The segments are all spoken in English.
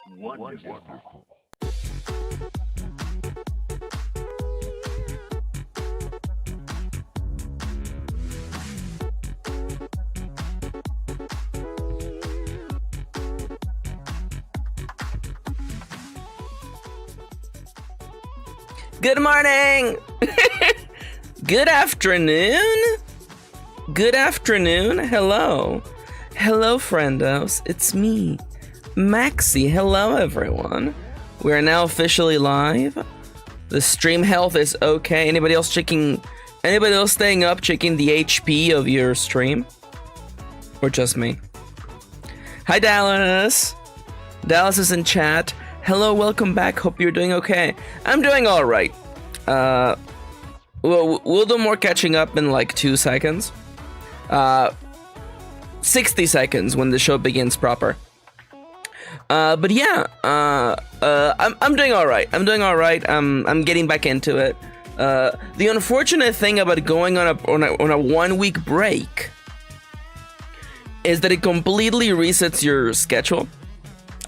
Wonderful. Good morning! Good afternoon? Good afternoon, hello. Hello, friendos, it's me, Maxi. Hello, everyone. We are now officially live. The stream health is okay. Anybody else staying up, checking the HP of your stream? Or just me? Hi, Dallas. Dallas is in chat. Hello, welcome back. Hope you're doing okay. I'm doing all right. We'll do more catching up in like 2 seconds. 60 seconds when the show begins proper. But yeah, I'm doing all right. I'm doing all right. I'm getting back into it. The unfortunate thing about going on a 1 week break is that it completely resets your schedule.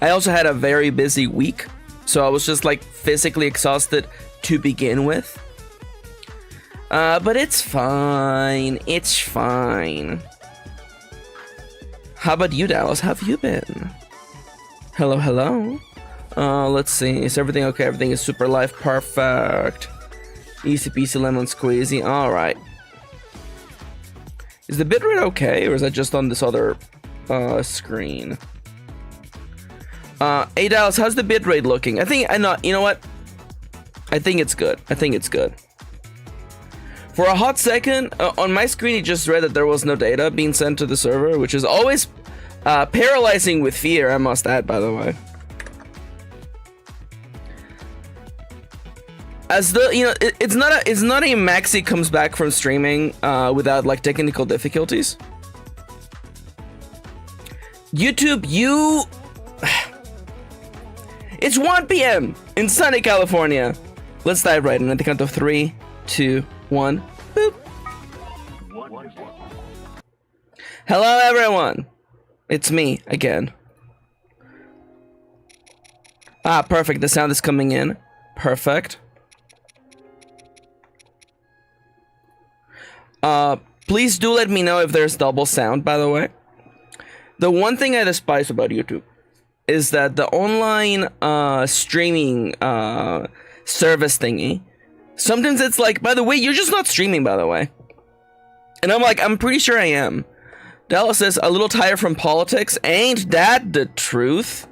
I also had a very busy week, so I was just like physically exhausted to begin with. But it's fine. It's fine. How about you, Dallas? How have you been? Hello, hello. Let's see. Is everything okay? Everything is super live. Perfect. Easy peasy lemon squeezy. All right. Is the bitrate okay, or is that just on this other screen? Hey Dallas, how's the bitrate looking? You know what? I think it's good. I think it's good. For a hot second, on my screen, it just read that there was no data being sent to the server, which is always paralyzing with fear, I must add, by the way. As though, you know, it's not a Maxi comes back from streaming without like technical difficulties. YouTube, it's 1 p.m. in sunny California. Let's dive right in at the count of 3, 2, 1. Boop. Hello, everyone. It's me again. Ah, perfect. The sound is coming in. Perfect. Please do let me know if there's double sound, by the way. The one thing I despise about YouTube is that the online streaming service thingy, sometimes it's like, by the way, you're just not streaming, by the way. And I'm like, I'm pretty sure I am. Dallas says, a little tired from politics. Ain't that the truth?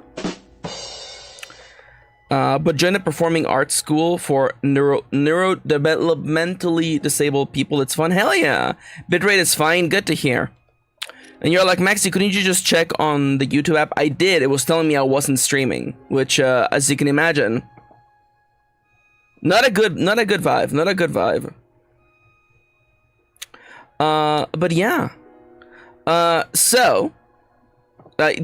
But join a performing arts school for neurodevelopmentally disabled people. It's fun. Hell yeah. Bitrate is fine. Good to hear. And you're like, Maxi, couldn't you just check on the YouTube app? I did. It was telling me I wasn't streaming, which, as you can imagine, not a good vibe. Not a good vibe. But yeah.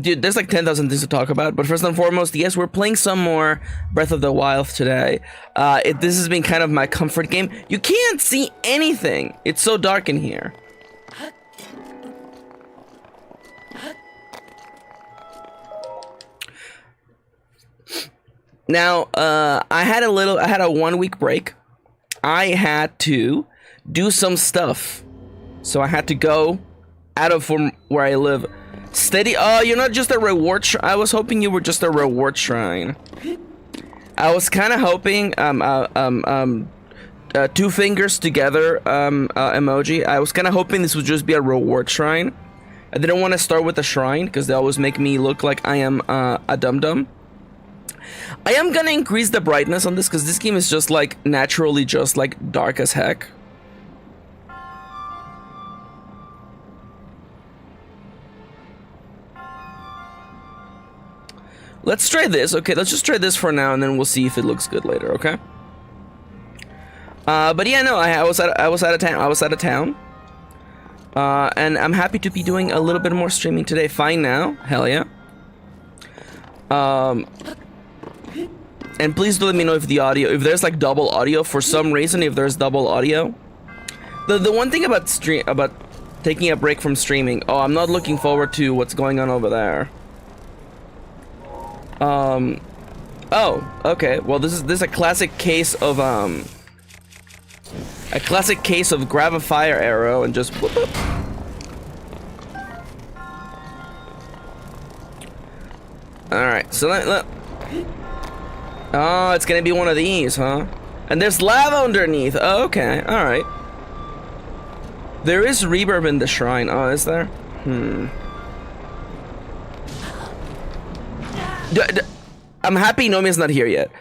Dude, there's like 10,000 things to talk about. But first and foremost, yes, we're playing some more Breath of the Wild today. This has been kind of my comfort game. You can't see anything. It's so dark in here. Now, I had a 1 week break. I had to do some stuff. So I had to go out of from where I live. Steady. Oh, you're not just a reward I was hoping you were just a reward shrine. I was kind of hoping, 2 fingers together, emoji. I was kind of hoping this would just be a reward shrine. I didn't want to start with a shrine because they always make me look like I am a dum-dum. I am gonna increase the brightness on this because this game is just like naturally just like dark as heck. Let's try this. Okay, let's just try this for now, and then we'll see if it looks good later. Okay. But yeah, no, I was out of town. And I'm happy to be doing a little bit more streaming today. Fine now. Hell yeah. And please do let me know if the audio, if there's like double audio for some reason, if there's double audio. The one thing about taking a break from streaming, oh, I'm not looking forward to what's going on over there. Oh, okay. Well, this is a classic case of grab a fire arrow and just whoop, whoop. All right, so let. Oh, it's gonna be one of these, huh? And there's lava underneath. Oh, okay, all right. There is reverb in the shrine. Oh, is there? I'm happy Nomi's not here yet.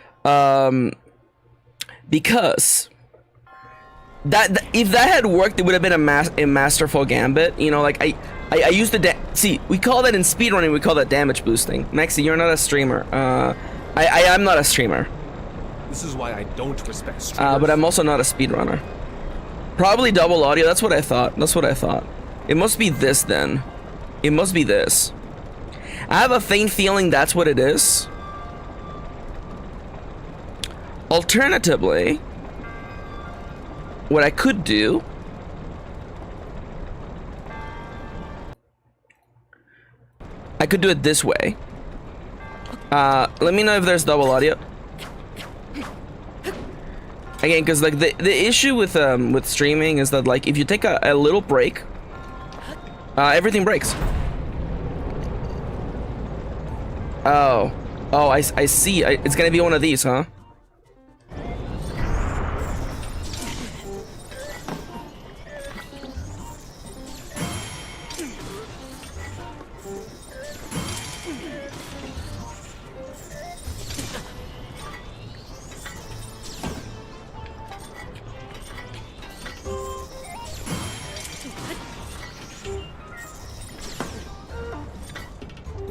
Because if that had worked, it would have been a masterful gambit. You know, like I used the see, we call that in speedrunning, we call that damage boosting. Maxi, you're not a streamer. I am not a streamer. This is why I don't respect streamers. But I'm also not a speedrunner. Probably double audio. That's what I thought. That's what I thought. It must be this then. It must be this. I have a faint feeling that's what it is. Alternatively, what I could do I could do it this way. Let me know if there's double audio. Again, because like the issue with streaming is that like if you take a little break, everything breaks. Oh, I see. It's gonna be one of these, huh?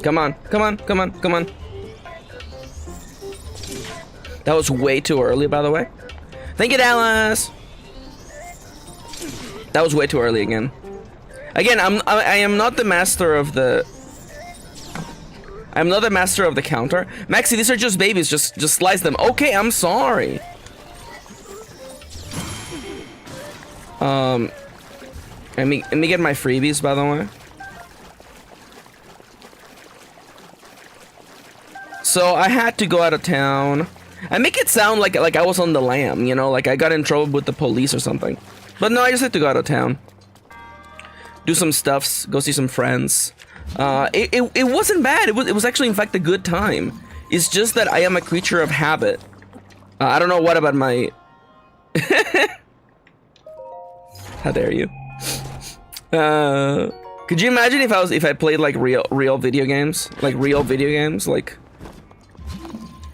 Come on, come on, come on, come on. That was way too early, by the way. Thank you, Dallas. That was way too early again. Again, I am not the master of the. I'm not the master of the counter. Maxi, these are just babies. Just slice them. Okay, I'm sorry. Let me get my freebies, by the way. So I had to go out of town. I make it sound like I was on the lam, you know, like I got in trouble with the police or something. But no, I just had to go out of town. Do some stuffs, go see some friends. It wasn't bad. It was actually, in fact, a good time. It's just that I am a creature of habit. I don't know what about my... How dare you? Could you imagine if I played like real video games? Like real video games? Like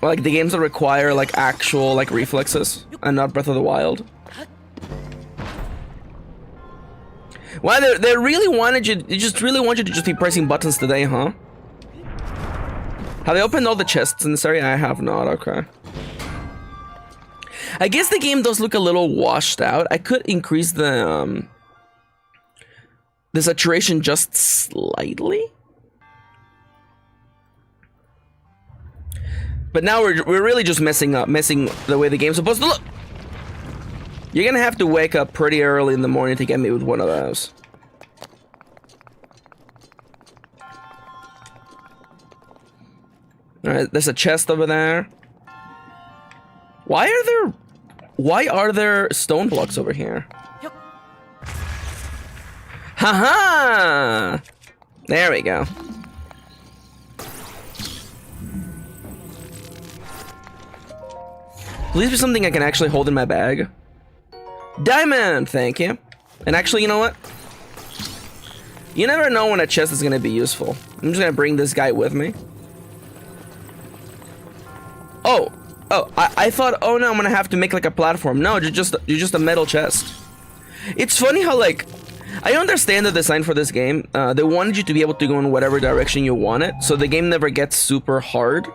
the games that require like actual like reflexes and not Breath of the Wild. Wow, they really wanted you. They just really want you to just be pressing buttons today, huh? Have they opened all the chests in this area? I have not. Okay. I guess the game does look a little washed out. I could increase the saturation just slightly. But now we're really just messing the way the game's supposed to look. You're gonna have to wake up pretty early in the morning to get me with one of those. Alright, there's a chest over there. Why are there stone blocks over here? Haha! There we go. Please be something I can actually hold in my bag. Diamond! Thank you. And actually, you know what? You never know when a chest is gonna be useful. I'm just gonna bring this guy with me. Oh, I thought, oh no, I'm gonna have to make like a platform. No, you're just a metal chest. It's funny how like, I understand the design for this game. They wanted you to be able to go in whatever direction you want it, so the game never gets super hard.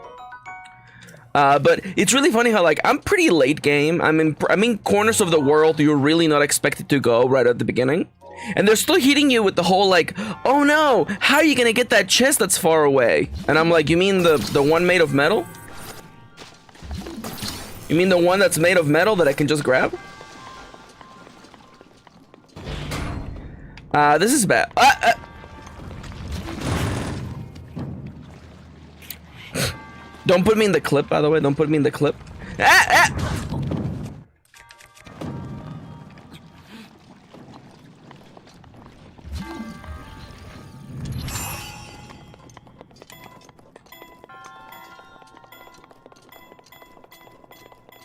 But it's really funny how like, I'm pretty late game. I'm in corners of the world you're really not expected to go right at the beginning. And they're still hitting you with the whole like, oh no, how are you gonna get that chest that's far away? And I'm like, you mean the one made of metal? You mean the one that's made of metal that I can just grab? This is bad. Don't put me in the clip, by the way. Don't put me in the clip. Ah!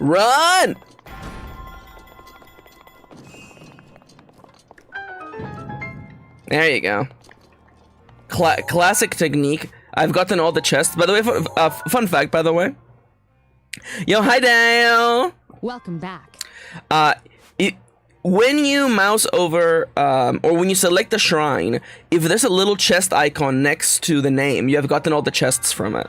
Run! There you go. Classic technique. I've gotten all the chests. By the way, fun fact, by the way. Yo, hi Dale! Welcome back. When you mouse over, or when you select the shrine, if there's a little chest icon next to the name, you have gotten all the chests from it.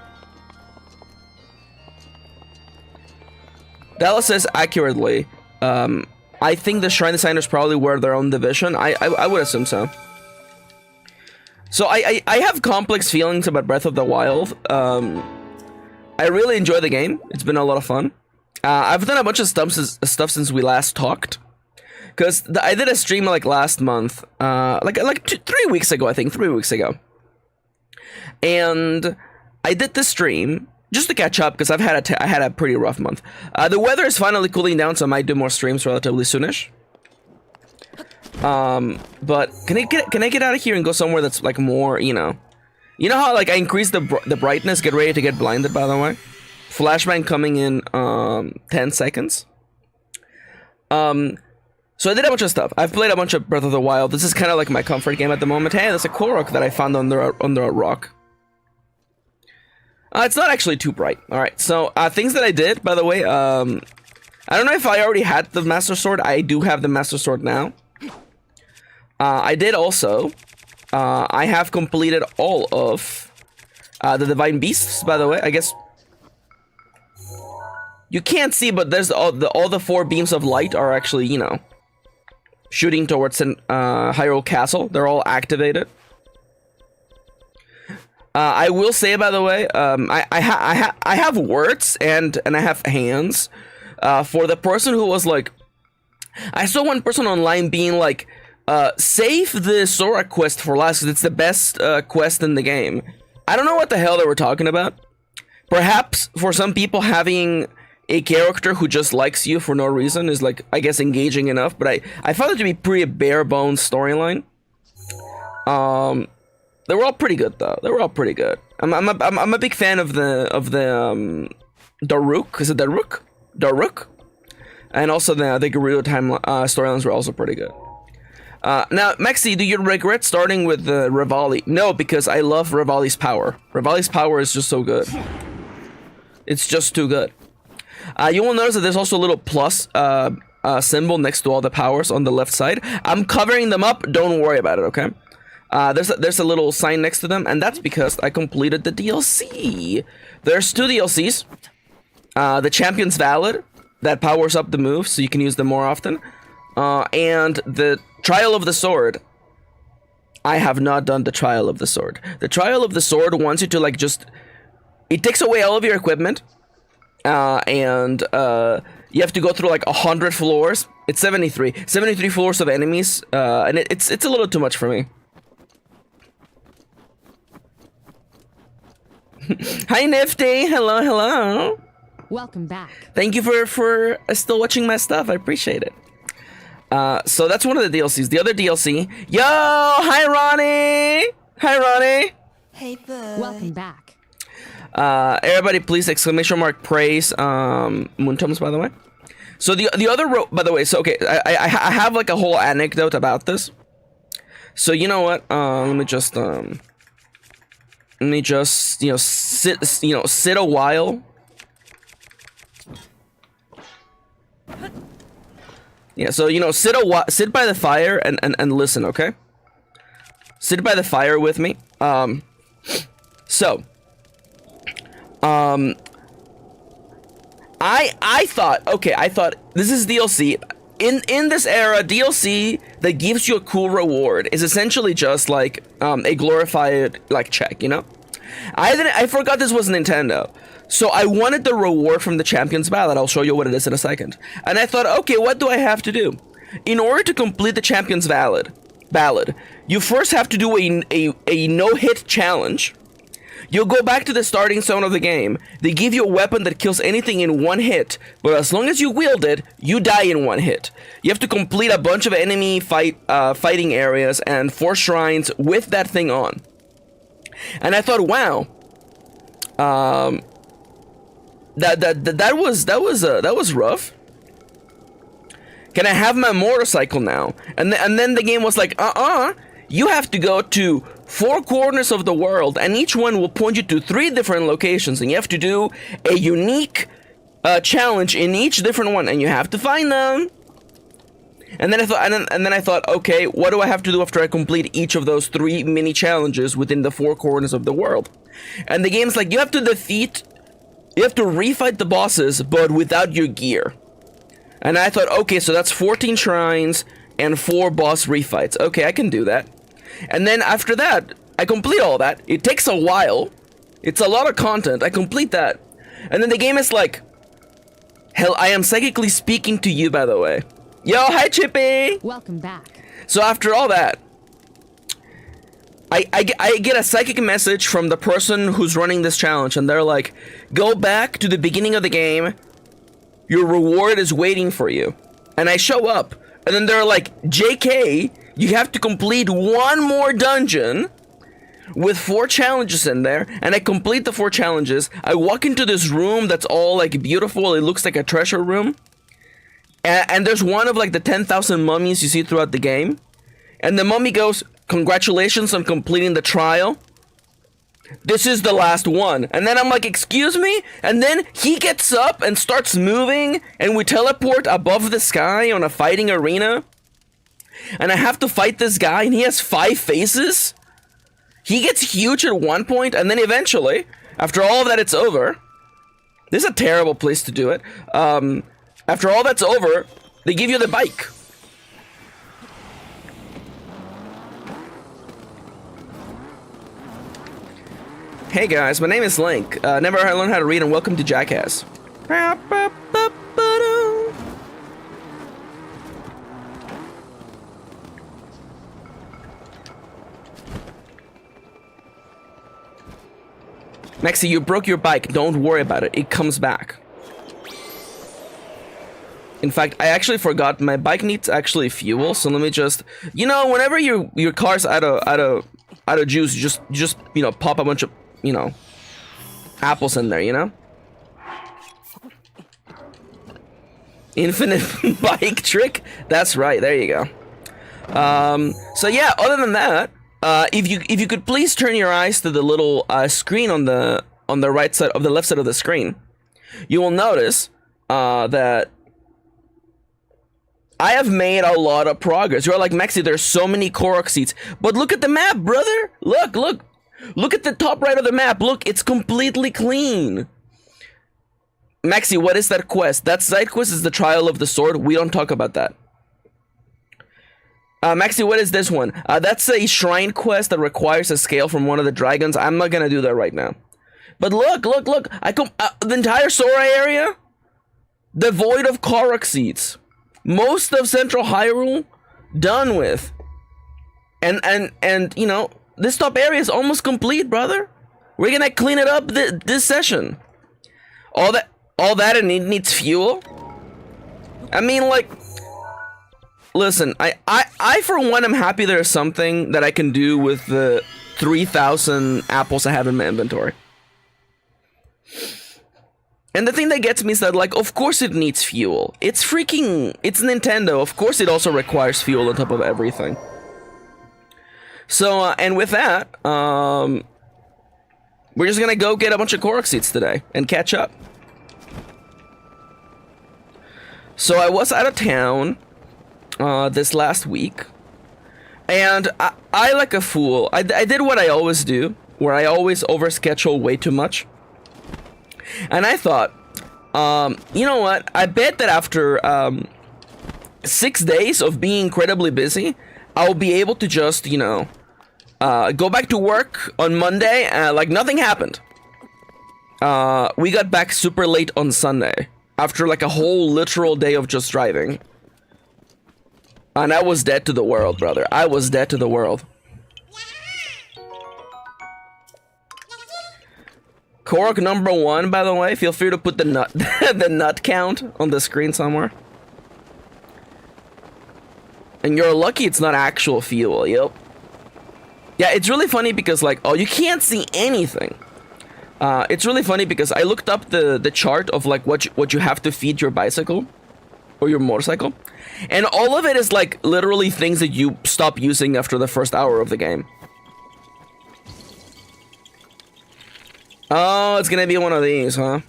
Dallas says accurately, I think the shrine designers probably were their own division. I would assume so. So I have complex feelings about Breath of the Wild. I really enjoy the game. It's been a lot of fun. I've done a bunch of stuff since we last talked. Because I did a stream like last month, like 3 weeks ago, I think, 3 weeks ago. And I did this stream just to catch up because I had a pretty rough month. The weather is finally cooling down, so I might do more streams relatively soonish. But can I get out of here and go somewhere that's like more, you know how like I increase the brightness, get ready to get blinded, by the way. Flashbang coming in 10 seconds. So I did a bunch of stuff. I've played a bunch of Breath of the Wild. This is kind of like my comfort game at the moment. Hey, there's a korok that I found under a rock. It's not actually too bright. All right, so things that I did, by the way. I don't know if I already had the Master Sword. I do have the Master Sword now. I did also. I have completed all of the Divine Beasts, by the way. I guess you can't see, but there's all the 4 beams of light are actually, you know, shooting towards an Hyrule Castle. They're all activated. I will say, by the way, I have words and I have hands. For the person who was like, I saw one person online being like, save the Sora quest for last because it's the best quest in the game. I don't know what the hell they were talking about. Perhaps for some people, having a character who just likes you for no reason is like, I guess, engaging enough. But I found it to be pretty bare bones storyline. They were all pretty good though. They were all pretty good. I'm a big fan of the Daruk. Is it Daruk? Daruk? And also the Gerudo time storylines were also pretty good. Now, Maxi, do you regret starting with the Revali? No, because I love Revali's power. Revali's power is just so good. It's just too good. You will notice that there's also a little plus symbol next to all the powers on the left side. I'm covering them up. Don't worry about it, okay? There's a little sign next to them, and that's because I completed the DLC. There's 2 DLCs. The Champion's Valid, that powers up the moves so you can use them more often. And the Trial of the Sword. I have not done the Trial of the Sword. The Trial of the Sword wants you to like just... It takes away all of your equipment. And you have to go through like 100 floors. It's 73 floors of enemies. And it's a little too much for me. Hi Nifty, hello. Welcome back. Thank you for still watching my stuff. I appreciate it. So that's one of the DLCs. The other DLC. Yo, hi Ronnie. Hey bud. Welcome back. Everybody, please exclamation mark praise Moontoms, by the way. So the other by the way. So okay, I have like a whole anecdote about this. So you know what? Let me just sit a while. Yeah, so sit by the fire and listen, okay? Sit by the fire with me. I thought this is DLC. In this era, DLC that gives you a cool reward is essentially just like a glorified like check, you know? I forgot this was Nintendo. So I wanted the reward from the Champion's Ballad. I'll show you what it is in a second. And I thought, okay, what do I have to do? In order to complete the Champion's Ballad, you first have to do a no-hit challenge. You'll go back to the starting zone of the game. They give you a weapon that kills anything in one hit, but as long as you wield it, you die in one hit. You have to complete a bunch of enemy fighting areas and 4 shrines with that thing on. And I thought, wow, that was rough. Can I have my motorcycle now? And then the game was like, you have to go to 4 corners of the world, and each one will point you to 3 different locations, and you have to do a unique challenge in each different one, and you have to find them. And then I thought, okay, what do I have to do after I complete each of those 3 mini challenges within the 4 corners of the world? And the game's like, you have to refight the bosses, but without your gear. And I thought, okay, so that's 14 shrines and 4 boss refights. Okay, I can do that. And then after that, I complete all that. It takes a while. It's a lot of content. I complete that. And then the game is like, hell, I am psychically speaking to you, by the way. Yo, hi, Chippy! Welcome back. So after all that, I get a psychic message from the person who's running this challenge, and they're like, go back to the beginning of the game. Your reward is waiting for you. And I show up, and then they're like, JK, you have to complete 1 more dungeon with 4 challenges in there. And I complete the 4 challenges. I walk into this room that's all like beautiful. It looks like a treasure room. And there's one of like the 10,000 mummies you see throughout the game. And the mummy goes, congratulations on completing the trial. This is the last one. And then I'm like, excuse me? And then he gets up and starts moving, and we teleport above the sky on a fighting arena. And I have to fight this guy, and he has 5 faces. He gets huge at one point, and then eventually, after all of that, it's over. This is a terrible place to do it. After all that's over, they give you the bike. Hey guys, my name is Link. Never learned how to read, and welcome to Jackass. Maxi, you broke your bike. Don't worry about it. It comes back. In fact, I actually forgot my bike needs actually fuel. So let me just, whenever your car's out of juice, you just pop a bunch of apples in there. Infinite bike trick. That's right. There you go. So yeah. Other than that, if you could please turn your eyes to the little screen on the right side of the left side of the screen, you will notice that I have made a lot of progress. You're like, Maxi, there's so many korok seats, but look at the map, brother. Look at the top right of the map. Look, it's completely clean. Maxi, what is that quest? That side quest is the trial of the sword. We don't talk about that. Maxi, what is this one? That's a shrine quest that requires a scale from one of the dragons. I'm not gonna do that right now. But look. The entire Sora area, devoid of korok seats. Most of Central Hyrule done with. And this top area is almost complete, brother. We're gonna clean it up this session. All that and it needs fuel. I mean, like, listen, I for one am happy there's something that I can do with the 3,000 apples I have in my inventory. And the thing that gets me is that, like, of course it needs fuel. It's Nintendo. Of course it also requires fuel on top of everything. So, and with that, we're just gonna go get a bunch of korok seeds today and catch up. So I was out of town this last week, and I like a fool, I did what I always do, where I always overschedule way too much. And I thought, you know what? I bet that after 6 days of being incredibly busy, I'll be able to just, go back to work on Monday, like nothing happened. We got back super late on Sunday, after like a whole literal day of just driving. And I was dead to the world, brother. I was dead to the world. Korok number 1, by the way. Feel free to put the nut the nut count on the screen somewhere. And you're lucky it's not actual fuel. Yep. Yeah, it's really funny because like, oh, you can't see anything. It's really funny because I looked up the chart of like what you have to feed your bicycle or your motorcycle, and all of it is like literally things that you stop using after the first hour of the game. Oh, it's gonna be one of these, huh?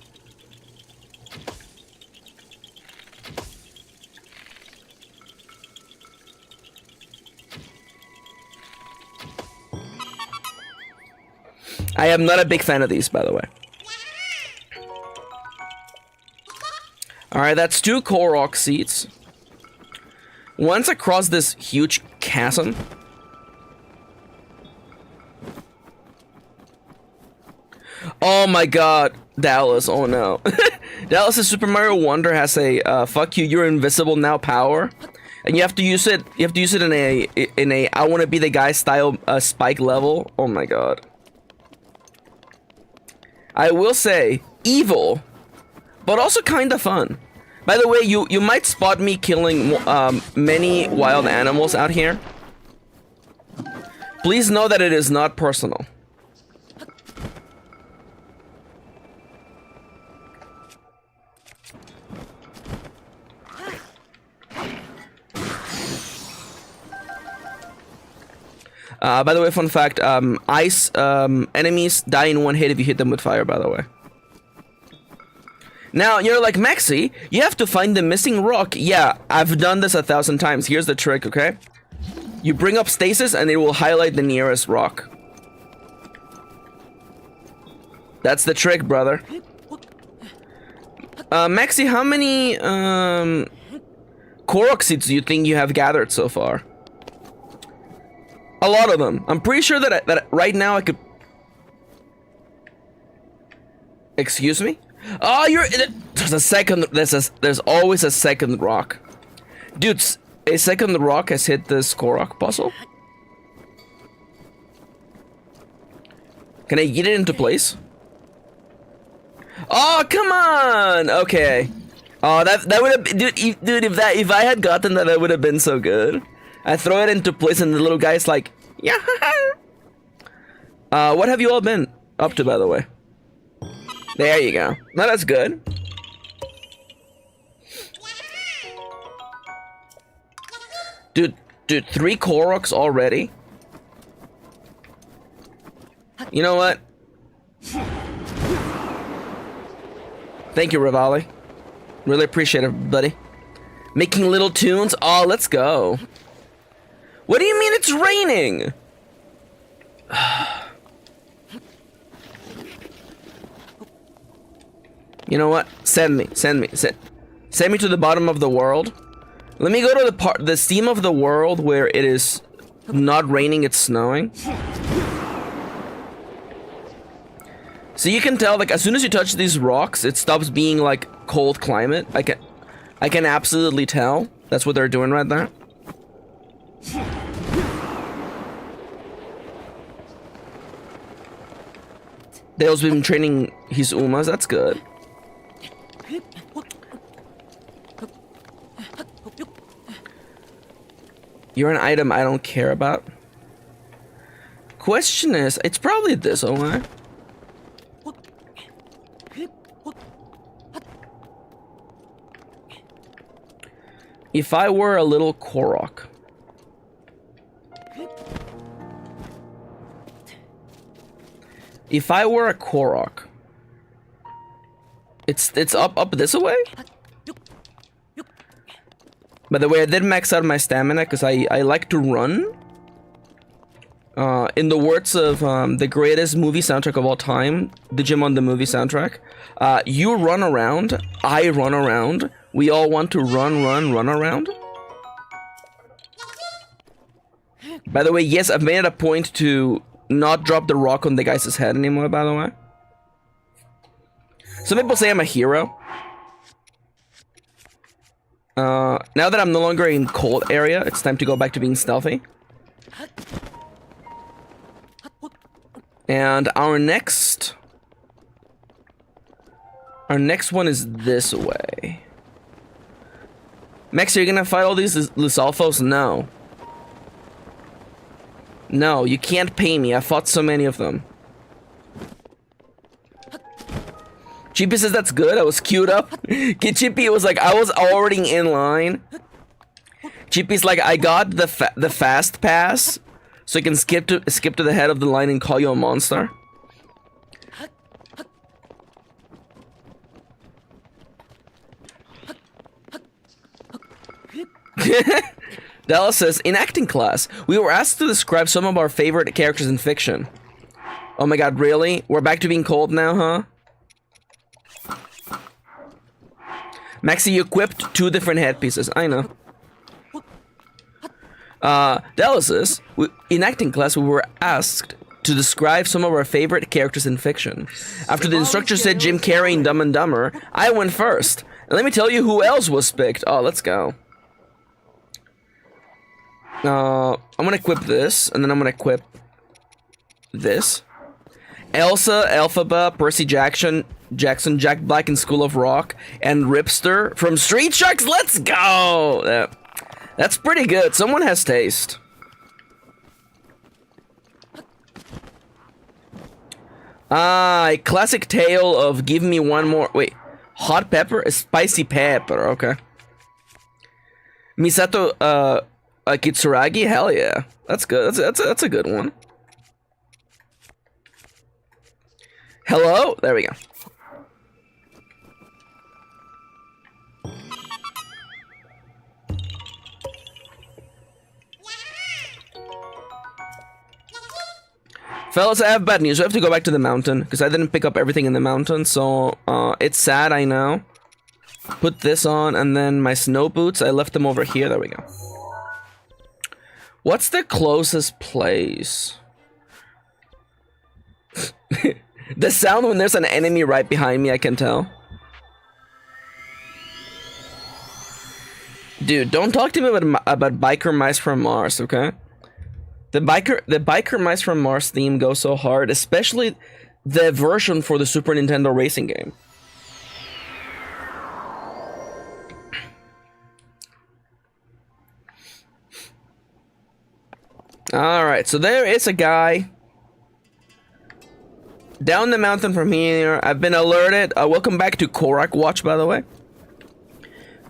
I am not a big fan of these, by the way. Alright, that's 2 korok seeds. Once across this huge chasm. Oh my god, Dallas, oh no. Dallas' Super Mario Wonder has a fuck you, you're invisible now power. And you have to use it in a I wanna be the guy style spike level. Oh my god. I will say, evil, but also kind of fun. By the way, you might spot me killing many wild animals out here. Please know that it is not personal. By the way, fun fact, ice enemies die in 1 hit if you hit them with fire, by the way. Now, you're like, Maxi, you have to find the missing rock. Yeah, I've done this 1,000 times. Here's the trick, okay? You bring up stasis and it will highlight the nearest rock. That's the trick, brother. Maxi, how many korok seeds do you think you have gathered so far? A lot of them. I'm pretty sure that right now I could... Excuse me? Oh, there's a second... There's always a second rock. Dude, a second rock has hit this korok puzzle. Can I get it into place? Oh, come on! Okay. Oh, that would have... Dude, if I had gotten that would have been so good. I throw it into place and the little guy's like, yeah. What have you all been up to, by the way? There you go. No, that's good. Dude, 3 koroks already? You know what? Thank you, Rivali. Really appreciate it, buddy. Making little tunes? Oh, let's go. What do you mean it's raining? You know what? Send me to the bottom of the world. Let me go to the seam of the world where it is not raining, it's snowing. So you can tell, like, as soon as you touch these rocks, it stops being like cold climate. I can absolutely tell. That's what they're doing right there. Dale's been training his umas, that's good. You're an item I don't care about. Question is, it's probably this, oh. If I were a little korok. If I were a korok. It's up this way? By the way, I did max out my stamina because I like to run. In the words of the greatest movie soundtrack of all time, Digimon the movie soundtrack, you run around, I run around, we all want to run around. By the way, yes, I've made it a point to not drop the rock on the guy's head anymore, by the way. Some people say I'm a hero. Now that I'm no longer in cold area, it's time to go back to being stealthy. And our next Our next one is this way. Maxi, are you gonna fight all these Lysalphos? No. No, you can't pay me. I fought so many of them. Chippy says that's good. I was queued up. Chippy was like, I was already in line. Chippy's like, I got the fast pass, so you can skip to the head of the line and call you a monster. Dallas says, in acting class, we were asked to describe some of our favorite characters in fiction. Oh my god, really? We're back to being cold now, huh? Maxi, you equipped 2 different headpieces. I know. Dallas says, in acting class, we were asked to describe some of our favorite characters in fiction. After the instructor said Jim Carrey in Dumb and Dumber, I went first. And let me tell you who else was picked. Oh, let's go. I'm gonna equip this, and then I'm gonna equip this. Elsa, Elphaba, Percy Jackson, Jack Black in School of Rock, and Ripster from Street Sharks. Let's go! That's pretty good. Someone has taste. A classic tale of give me one more. Wait, hot pepper? A spicy pepper. Okay. Misato, Kitsuragi? Hell yeah. That's good. That's a good one. Hello? There we go. Fellas, I have bad news. I have to go back to the mountain because I didn't pick up everything in the mountain, so it's sad, I know. Put this on, and then my snow boots, I left them over here. There we go. What's the closest place? The sound when there's an enemy right behind me, I can tell. Dude, don't talk to me about biker mice from Mars, okay? The biker mice from Mars theme goes so hard, especially the version for the Super Nintendo racing game. Alright, so there is a guy down the mountain from here. I've been alerted. Welcome back to Korok Watch, by the way.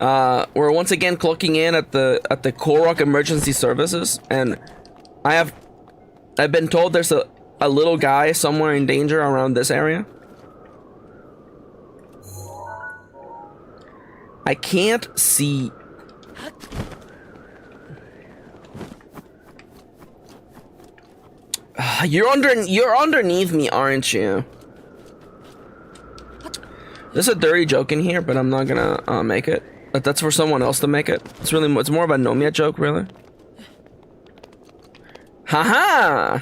We're once again clocking in at the Korok Emergency Services, and I've been told there's a little guy somewhere in danger around this area. I can't see. You're underneath me, aren't you? There's a dirty joke in here, but I'm not gonna make it. But that's for someone else to make it. It's more of a Nomia joke, really. Haha!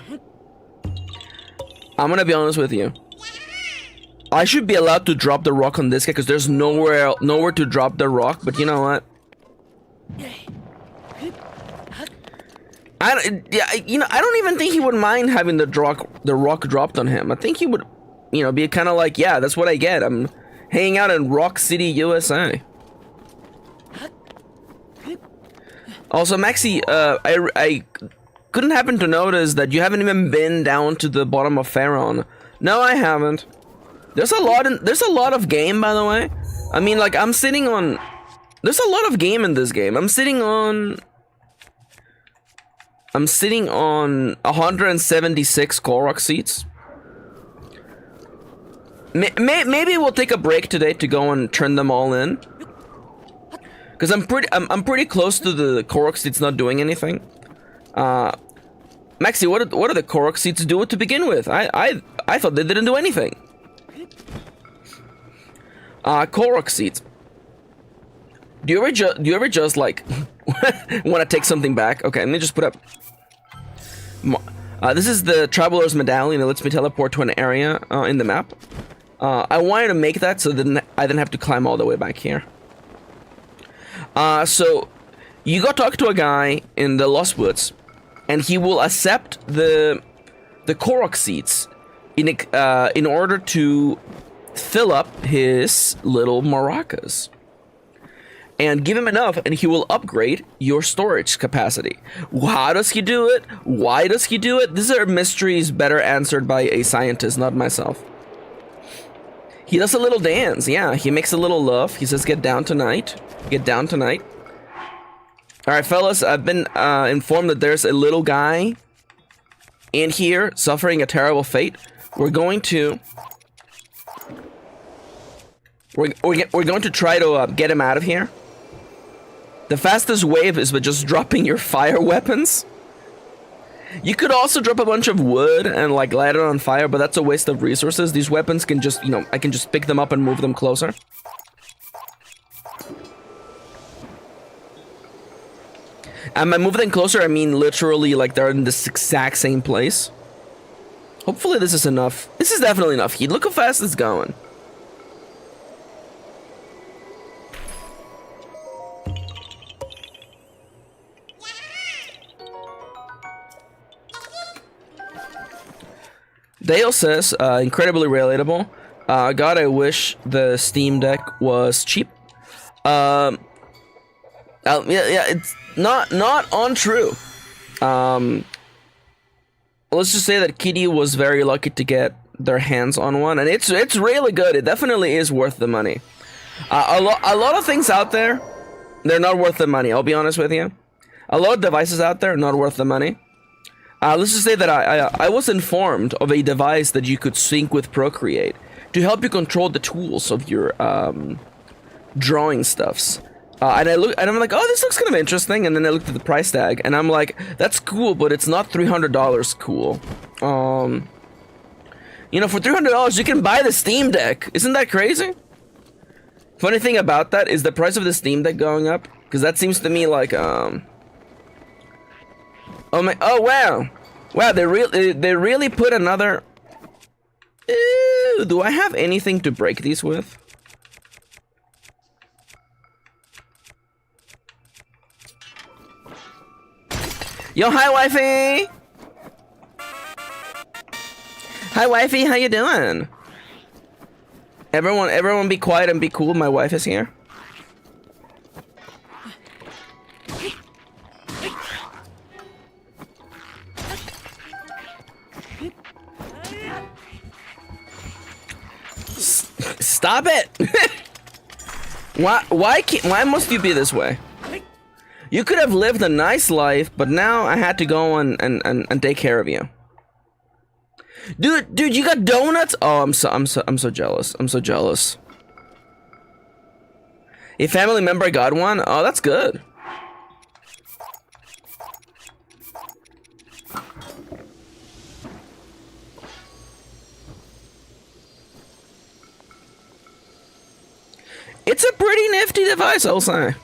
I'm gonna be honest with you. I should be allowed to drop the rock on this guy because there's nowhere to drop the rock. But you know what? I don't even think he would mind having the rock dropped on him. I think he would, be kind of like, yeah, that's what I get. I'm hanging out in Rock City, USA. Also, Maxi, I couldn't happen to notice that you haven't even been down to the bottom of Pharaon. No, I haven't. There's a lot of game, by the way. I mean, like, I'm sitting on. There's a lot of game in this game. I'm sitting on 176 Korok seats. Maybe we'll take a break today to go and turn them all in. Because I'm pretty close to the Korok seats not doing anything. Maxi, what do the Korok seats do to begin with? I thought they didn't do anything. Korok seats. Do you ever just like want to take something back? Okay, let me just put up. This is the Traveler's Medallion. It lets me teleport to an area in the map. I wanted to make that so that I didn't have to climb all the way back here. So you go talk to a guy in the Lost Woods, and he will accept the Korok seats in order to fill up his little maracas. And give him enough, and he will upgrade your storage capacity. How does he do it? Why does he do it? These are mysteries better answered by a scientist, not myself. He does a little dance. Yeah, he makes a little love. He says, get down tonight. Get down tonight. All right, fellas, I've been informed that there's a little guy in here suffering a terrible fate. We're going to... We're going to try to get him out of here. The fastest way is by just dropping your fire weapons. You could also drop a bunch of wood and like light it on fire, but that's a waste of resources. These weapons can just, you know, I can just pick them up and move them closer. And by move them closer, I mean literally like they're in this exact same place. Hopefully this is enough. This is definitely enough heat. Look how fast it's going. Dale says, incredibly relatable. God, I wish the Steam Deck was cheap. Yeah, it's not untrue. Let's just say that Kitty was very lucky to get their hands on one, and it's really good. It definitely is worth the money. A lot of things out there, they're not worth the money. I'll be honest with you. A lot of devices out there are not worth the money. Let's just say that I was informed of a device that you could sync with Procreate to help you control the tools of your drawing stuffs. And I'm like, oh, this looks kind of interesting. And then I looked at the price tag, and I'm like, that's cool, but it's not $300 cool. You know, for $300 you can buy the Steam Deck. Isn't that crazy? Funny thing about that is the price of the Steam Deck going up, because that seems to me like oh wow, they really put another. Ew, do I have anything to break these with? Yo, hi wifey. Hi wifey, how you doing? Everyone be quiet and be cool. My wife is here. Stop it! Why must you be this way? You could have lived a nice life, but now I had to go and take care of you. Dude, you got donuts? Oh, I'm so jealous. I'm so jealous. A family member got one? Oh, that's good. It's a pretty nifty device, I'll say.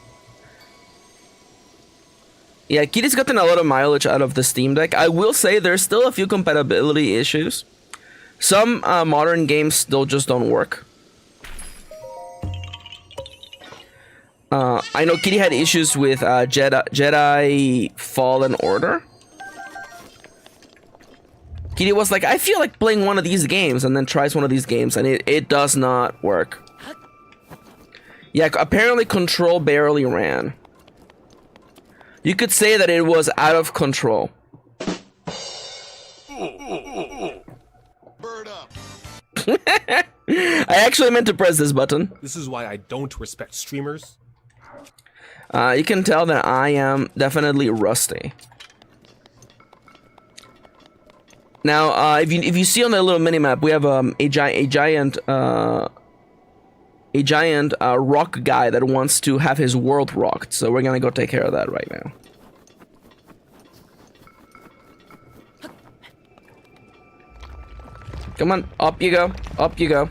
Yeah, Kitty's gotten a lot of mileage out of the Steam Deck. I will say there's still a few compatibility issues. Some modern games still just don't work. I know Kitty had issues with Jedi Fallen Order. Kitty was like, I feel like playing one of these games, and then tries one of these games, and it does not work. Yeah, apparently Control barely ran. You could say that it was out of control. Bird up. I actually meant to press this button. This is why I don't respect streamers. You can tell that I am definitely rusty. Now, if you see on the little minimap, we have a giant rock guy that wants to have his world rocked. So we're gonna go take care of that right now. Come on, up you go, up you go.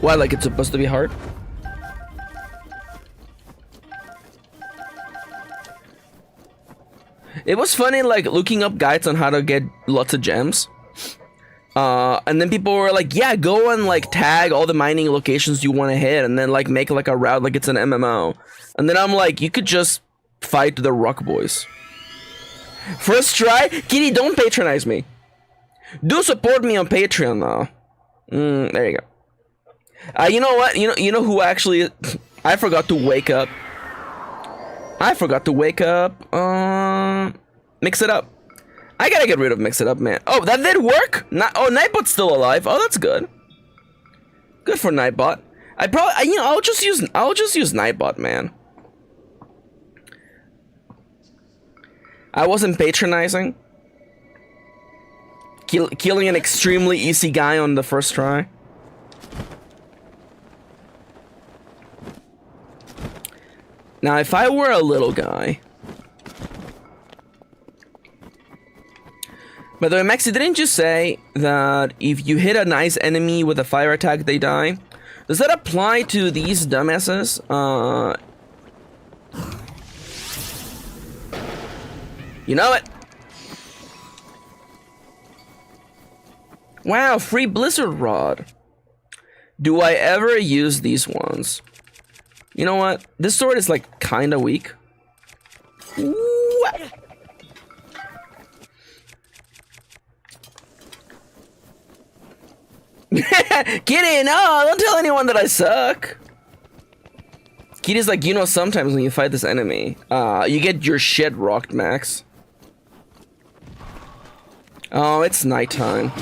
Why, like it's supposed to be hard? It was funny, like, looking up guides on how to get lots of gems. And then people were like, yeah, go and, like, tag all the mining locations you want to hit, and then, like, make, like, a route like it's an MMO. And then I'm like, you could just fight the Rock Boys. First try? Kitty, don't patronize me. Do support me on Patreon, though. There you go. You know what? You know who actually... I forgot to wake up. Mix it up. I gotta get rid of Mix It Up, man. Oh, that did work? Nightbot's still alive. Oh, that's good. Good for Nightbot. I'll just use Nightbot, man. I wasn't patronizing. Killing an extremely easy guy on the first try. Now, if I were a little guy... By the way, Maxi, didn't you say that if you hit a nice enemy with a fire attack, they die? Does that apply to these dumbasses? You know it! Wow, free Blizzard Rod. Do I ever use these ones? You know what? This sword is like kinda weak. What? Kirin, oh, don't tell anyone that I suck. Kitty's like, you know, sometimes when you fight this enemy, you get your shit rocked, Max. Oh, it's nighttime.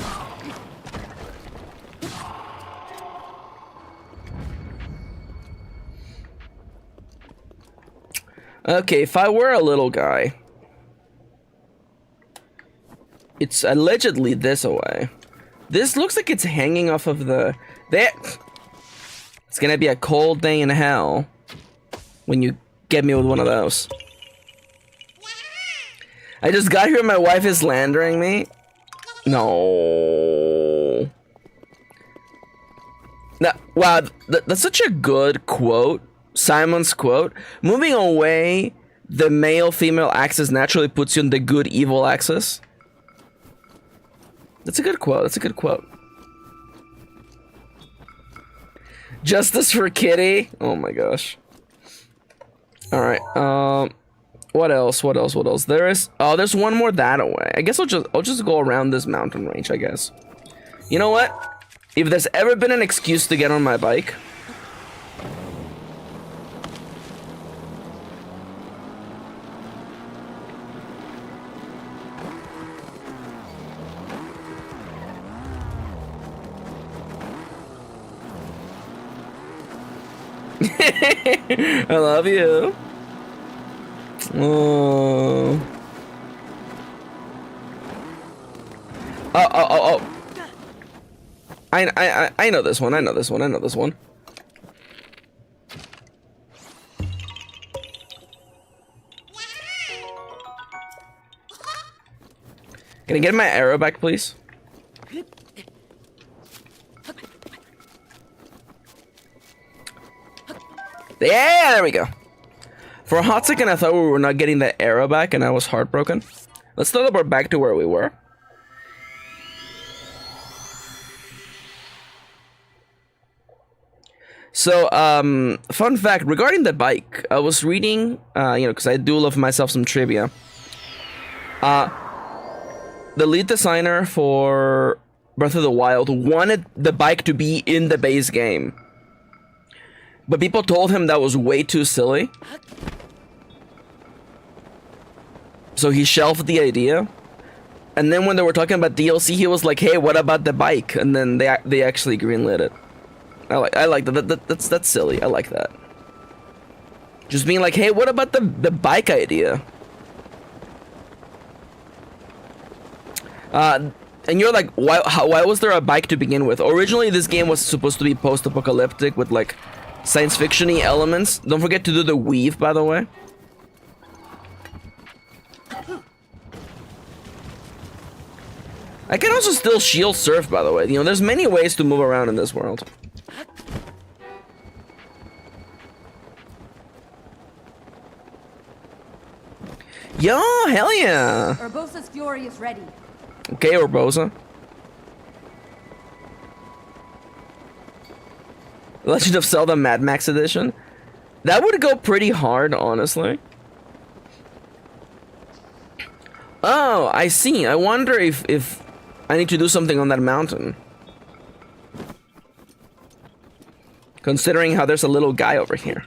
Okay, if I were a little guy, it's allegedly this away. This looks like it's hanging off of the... There! It's gonna be a cold day in hell when you get me with one of those. I just got here and my wife is slandering me. No. Wow, that's such a good quote. Simon's quote. Moving away the male-female axis naturally puts you on the good-evil axis. That's a good quote. That's a good quote. Justice for Kitty. Oh my gosh. All right. What else? What else? What else? There's one more that away. I guess I'll just go around this mountain range, I guess. You know what? If there's ever been an excuse to get on my bike, I love you. Oh. Oh. I know this one. I know this one. I know this one. Can I get my arrow back, please? Yeah, there we go. For a hot second, I thought we were not getting that arrow back, and I was heartbroken. Let's teleport back to where we were. So, fun fact regarding the bike, I was reading, because I do love myself some trivia. The lead designer for Breath of the Wild wanted the bike to be in the base game. But people told him that was way too silly. So he shelved the idea. And then when they were talking about DLC, he was like, hey, what about the bike? And then they actually greenlit it. I like that. That's silly. I like that. Just being like, hey, what about the bike idea? And you're like, why was there a bike to begin with? Originally, this game was supposed to be post-apocalyptic with like science fiction-y elements. Don't forget to do the weave, by the way. I can also still shield surf, by the way. You know, there's many ways to move around in this world. Yo, hell yeah. Urbosa's fury is ready. Okay, Urbosa. Legend of Zelda Mad Max Edition. That would go pretty hard, honestly. Oh, I see. I wonder if I need to do something on that mountain. Considering how there's a little guy over here.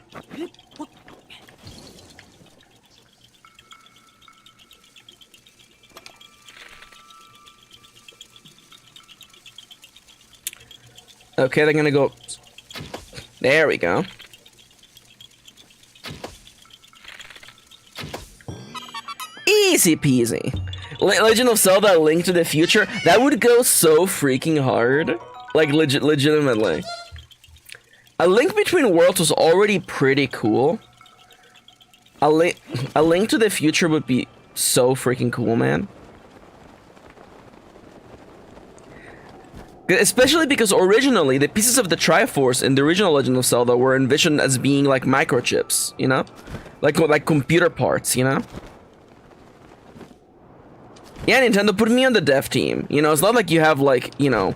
Okay, they're gonna go... There we go. Easy peasy. Legend of Zelda: Link to the Future. That would go so freaking hard. Like, legitimately. A Link Between Worlds was already pretty cool. A Link to the Future would be so freaking cool, man. Especially because originally, the pieces of the Triforce in the original Legend of Zelda were envisioned as being like microchips, you know? Like computer parts, you know? Yeah, Nintendo, put me on the dev team. You know, it's not like you have like, you know,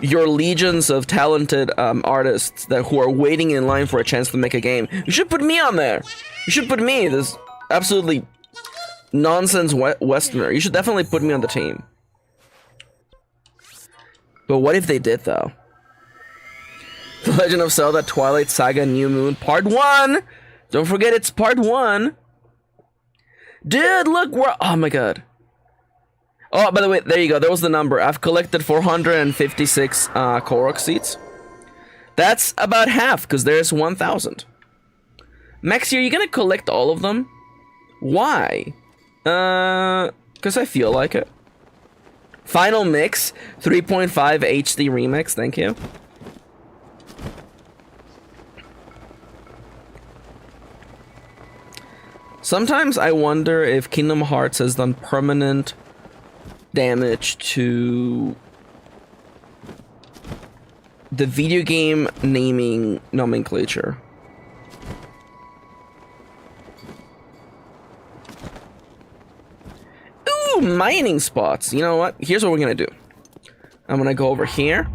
your legions of talented artists who are waiting in line for a chance to make a game. You should put me on there. You should put me, this absolutely nonsense Westerner. You should definitely put me on the team. But what if they did, though? The Legend of Zelda Twilight Saga New Moon Part 1! Don't forget it's Part 1! Dude, look, we're... Oh my god. Oh, by the way, there you go. There was the number. I've collected 456 korok seeds. That's about half, because there's 1,000. Maxi, are you gonna collect all of them? Why? Because I feel like it. Final Mix, 3.5 HD Remix, thank you. Sometimes I wonder if Kingdom Hearts has done permanent damage to the video game naming nomenclature. Ooh, mining spots. You know what? Here's what we're gonna do. I'm gonna go over here.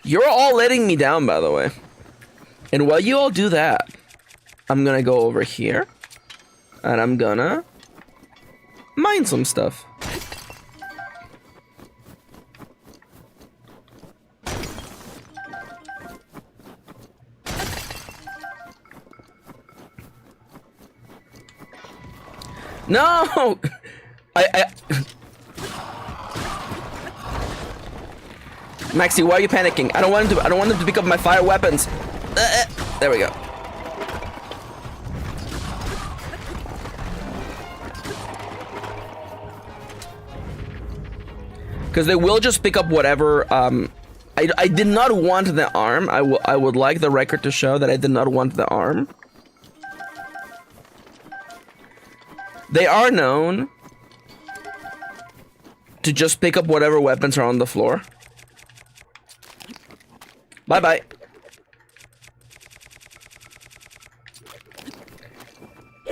You're all letting me down, by the way. And while you all do that, I'm gonna go over here. And I'm gonna mine some stuff. No! Maxi, why are you panicking? I don't want him to pick up my fire weapons. There we go. Because they will just pick up whatever. I did not want the arm. I would like the record to show that I did not want the arm. They are known to just pick up whatever weapons are on the floor. Bye-bye.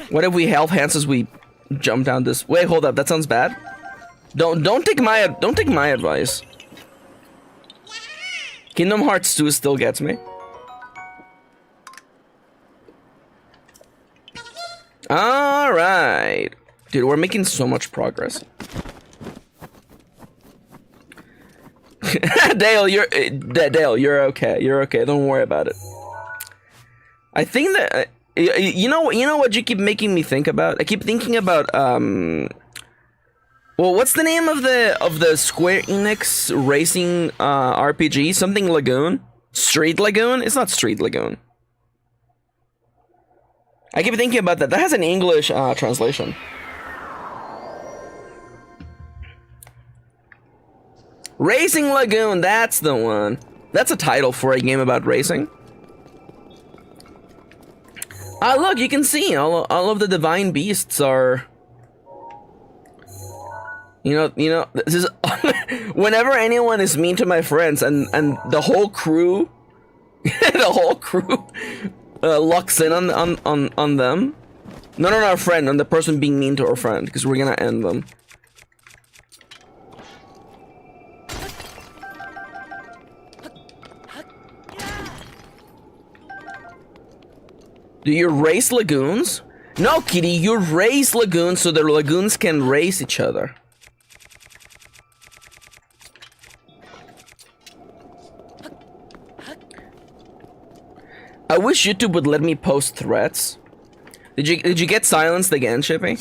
What if we health hands as we jump down this? Wait, hold up. That sounds bad. Don't take my advice. Kingdom Hearts 2 still gets me. All right, dude, we're making so much progress. Dale, you're okay. You're okay. Don't worry about it. I think that you know what you keep making me think about. I keep thinking about well, what's the name of the Square Enix racing RPG? Something Lagoon? Street Lagoon? It's not Street Lagoon. I keep thinking about that. That has an English translation. Racing Lagoon, that's the one. That's a title for a game about racing. Ah, look, you can see all of the divine beasts are... You know, this is... Whenever anyone is mean to my friends and the whole crew, the whole crew locks in on them. Not on our friend, on the person being mean to our friend, because we're gonna end them. Do you race lagoons? No, Kitty, you raise lagoons so the lagoons can race each other. I wish YouTube would let me post threats. Did you get silenced again, Chippy?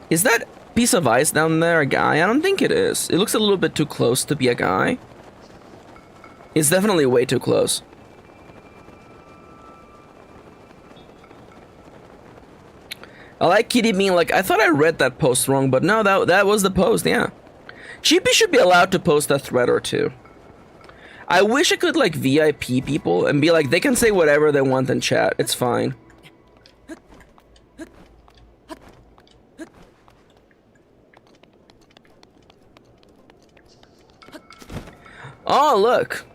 Is that piece of ice down there a guy? I don't think it is. It looks a little bit too close to be a guy. It's definitely way too close. I like Kitty being like, I thought I read that post wrong, but no, that was the post, yeah. Chippy should be allowed to post a thread or two. I wish I could like VIP people and be like, they can say whatever they want in chat. It's fine. Oh, look.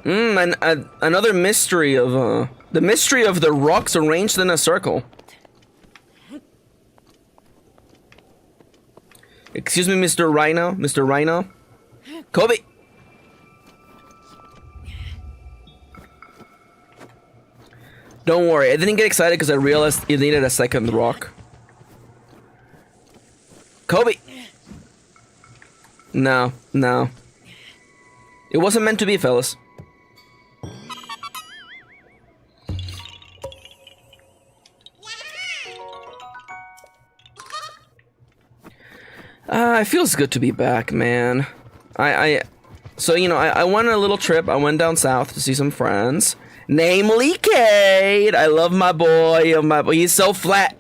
Another mystery of, the mystery of the rocks arranged in a circle. Excuse me, Mr. Rhino? Mr. Rhino? Kobe! Don't worry, I didn't get excited because I realized it needed a second rock. Kobe! No, no. It wasn't meant to be, fellas. It feels good to be back, man. So, you know, I went on a little trip. I went down south to see some friends. Namely, Cade. I love my boy. Oh, my boy. He's so flat.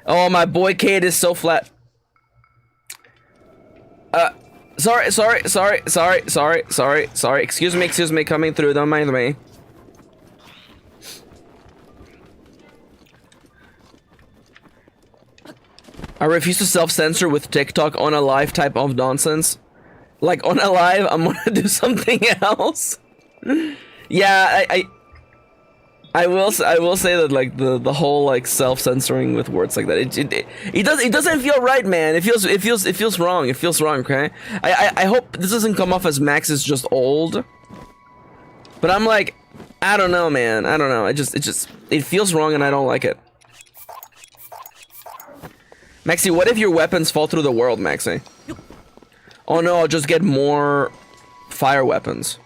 Oh, my boy Cade is so flat. Sorry. Excuse me. Coming through. Don't mind me. I refuse to self-censor with TikTok on a live type of nonsense. Like, on a live, I'm gonna do something else. Yeah, I will say that, like, the whole, like, self-censoring with words like that, it doesn't feel right, man. It feels wrong. It feels wrong, okay? I hope this doesn't come off as Max is just old. But I'm like, I don't know, man. I don't know. It feels wrong and I don't like it. Maxi, what if your weapons fall through the world, Maxi? Oh no, I'll just get more fire weapons.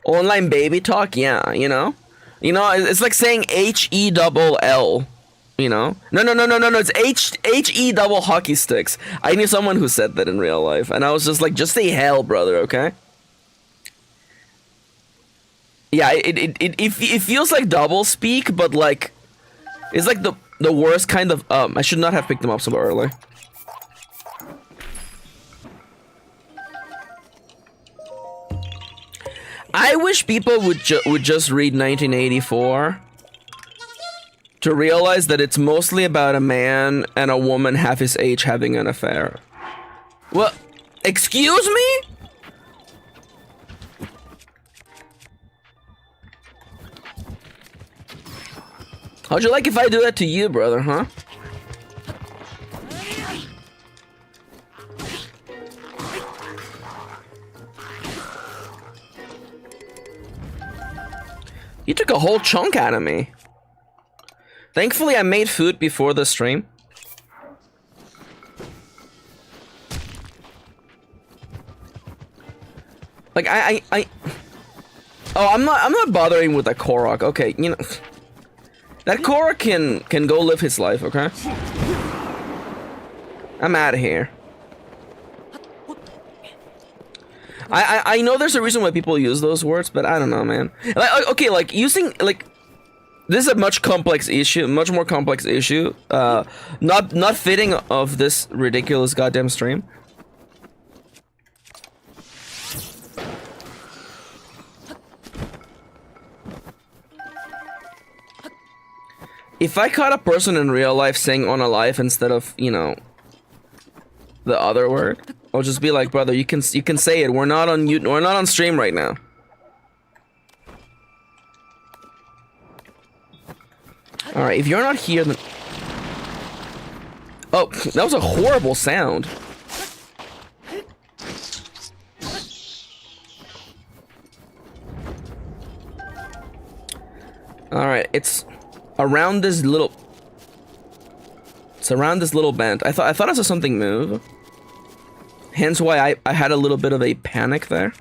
Online baby talk? Yeah, you know? You know, it's like saying H-E-double-L. You know? No, it's H-E double hockey sticks. I knew someone who said that in real life, and I was just like, just say hell, brother, okay? Yeah, it feels like double speak, but like, it's like the worst kind of, I should not have picked them up so early. I wish people would just read 1984 to realize that it's mostly about a man and a woman half his age having an affair. Well, excuse me? How'd you like if I do that to you, brother, huh? You took a whole chunk out of me. Thankfully, I made food before the stream. Like, oh, I'm not bothering with a korok. Okay, you know, that korok can go live his life, okay? I'm out of here. I know there's a reason why people use those words, but I don't know, man. Like, okay, like using like this is a much more complex issue. Not fitting of this ridiculous goddamn stream. If I caught a person in real life saying on a life instead of, you know, the other word, I'll just be like, brother, you can say it. We're not on stream right now. All right, if you're not here, then oh, that was a horrible sound. All right, it's around this little. It's around this little bend. I thought I saw something move. Hence why I had a little bit of a panic there.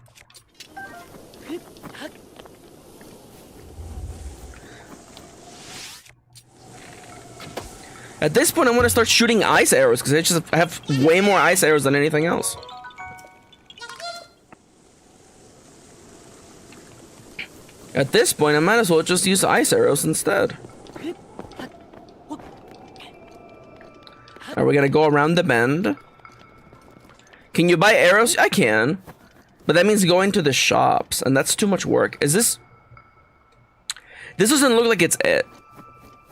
At this point, I'm gonna start shooting ice arrows because I have way more ice arrows than anything else. At this point, I might as well just use ice arrows instead. Are we gonna go around the bend? Can you buy arrows? I can. But that means going to the shops, and that's too much work. Is this... This doesn't look like it's it.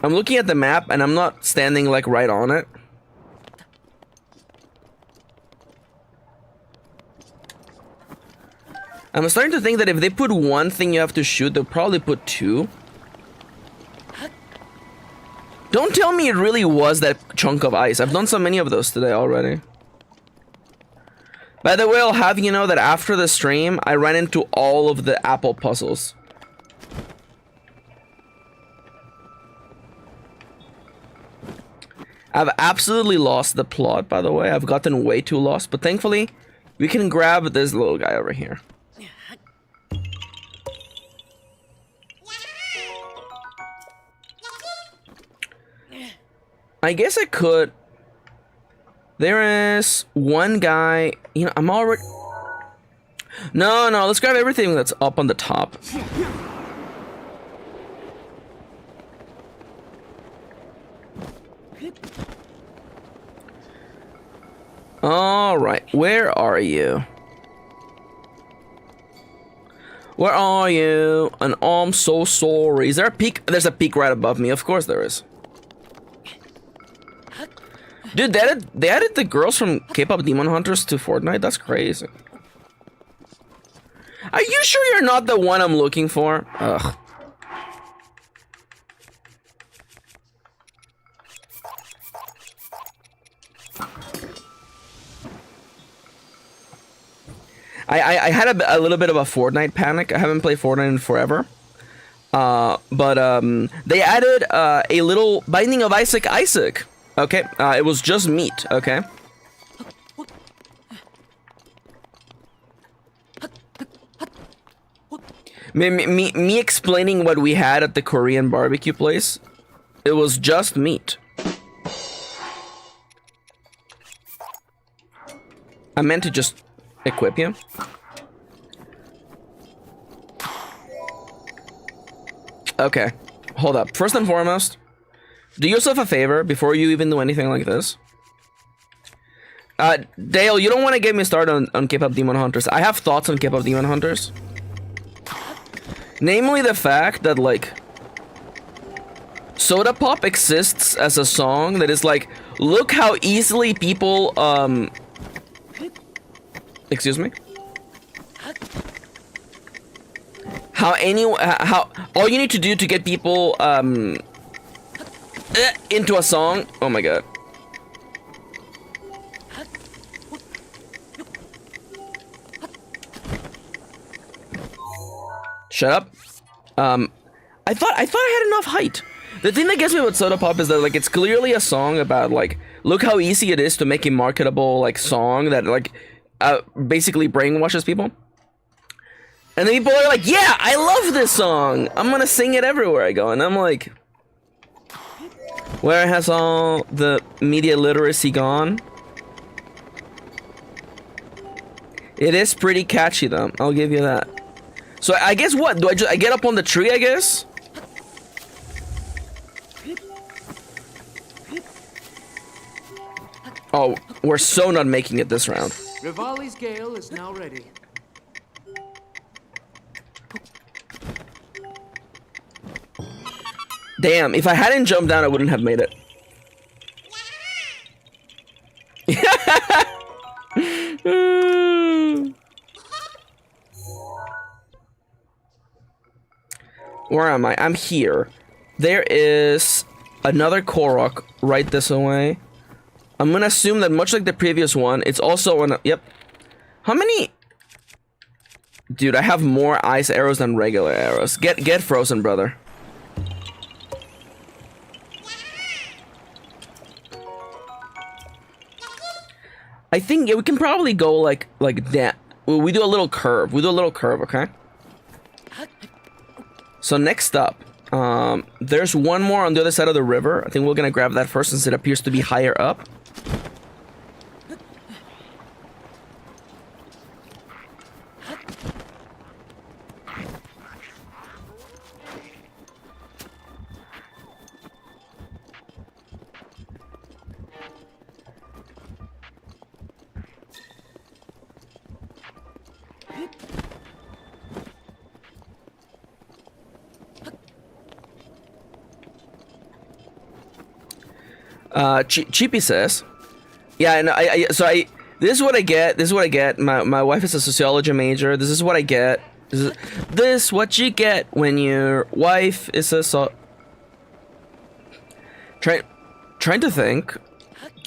I'm looking at the map, and I'm not standing, like, right on it. I'm starting to think that if they put one thing you have to shoot, they'll probably put two. Don't tell me it really was that chunk of ice. I've done so many of those today already. By the way, I'll have you know that after the stream, I ran into all of the apple puzzles. I've absolutely lost the plot, by the way. I've gotten way too lost, but thankfully, we can grab this little guy over here. I guess I could. There is one guy. You know, I'm already. No, let's grab everything that's up on the top. All right, where are you? Where are you? And oh, I'm so sorry. Is there a peak? There's a peak right above me. Of course there is. Dude, they added the girls from K-pop Demon Hunters to Fortnite? That's crazy. Are you sure you're not the one I'm looking for? Ugh. I had a little bit of a Fortnite panic. I haven't played Fortnite in forever. But they added a little Binding of Isaac. Okay, it was just meat, okay? Me explaining what we had at the Korean barbecue place, it was just meat. I meant to just equip you. Okay, hold up. First and foremost, do yourself a favor before you even do anything like this. Dale, you don't want to get me started on K-pop Demon Hunters. I have thoughts on K-pop Demon Hunters. Namely the fact that, like, Soda Pop exists as a song that is like, look how easily people, excuse me? How all you need to do to get people, into a song. Oh my god. Shut up. I thought I had enough height. The thing that gets me with Soda Pop is that, like, it's clearly a song about, like, look how easy it is to make a marketable, like, song that, like, basically brainwashes people. And then people are like, yeah, I love this song. I'm gonna sing it everywhere I go. And I'm like, where has all the media literacy gone? It is pretty catchy, though. I'll give you that. So I guess what? Do I get up on the tree, I guess? Oh, we're so not making it this round. Rivali's Gale is now ready. Damn, if I hadn't jumped down, I wouldn't have made it. Where am I? I'm here. There is another korok right this way. I'm gonna assume that much like the previous one, it's also on. Yep. How many? Dude, I have more ice arrows than regular arrows. Get frozen, brother. I think, yeah, we can probably go like that. We do a little curve. Okay? So next up, there's one more on the other side of the river. I think we're gonna grab that first since it appears to be higher up. Cheapy says, yeah, and this is what I get. My wife is a sociology major. This is what I get. This what you get when your wife is a trying to think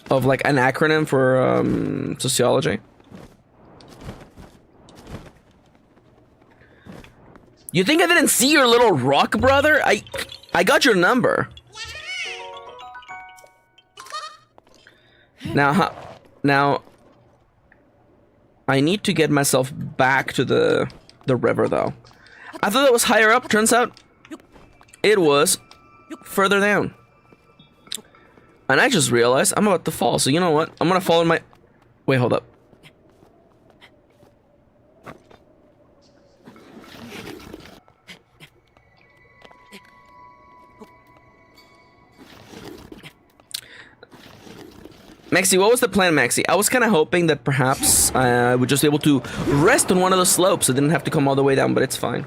of like an acronym for sociology. You think I didn't see your little rock, brother? I got your number. Now, I need to get myself back to the river, though. I thought it was higher up. Turns out, it was further down. And I just realized I'm about to fall. So you know what? I'm gonna fall in my. Wait, hold up. Maxi, what was the plan, Maxi? I was kind of hoping that perhaps I would just be able to rest on one of those slopes. I didn't have to come all the way down, but it's fine.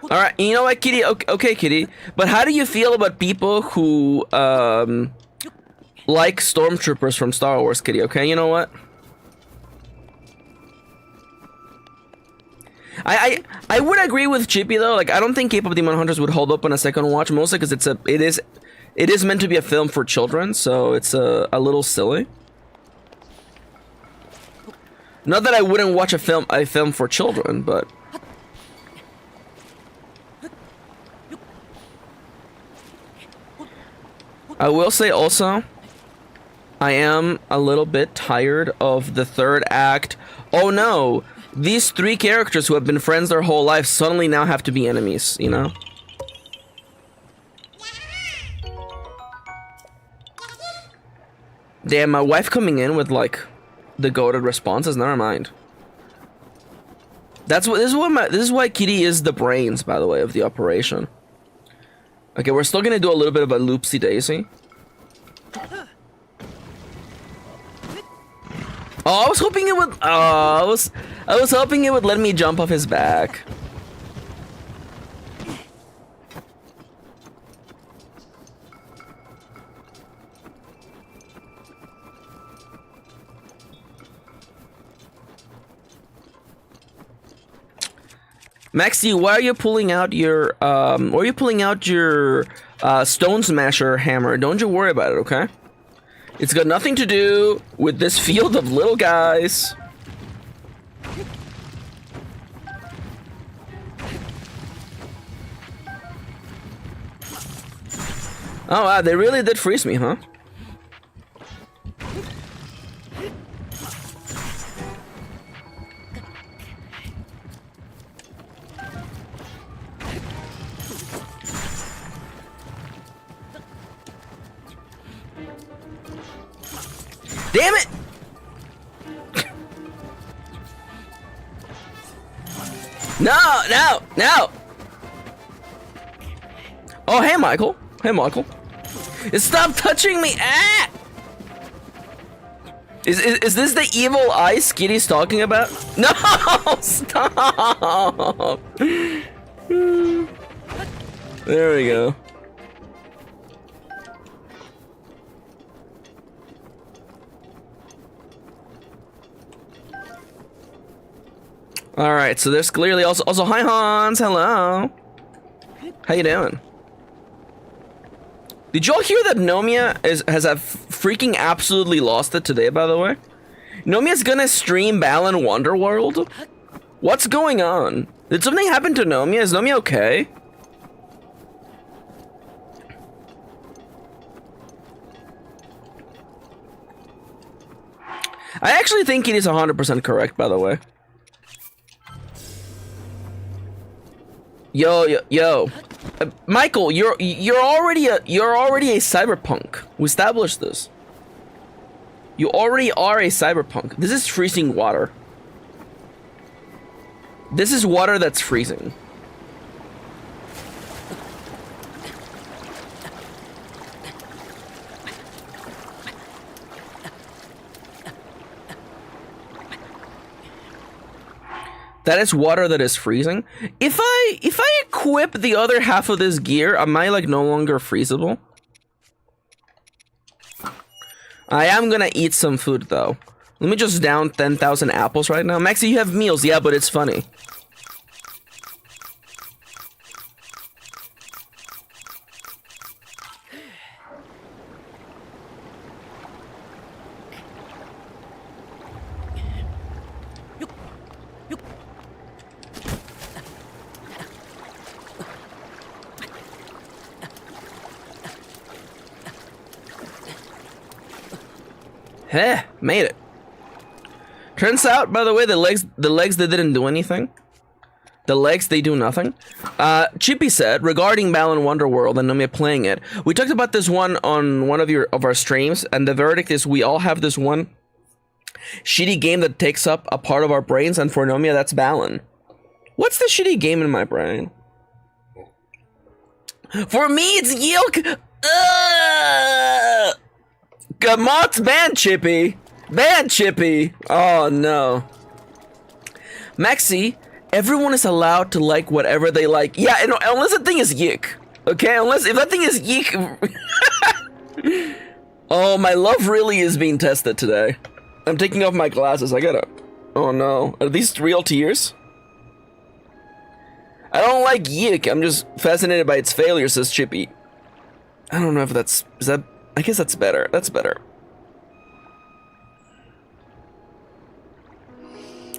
Alright, you know what, Kitty? Okay, Kitty. But how do you feel about people who, like stormtroopers from Star Wars, Kitty? Okay, you know what? I would agree with Chippy though. Like, I don't think K-pop Demon Hunters would hold up on a second watch, mostly because it is meant to be a film for children, so it's a little silly. Not that I wouldn't watch a film for children, but I will say also, I am a little bit tired of the third act. Oh no! These three characters who have been friends their whole life suddenly now have to be enemies, you know? Damn, my wife coming in with, like, the goated responses, never mind. This is why Kitty is the brains, by the way, of the operation. Okay, we're still gonna do a little bit of a loopsie daisy. Oh, I was hoping it would. Oh, I was hoping it would let me jump off his back. Maxi, why are you pulling out your Stone Smasher hammer? Don't you worry about it, okay? It's got nothing to do with this field of little guys. Oh wow, they really did freeze me, huh? Damn it! No! Oh, hey, Michael. Hey, Michael. Stop touching me! Ah! Is this the evil ice Kitty's talking about? No! Stop! There we go. Alright, so there's clearly also hi Hans, hello. How you doing? Did y'all hear that Nomia has freaking absolutely lost it today, by the way? Nomia's gonna stream Balan Wonderworld? What's going on? Did something happen to Nomia? Is Nomia okay? I actually think it is 100% correct, by the way. Yo. Michael, you're already a cyberpunk. We established this. You already are a cyberpunk. This is freezing water. This is water that's freezing. That is water that is freezing. If I equip the other half of this gear, am I like no longer freezable? I am gonna eat some food though. Let me just down 10,000 apples right now. Maxi, you have meals, yeah, but it's funny. Heh, made it. Turns out, by the way, the legs they didn't do anything. The legs, they do nothing. Chippy said, regarding Balan Wonderworld and Nomia playing it, we talked about this one on one of our streams, and the verdict is we all have this one shitty game that takes up a part of our brains, and for Nomia, that's Balan. What's the shitty game in my brain? For me, it's Yilk. Gamot's ban Chippy. Ban Chippy. Oh no. Maxi, everyone is allowed to like whatever they like. Yeah, unless the thing is yick. Okay, if that thing is yick. Oh, my love really is being tested today. I'm taking off my glasses. I gotta. Oh no. Are these real tears? I don't like yick. I'm just fascinated by its failure, says Chippy. I don't know if is that. I guess that's better. That's better.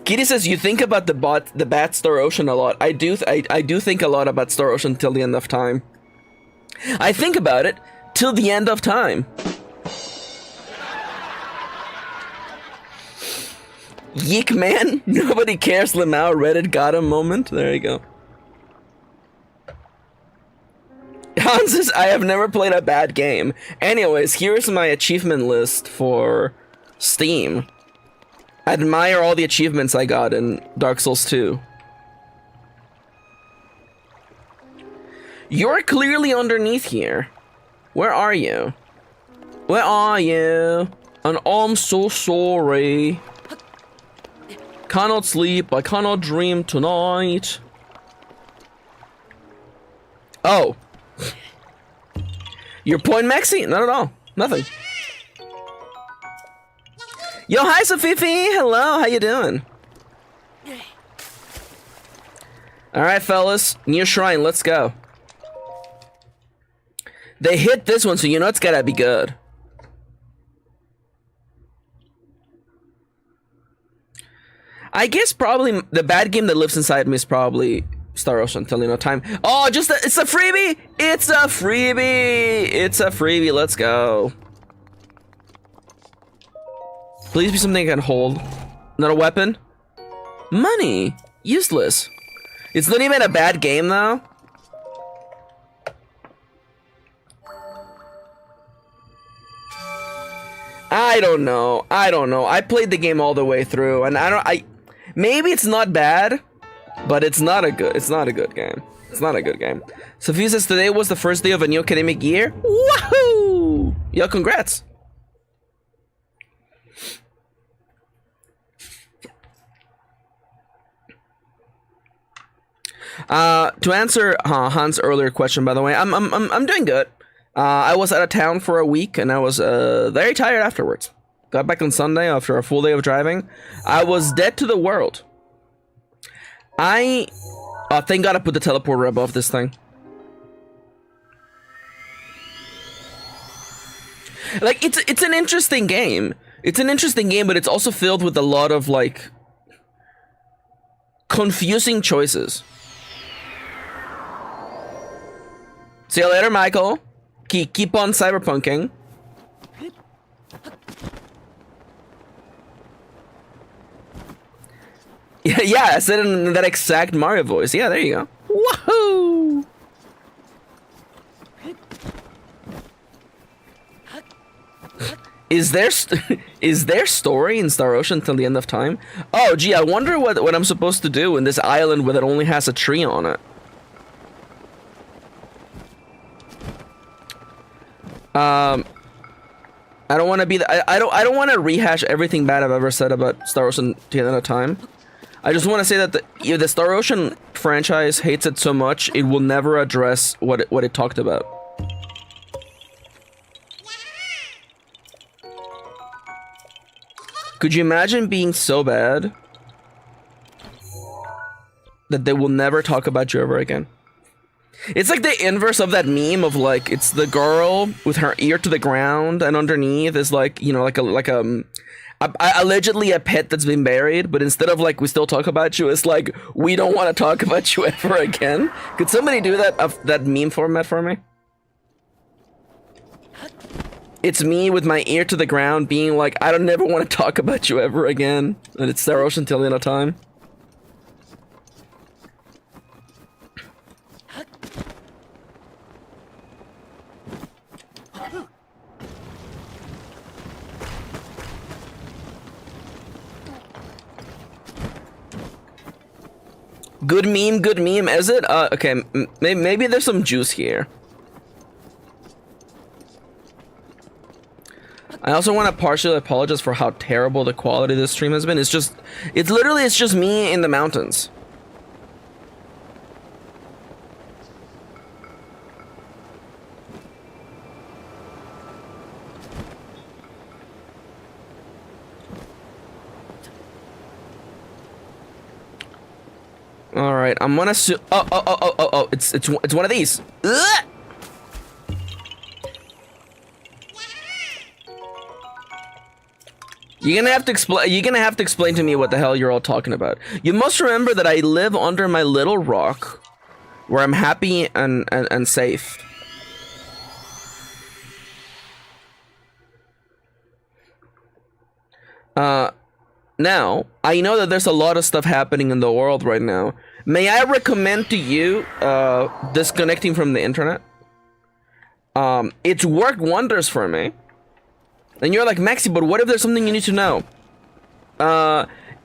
Kitty says you think about the bat Star Ocean a lot. I do think a lot about Star Ocean till the end of time. I think about it till the end of time. Yeek man, nobody cares. Lamau Reddit got him moment. There you go. Hans says, I have never played a bad game. Anyways, here's my achievement list for Steam. Admire all the achievements I got in Dark Souls 2. You're clearly underneath here. Where are you? Where are you? And I'm so sorry. Cannot sleep, I cannot dream tonight. Oh. Your point, Maxi? Not at all. Nothing. Yo, hi, Sofifi. Hello, how you doing? Alright, fellas. New shrine, let's go. They hit this one, so you know it's gotta be good. I guess probably the bad game that lives inside me is probably Star Ocean until you know time. Oh, it's a freebie! It's a freebie! It's a freebie, let's go. Please be something I can hold. Not a weapon? Money! Useless. It's not even a bad game though. I don't know. I played the game all the way through and maybe it's not bad, but it's not a good game. It's not a good game. Sophia says today was the first day of a new academic year. Woohoo! Yo, congrats. To answer Hans' earlier question, by the way, I'm doing good. I was out of town for a week, and I was very tired afterwards. Got back on Sunday after a full day of driving. I was dead to the world. Thank God I put the teleporter above this thing. Like, it's an interesting game. It's an interesting game, but it's also filled with a lot of, like, confusing choices. See you later, Michael. Keep on cyberpunking. Yeah, I said it in that exact Mario voice. Yeah, there you go. Woohoo! Is there story in Star Ocean till the end of time? Oh, gee, I wonder what I'm supposed to do in this island that only has a tree on it. I don't want to be I don't want to rehash everything bad I've ever said about Star Ocean till the end of time. I just want to say that if the Star Ocean franchise hates it so much, it will never address what it talked about. Could you imagine being so bad that they will never talk about you ever again? It's like the inverse of that meme of, like, it's the girl with her ear to the ground, and underneath is, like, you know, like allegedly a pet that's been buried, but instead of, like, we still talk about you, it's like, we don't want to talk about you ever again. Could somebody do that meme format for me? It's me with my ear to the ground being like, I don't never want to talk about you ever again. And it's Star Ocean till the end of time. Good meme, is it? Okay, maybe there's some juice here. I also want to partially apologize for how terrible the quality of this stream has been. It's just me in the mountains. All right, I'm gonna oh, it's one of these. Ugh! You're gonna have to explain to me what the hell you're all talking about. You must remember that I live under my little rock, where I'm happy and safe. Now, I know that there's a lot of stuff happening in the world right now. May I recommend to you disconnecting from the internet? It's worked wonders for me. And you're like, Maxi, but what if there's something you need to know?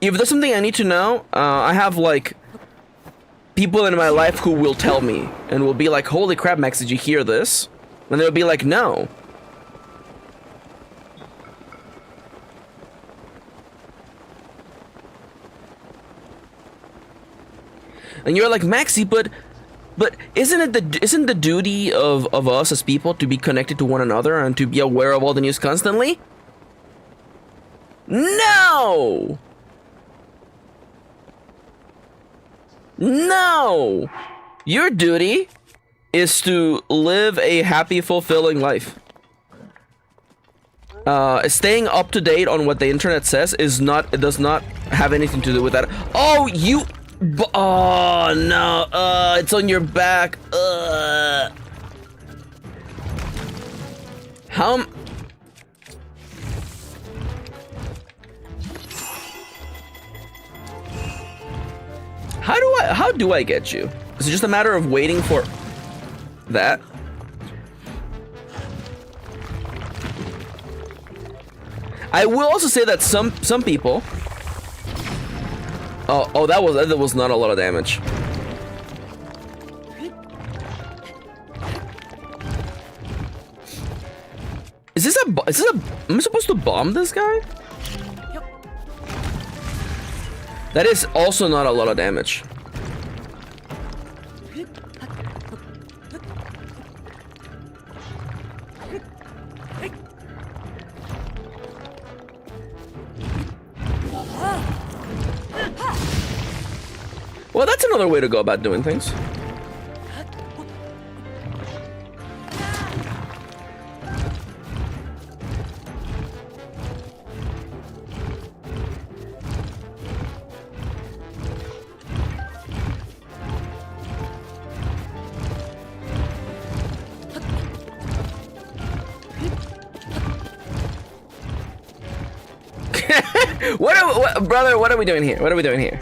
If there's something I need to know, I have, like, people in my life who will tell me. And will be like, holy crap, Max, did you hear this? And they'll be like, no. And you're like, Maxi, but isn't the duty of us as people to be connected to one another and to be aware of all the news constantly? No! No! Your duty is to live a happy, fulfilling life. Staying up to date on what the internet says does not have anything to do with that. Oh, you... Oh no, it's on your back. How do I get you? Is it just a matter of waiting for that? I will also say that some people. Oh, that was not a lot of damage. Is this a? Am I supposed to bomb this guy? Yep. That is also not a lot of damage. Well, that's another way to go about doing things. Brother, what are we doing here? What are we doing here?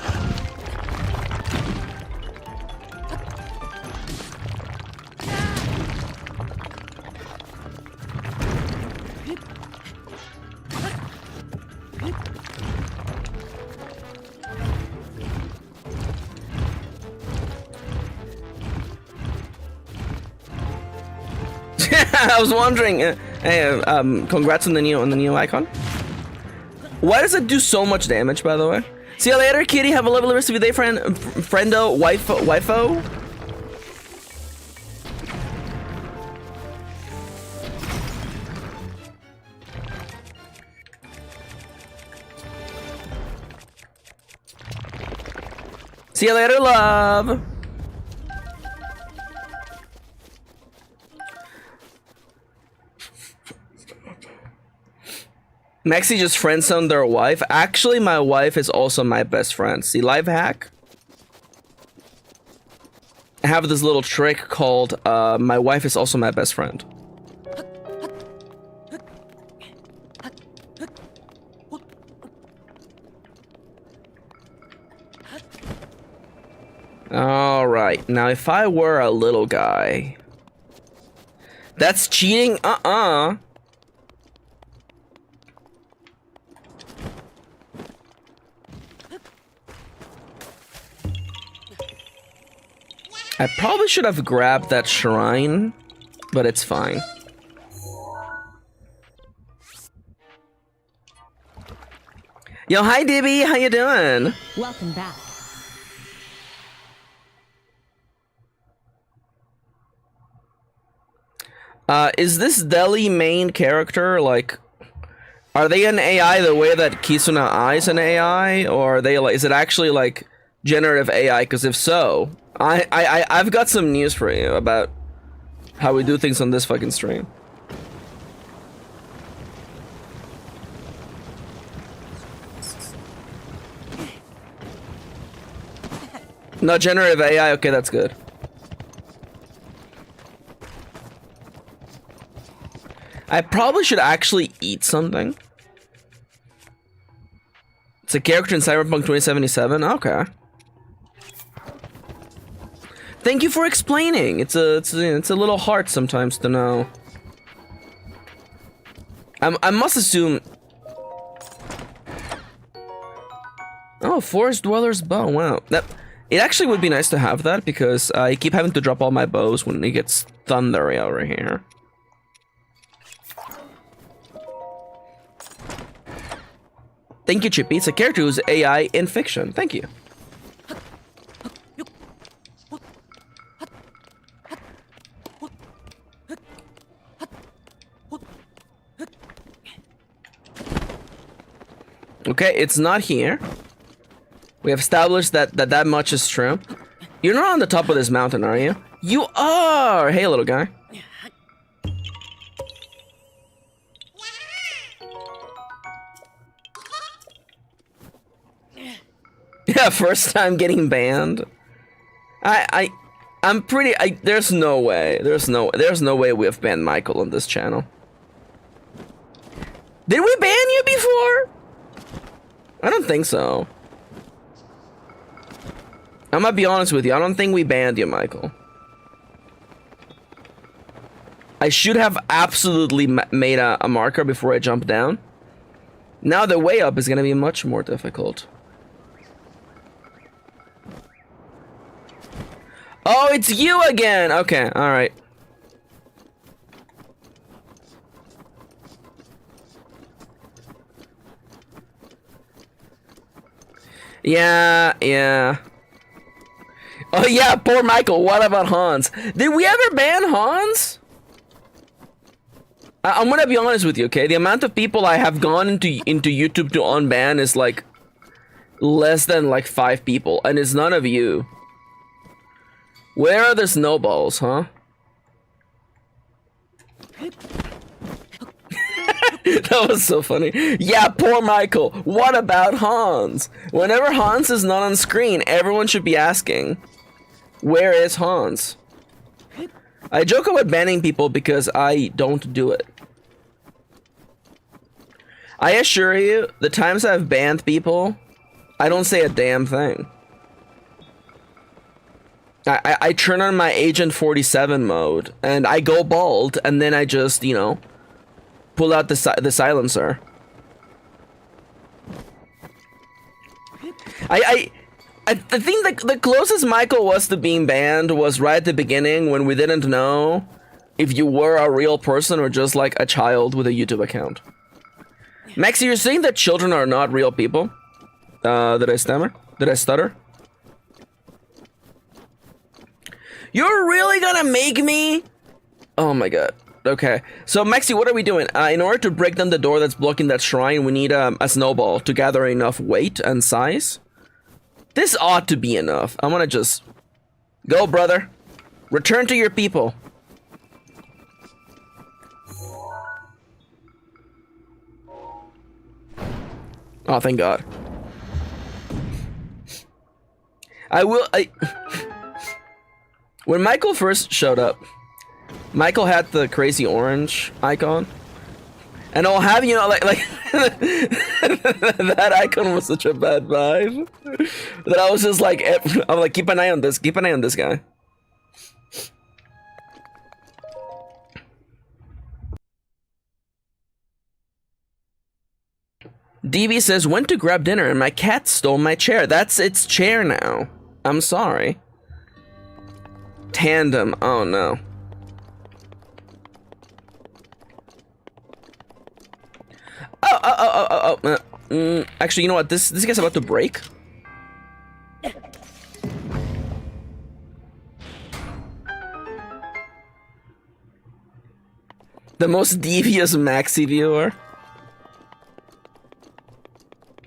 I was wondering. Hey, congrats on the new icon. Why does it do so much damage, by the way? See you later, kitty. Have a lovely rest of your day, friendo, wifo. See you later, love. Maxi just friend-zoned their wife. Actually, my wife is also my best friend. See, life hack? I have this little trick called, my wife is also my best friend. Alright, now if I were a little guy... That's cheating? I probably should have grabbed that shrine, but it's fine. Yo, hi Dibby, how you doing? Welcome back. Is this Deli main character, like, are they an AI the way that Kisuna Ai is an AI, or are they like, is it actually like generative AI? Because if so, I've got some news for you about how we do things on this fucking stream. Not generative AI, okay, that's good. I probably should actually eat something. It's a character in Cyberpunk 2077, okay. Thank you for explaining. It's a little hard sometimes to know. I must assume. Oh, Forest Dweller's bow. Wow, it actually would be nice to have that because I keep having to drop all my bows when it gets thundery over here. Thank you, Chippy. It's a character who's AI in fiction. Thank you. Okay, it's not here. We have established that much is true. You're not on the top of this mountain, are you? You are! Hey, little guy. Yeah, first time getting banned. I'm pretty. There's no way. There's no way we have banned Michael on this channel. Did we ban you before? I don't think so. I'm gonna be honest with you. I don't think we banned you, Michael. I should have absolutely made a marker before I jump down. Now the way up is gonna be much more difficult. Oh, it's you again! Okay, alright. Yeah. Oh yeah, poor Michael. What about Hans? Did we ever ban Hans? I'm gonna be honest with you, okay? The amount of people I have gone into YouTube to unban is like less than like 5 people, and it's none of you. Where are the snowballs, huh? That was so funny. Yeah, poor Michael. What about Hans? Whenever Hans is not on screen, everyone should be asking, where is Hans? I joke about banning people because I don't do it. I assure you, the times I've banned people, I don't say a damn thing. I turn on my Agent 47 mode, and I go bald, and then I just, you know, pull out the silencer. I think the closest Michael was to being banned was right at the beginning when we didn't know if you were a real person or just like a child with a YouTube account. Maxi, you're saying that children are not real people? Did I stammer? Did I stutter? You're really gonna make me? Oh my god. Okay. So, Maxi, what are we doing? In order to break down the door that's blocking that shrine, we need a snowball to gather enough weight and size. This ought to be enough. I'm gonna just... Go, brother. Return to your people. Oh, thank God. When Michael first showed up, Michael had the crazy orange icon. And I'll have you know, like that icon was such a bad vibe that I was just like, I'm like, keep an eye on this guy. DB says, went to grab dinner and my cat stole my chair. That's its chair now. I'm sorry. Tandem. Oh no. Actually, you know what? This guy's about to break. The most devious Maxi viewer.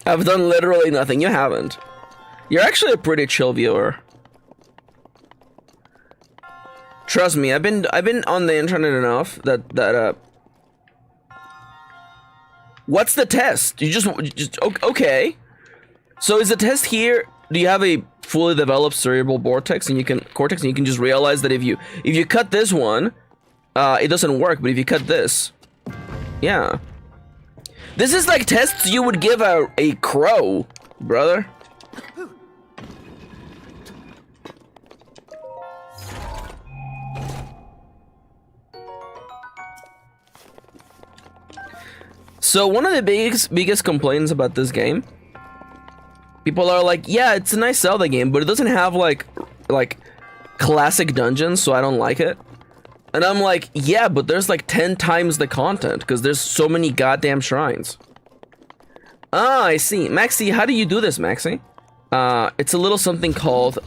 I've done literally nothing. You haven't. You're actually a pretty chill viewer. Trust me, I've been on the internet enough that what's the test? You just okay. So is the test here? Do you have a fully developed cerebral cortex and you can just realize that if you cut this one, it doesn't work, but if you cut this, yeah. This is like tests you would give a crow, brother. So one of the biggest complaints about this game, people are like, yeah, it's a nice Zelda game, but it doesn't have like classic dungeons, so I don't like it. And I'm like, yeah, but there's like 10 times the content because there's so many goddamn shrines. Ah, I see. Maxi, how do you do this, Maxi? It's a little something called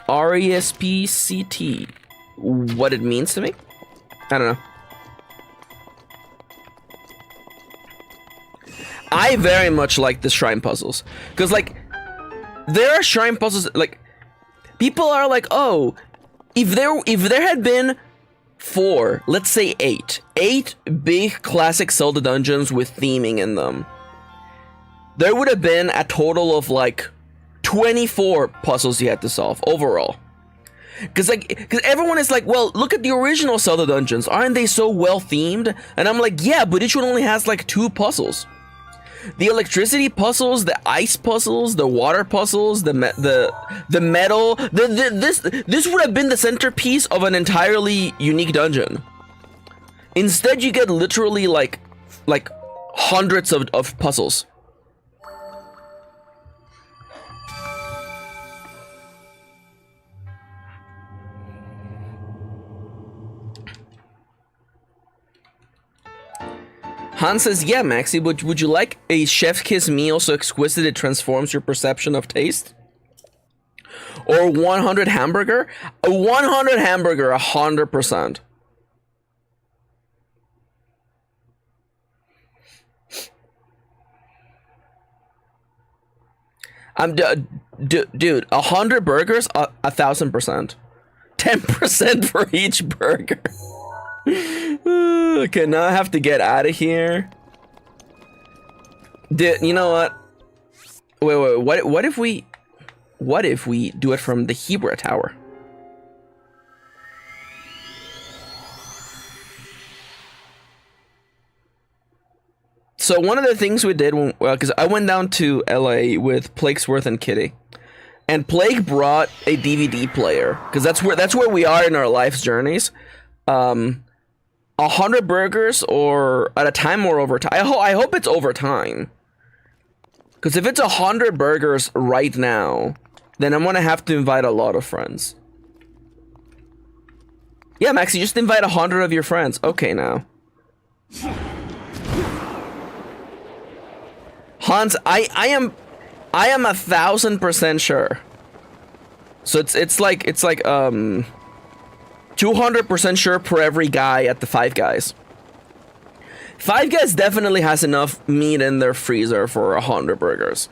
RESPCT. What it means to me? I don't know. I very much like the shrine puzzles because like there are shrine puzzles like people are like, oh, if there had been 4, let's say 8 big classic Zelda dungeons with theming in them, there would have been a total of like 24 puzzles you had to solve overall. Because everyone is like, well, look at the original Zelda dungeons, aren't they so well themed? And I'm like, yeah, but each one only has like 2 puzzles. The electricity puzzles, the ice puzzles, the water puzzles, the metal. This would have been the centerpiece of an entirely unique dungeon. Instead, you get literally like hundreds of puzzles. Han says, yeah, Maxi, but would you like a chef's kiss meal so exquisite it transforms your perception of taste? Or 100 hamburger? A 100 hamburger, 100%. Dude, 100 burgers, 1,000%. 10% for each burger. Okay, now I have to get out of here. Dude, you know what? Wait. What if we do it from the Hebrew Tower? So one of the things we did, because I went down to LA with Plaguesworth and Kitty, and Plague brought a DVD player, because that's where we are in our life's journeys. 100 burgers, or at a time or over time. I hope it's over time, because if it's 100 burgers right now, then I'm gonna have to invite a lot of friends. Yeah, Maxi, just invite 100 of your friends. Okay, now. Hans, I am 1,000% sure. So it's like 200% sure per every guy at the Five Guys. Five Guys definitely has enough meat in their freezer for 100 burgers.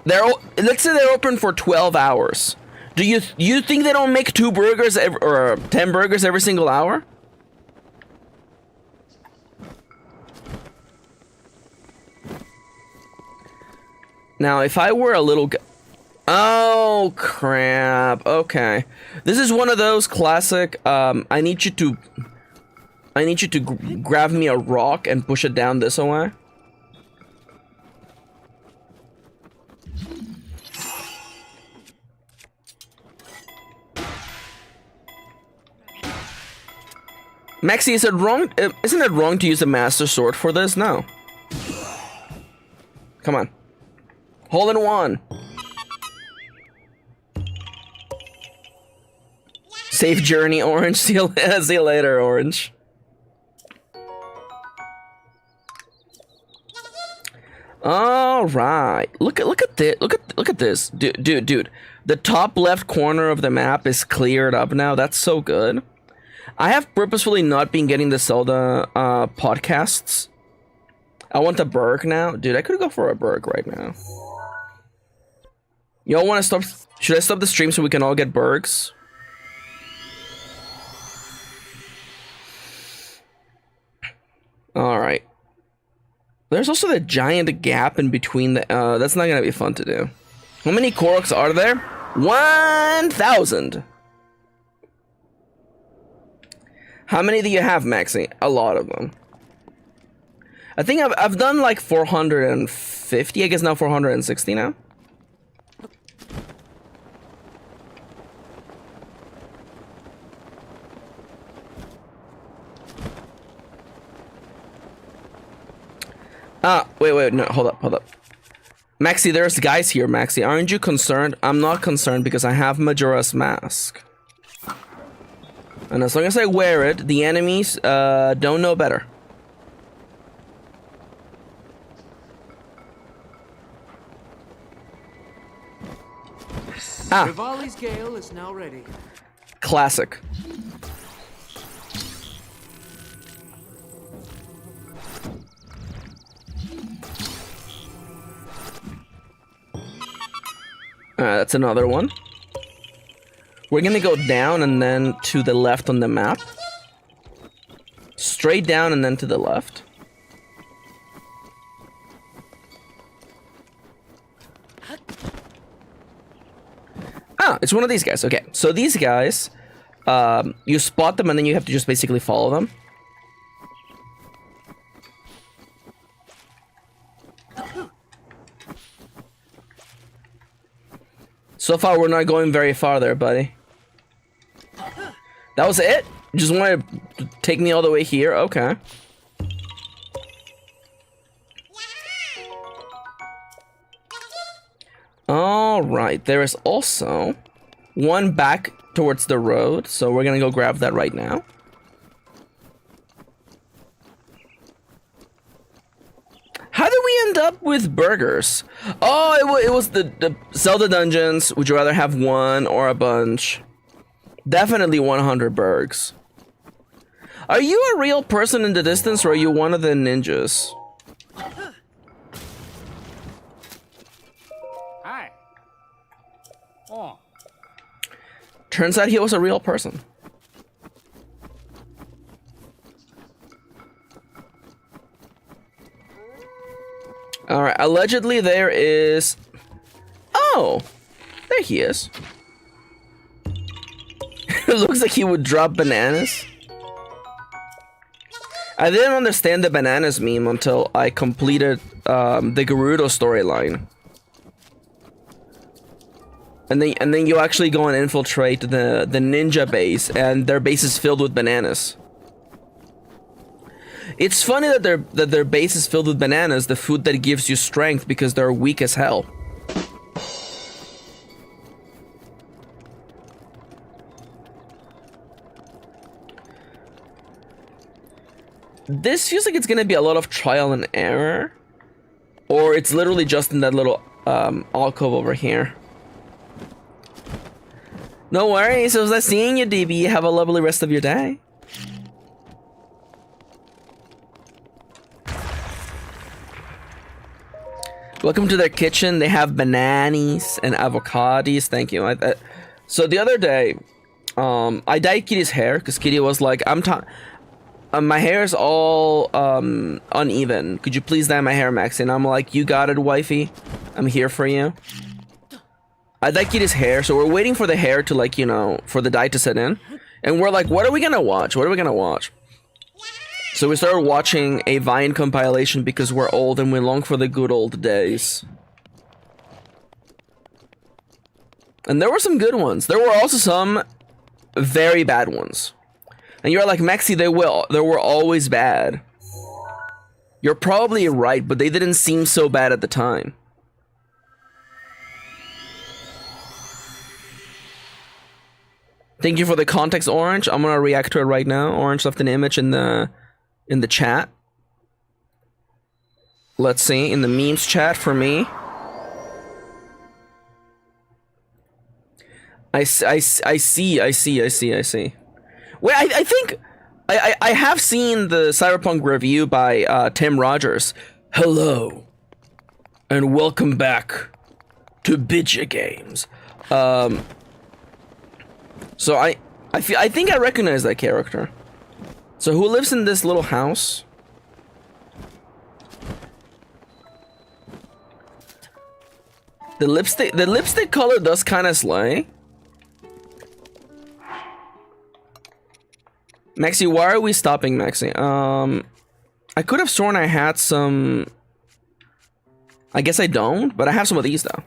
Let's say they're open for 12 hours. Do you think they don't make 2 burgers or 10 burgers every single hour? Now, if I were a little oh crap. Okay. This is one of those classic I need you to grab me a rock and push it down this way. Maxi, is it wrong? Isn't it wrong to use a master sword for this? No. Come on. Hole in one. Safe journey, Orange. See you later, Orange. All right. Look at this. Look at this, dude. The top left corner of the map is cleared up now. That's so good. I have purposefully not been getting the Zelda podcasts. I want a Berg now. Dude, I could go for a Berg right now. Y'all want to stop? Should I stop the stream so we can all get Bergs? Alright. There's also the giant gap in between the... that's not gonna be fun to do. How many Koroks are there? 1,000! How many do you have, Maxi? A lot of them. I think I've done like 450. I guess now 460 now. Wait, no, hold up. Maxi, there's guys here, Maxi. Aren't you concerned? I'm not concerned because I have Majora's Mask. And as long as I wear it, the enemies don't know better. Rivali's Gale is now ready. Classic. That's another one. We're gonna go down and then to the left on the map. Straight down and then to the left. Ah, it's one of these guys. Okay, so these guys, you spot them and then you have to just basically follow them. So far, we're not going very far there, buddy. That was it? You just wanted to take me all the way here? Okay. Alright, there is also one back towards the road, so we're gonna go grab that right now. How did we end up with burgers? Oh, it was the Zelda dungeons. Would you rather have one or a bunch? Definitely 100 burgers. Are you a real person in the distance or are you one of the ninjas? Turns out he was a real person. Alright, allegedly there is... Oh! There he is. It looks like he would drop bananas. I didn't understand the bananas meme until I completed the Gerudo storyline. And then you actually go and infiltrate the ninja base, and their base is filled with bananas. It's funny that their base is filled with bananas, the food that gives you strength, because they're weak as hell. This feels like it's gonna be a lot of trial and error, or it's literally just in that little alcove over here. No worries, it was nice seeing you, DB. Have a lovely rest of your day. Welcome to their kitchen. They have bananas and avocados. Thank you. So the other day, I dyed Kitty's hair because Kitty was like, my hair is all uneven. Could you please dye my hair, Maxi? And I'm like, you got it, wifey. I'm here for you. I dyed Kitty's hair, so we're waiting for the hair to, like, you know, for the dye to set in. And we're like, what are we gonna watch? What are we gonna watch? So we started watching a Vine compilation because we're old and we long for the good old days. And there were some good ones. There were also some very bad ones. And you're like, Maxi, they were always bad. You're probably right, but they didn't seem so bad at the time. Thank you for the context, Orange. I'm gonna react to it right now. Orange left an image in the chat. Let's see, in the memes chat for me. I see. Wait, I think I have seen the Cyberpunk review by Tim Rogers. Hello, and welcome back to Bitcha Games. So I think I recognize that character. So who lives in this little house? The lipstick color does kind of slay. Maxi, why are we stopping, Maxi? I could have sworn I had some. I guess I don't, but I have some of these though.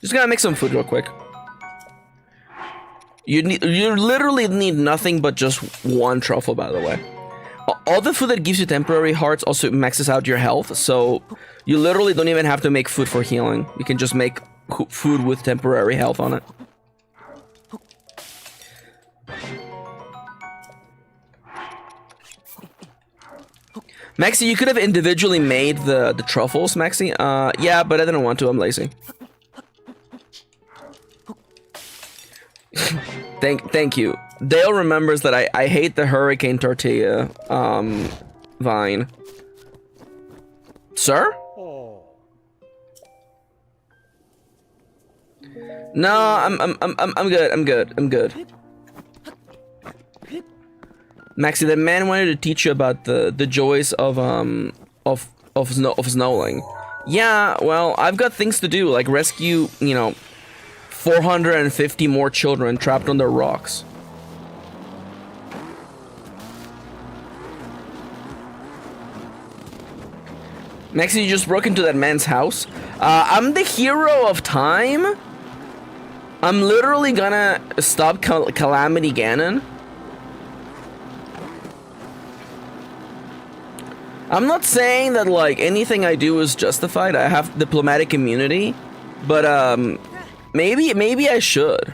Just gotta make some food real quick. You literally need nothing but just one truffle, by the way. All the food that gives you temporary hearts also maxes out your health, so you literally don't even have to make food for healing. You can just make food with temporary health on it. Maxi, you could have individually made the truffles, Maxi. Yeah, but I didn't want to. I'm lazy. Thank you. Dale remembers that I hate the hurricane tortilla vine. Sir? No, I'm good. Maxi, the man wanted to teach you about the joys of snowing. Yeah, well, I've got things to do, like rescue, you know, 450 more children trapped under rocks. Maxi, you just broke into that man's house. I'm the hero of time. I'm literally gonna stop Calamity Ganon. I'm not saying that, like, anything I do is justified. I have diplomatic immunity, but maybe I should.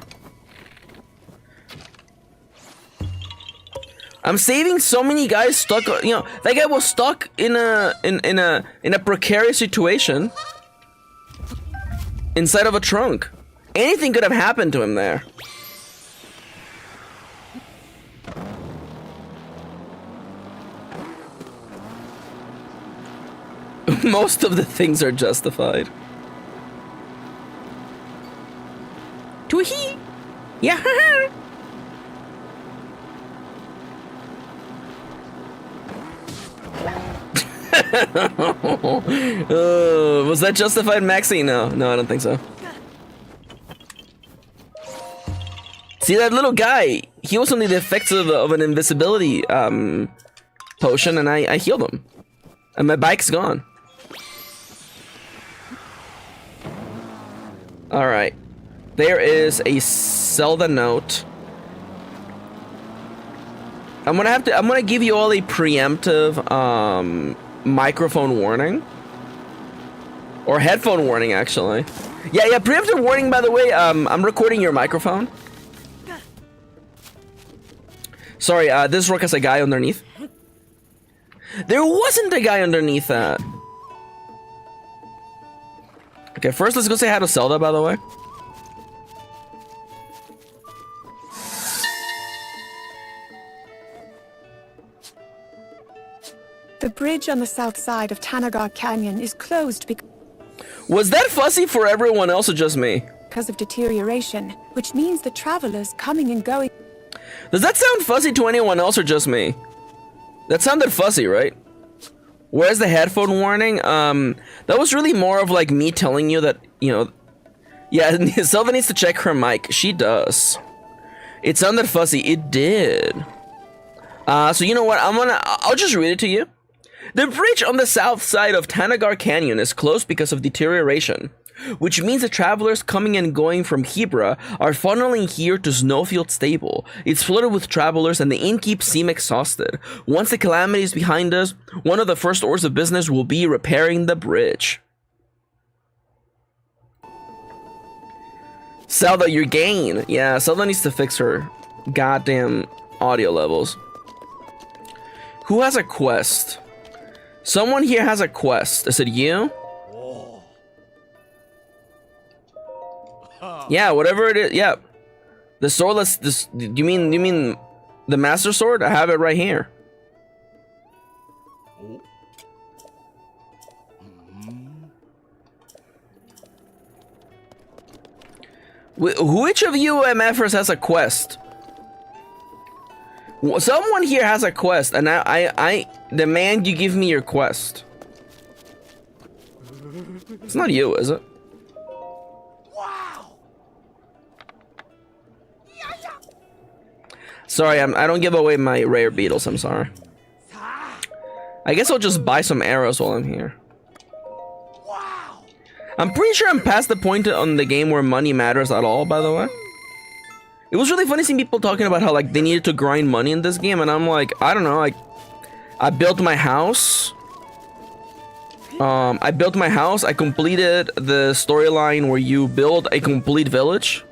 I'm saving so many guys stuck. You know, that guy was stuck in a precarious situation inside of a trunk. Anything could have happened to him there. Most of the things are justified. Tee-hee! Yeah. Was that justified, Maxi? No, I don't think so. See that little guy? He was under the effects of an invisibility potion, and I healed him, and my bike's gone. All right, there is a Zelda note. I'm gonna give you all a preemptive microphone warning or headphone warning, actually. Yeah, preemptive warning. By the way, I'm recording your microphone. Sorry, this rock has a guy underneath. There wasn't a guy underneath that. Okay, first let's go say hi to Zelda, by the way. The bridge on the south side of Tanagar Canyon is closed Was that fuzzy for everyone else or just me? because of deterioration, which means the travelers coming and going. Does that sound fuzzy to anyone else or just me? That sounded fuzzy, right? Where's the headphone warning? That was really more of like me telling you that, you know, yeah, Zelda needs to check her mic. She does. It sounded fuzzy. It did. So you know what? I'll just read it to you. The bridge on the south side of Tanagar Canyon is closed because of deterioration, which means the travelers coming and going from Hebra are funneling here to Snowfield Stable. It's flooded with travelers and the innkeep seem exhausted. Once the calamity is behind us, one of the first orders of business will be repairing the bridge. Zelda, your gain. Yeah, Zelda needs to fix her goddamn audio levels. Who has a quest? Someone here has a quest. Is it you? Yeah, whatever it is. Yeah, the swordless. This. You mean the master sword? I have it right here. Which of you MFers has a quest? Someone here has a quest, and I demand you give me your quest. It's not you, is it? Wow. Sorry, I don't give away my rare beetles. I'm sorry. I guess I'll just buy some arrows while I'm here. Wow. I'm pretty sure I'm past the point on the game where money matters at all, by the way. It was really funny seeing people talking about how like they needed to grind money in this game, and I'm like, I don't know, like I built my house. I completed the storyline where you build a complete village.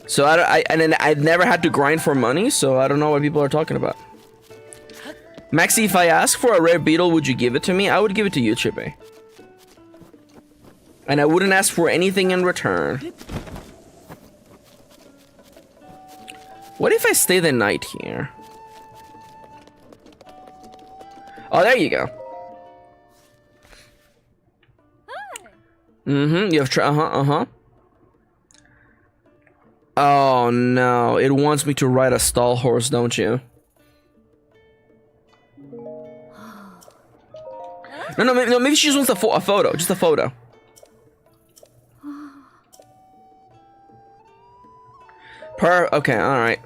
So I never had to grind for money, so I don't know what people are talking about. Maxi, if I ask for a rare beetle, would you give it to me? I would give it to you, Chippy. And I wouldn't ask for anything in return. What if I stay the night here? Oh, there you go. You have Oh no, it wants me to ride a stall horse, don't you? No, maybe she just wants a photo, just a photo. Okay, alright.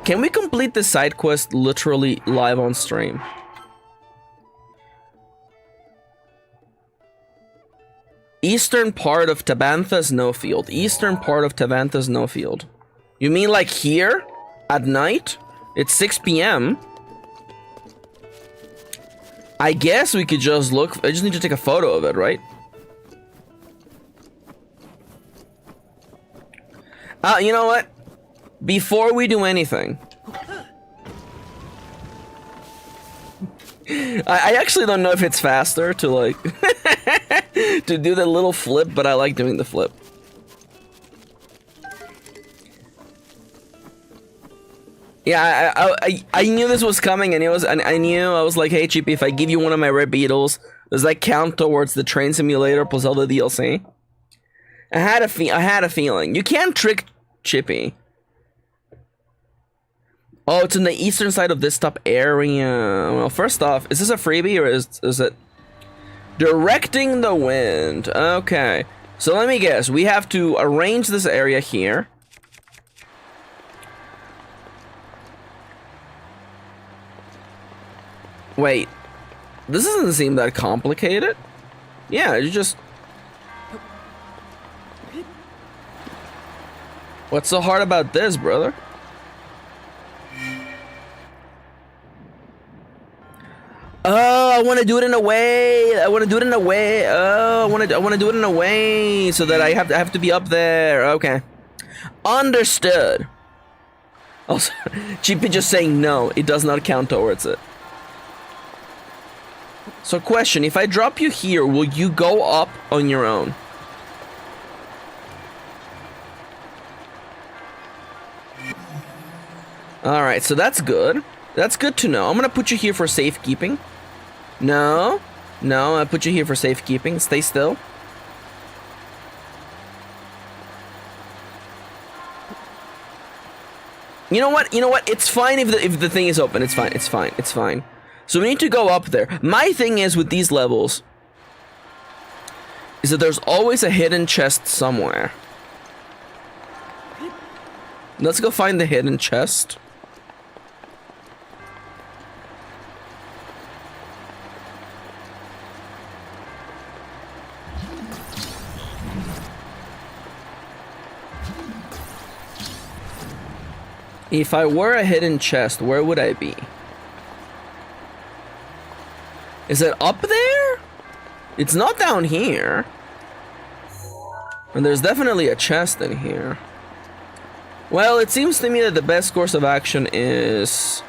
Can we complete the side quest literally live on stream? Eastern part of Tabantha Snowfield. Eastern part of Tabantha Snowfield. You mean like here? At night? It's 6 p.m. I guess we could just look. I just need to take a photo of it, right? You know what? Before we do anything, I actually don't know if it's faster to like to do the little flip, but I like doing the flip. Yeah, I knew this was coming, and I was like, hey Chippy, if I give you one of my rare beetles, Does that count towards the train simulator plus all the DLC? I had a feeling. You can't trick Chippy. Oh, it's in the eastern side of this top area. Well, first off, is this a freebie or is it directing the wind? Okay. So let me guess. We have to arrange this area here. Wait. This doesn't seem that complicated. Yeah, you just... What's so hard about this, brother? Oh, I want to do it in a way. I want to do it in a way. Oh, I want to do it in a way so that I have to be up there. Okay, understood. Also, GP just saying no. It does not count towards it. So, question: if I drop you here, will you go up on your own? All right, so that's good. That's good to know. I'm gonna put you here for safekeeping. No, I put you here for safekeeping. Stay still. You know what? It's fine if the thing is open. It's fine. So we need to go up there. My thing is with these levels is that there's always a hidden chest somewhere. Let's go find the hidden chest. If I were a hidden chest, where would I be? Is it up there? It's not down here. And there's definitely a chest in here. Well, it seems to me that the best course of action is...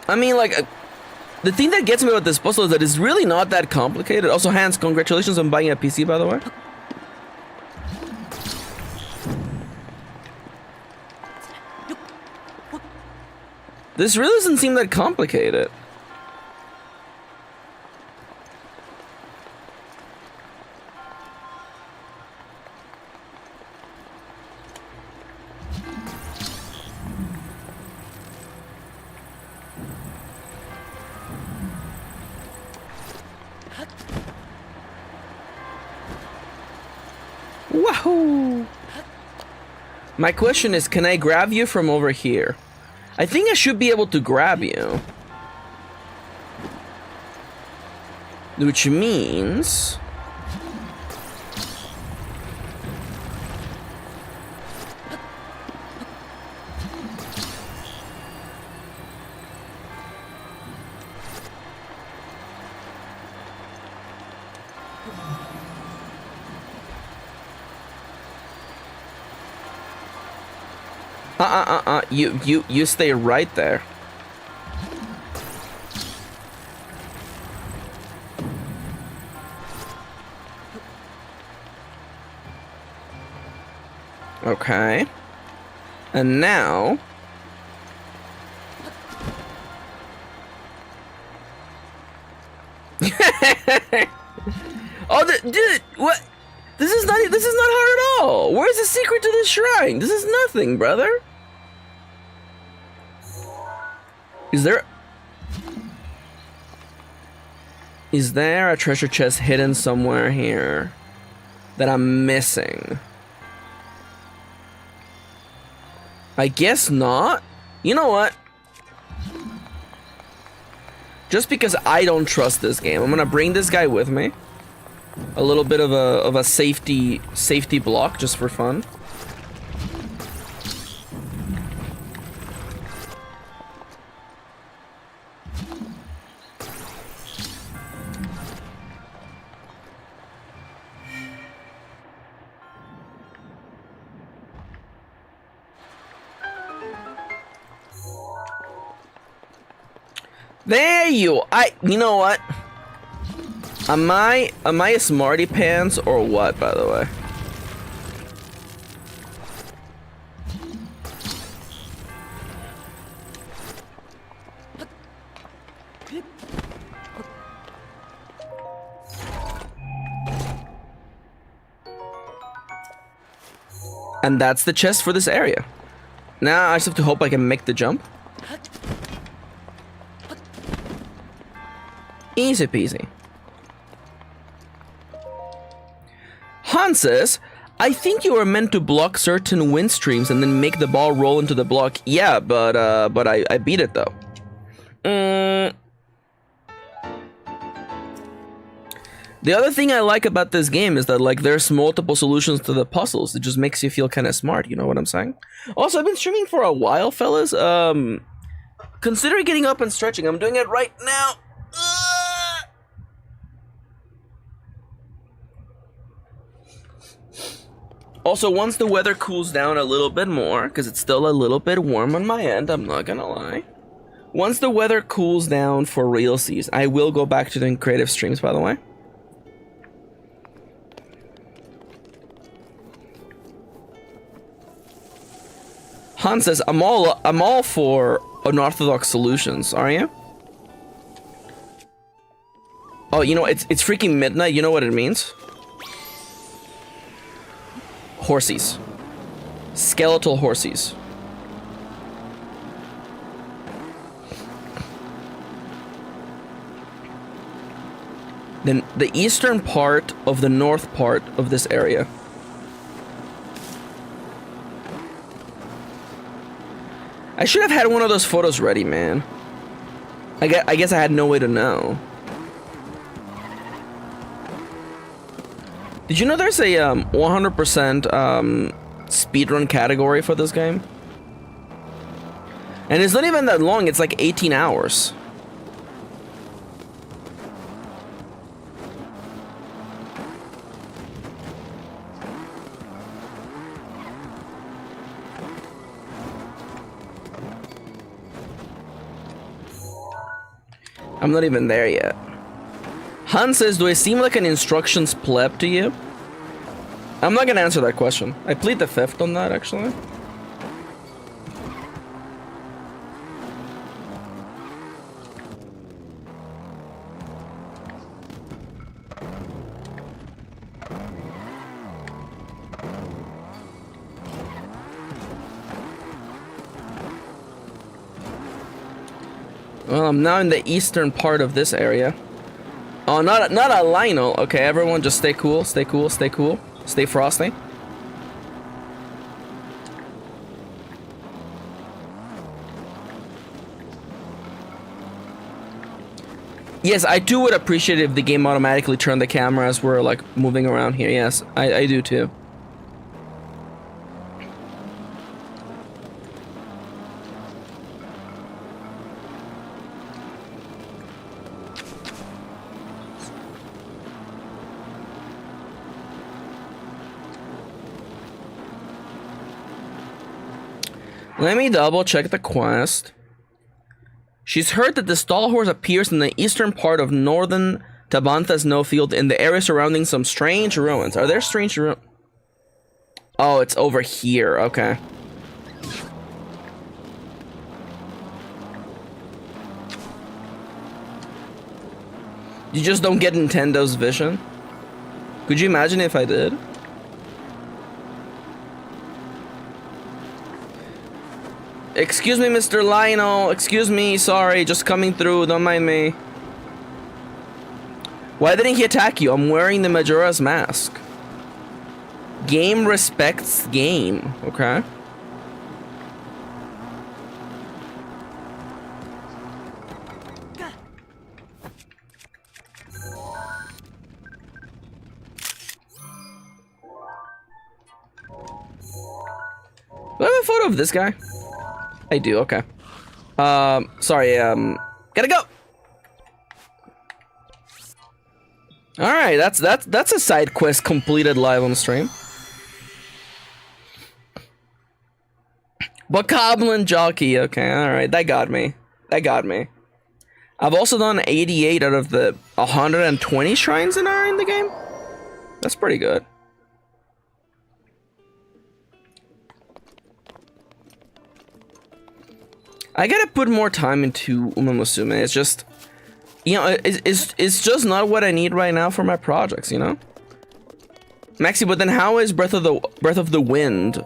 I mean, like... the thing that gets me about this puzzle is that it's really not that complicated. Also, Hans, congratulations on buying a PC, by the way. This really doesn't seem that complicated. Wahoo! My question is, can I grab you from over here? I think I should be able to grab you. Which means... You stay right there. Okay. And now... oh, dude, what? This is not hard at all. Where's the secret to this shrine? This is nothing, brother. Is there a treasure chest hidden somewhere here that I'm missing? I guess not. You know what? Just because I don't trust this game, I'm gonna bring this guy with me. A little bit of a safety block just for fun. There you know what? Am I a smarty pants or what, by the way? And that's the chest for this area. Now I just have to hope I can make the jump. Easy peasy. Han says, I think you were meant to block certain wind streams and then make the ball roll into the block. Yeah, but I beat it though. The other thing I like about this game is that like there's multiple solutions to the puzzles. It just makes you feel kind of smart, you know what I'm saying? Also, I've been streaming for a while, fellas. Consider getting up and stretching. I'm doing it right now. Also, once the weather cools down a little bit more, because it's still a little bit warm on my end, I'm not gonna lie. Once the weather cools down for realsies, I will go back to doing creative streams, by the way. Han says, I'm all for unorthodox solutions, are you? Oh, you know, it's freaking midnight, you know what it means? Horsies. Skeletal horsies. Then the eastern part of the north part of this area. I should have had one of those photos ready, man. I guess I had no way to know. Did you know there's a 100% speedrun category for this game? And it's not even that long, it's like 18 hours. I'm not even there yet. Han says, do I seem like an instructions pleb to you? I'm not gonna answer that question. I plead the fifth on that, actually. Well, I'm now in the eastern part of this area. Oh, not a Lionel. Okay, everyone just stay cool, stay cool, stay cool. Stay frosty. Yes, I too would appreciate it if the game automatically turned the camera as we're like moving around here. Yes, I do too. Let me double check the quest. She's heard that the stall horse appears in the eastern part of northern Tabantha snowfield in the area surrounding some strange ruins. Are there strange ruins? Oh, it's over here. Okay. You just don't get Nintendo's vision? Could you imagine if I did? Excuse me, Mr. Lionel. Excuse me. Sorry. Just coming through. Don't mind me. Why didn't he attack you? I'm wearing the Majora's mask. Game respects game. Okay. Do I have a photo of this guy? I do, okay. Sorry, gotta go! Alright, that's a side quest completed live on stream. Bokoblin jockey, okay, alright, that got me. That got me. I've also done 88 out of the 120 shrines in the game. That's pretty good. I gotta put more time into Uma Musume. It's just, you know, it's just not what I need right now for my projects, you know? Maxi, but then how is Breath of the Wind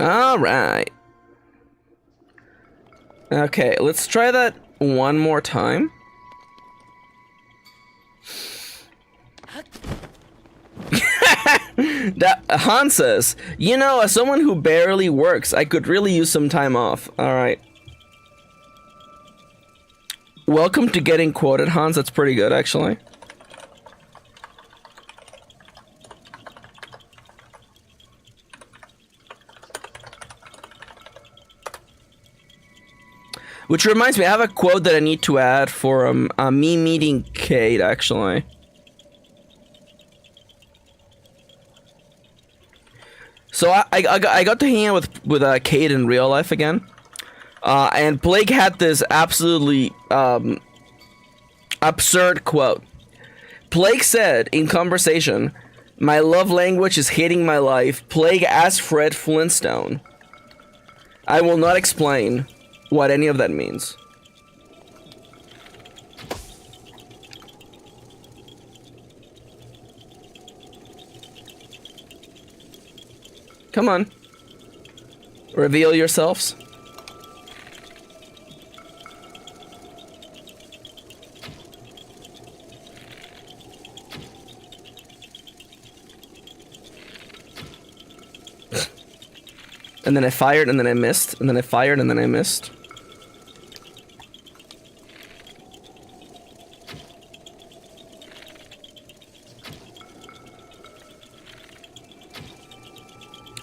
All right. Okay, let's try that one more time. That Han says, you know, as someone who barely works, I could really use some time off. All right. Welcome to getting quoted, Hans. That's pretty good, actually. Which reminds me, I have a quote that I need to add for me meeting Kate, actually. So I got to hang out with Kate in real life again. And Blake had this absolutely absurd quote. Blake said in conversation, "My love language is hating my life. Blake asked Fred Flintstone." I will not explain what any of that means. Come on. Reveal yourselves. And then I fired, and then I missed, and then I fired, and then I missed.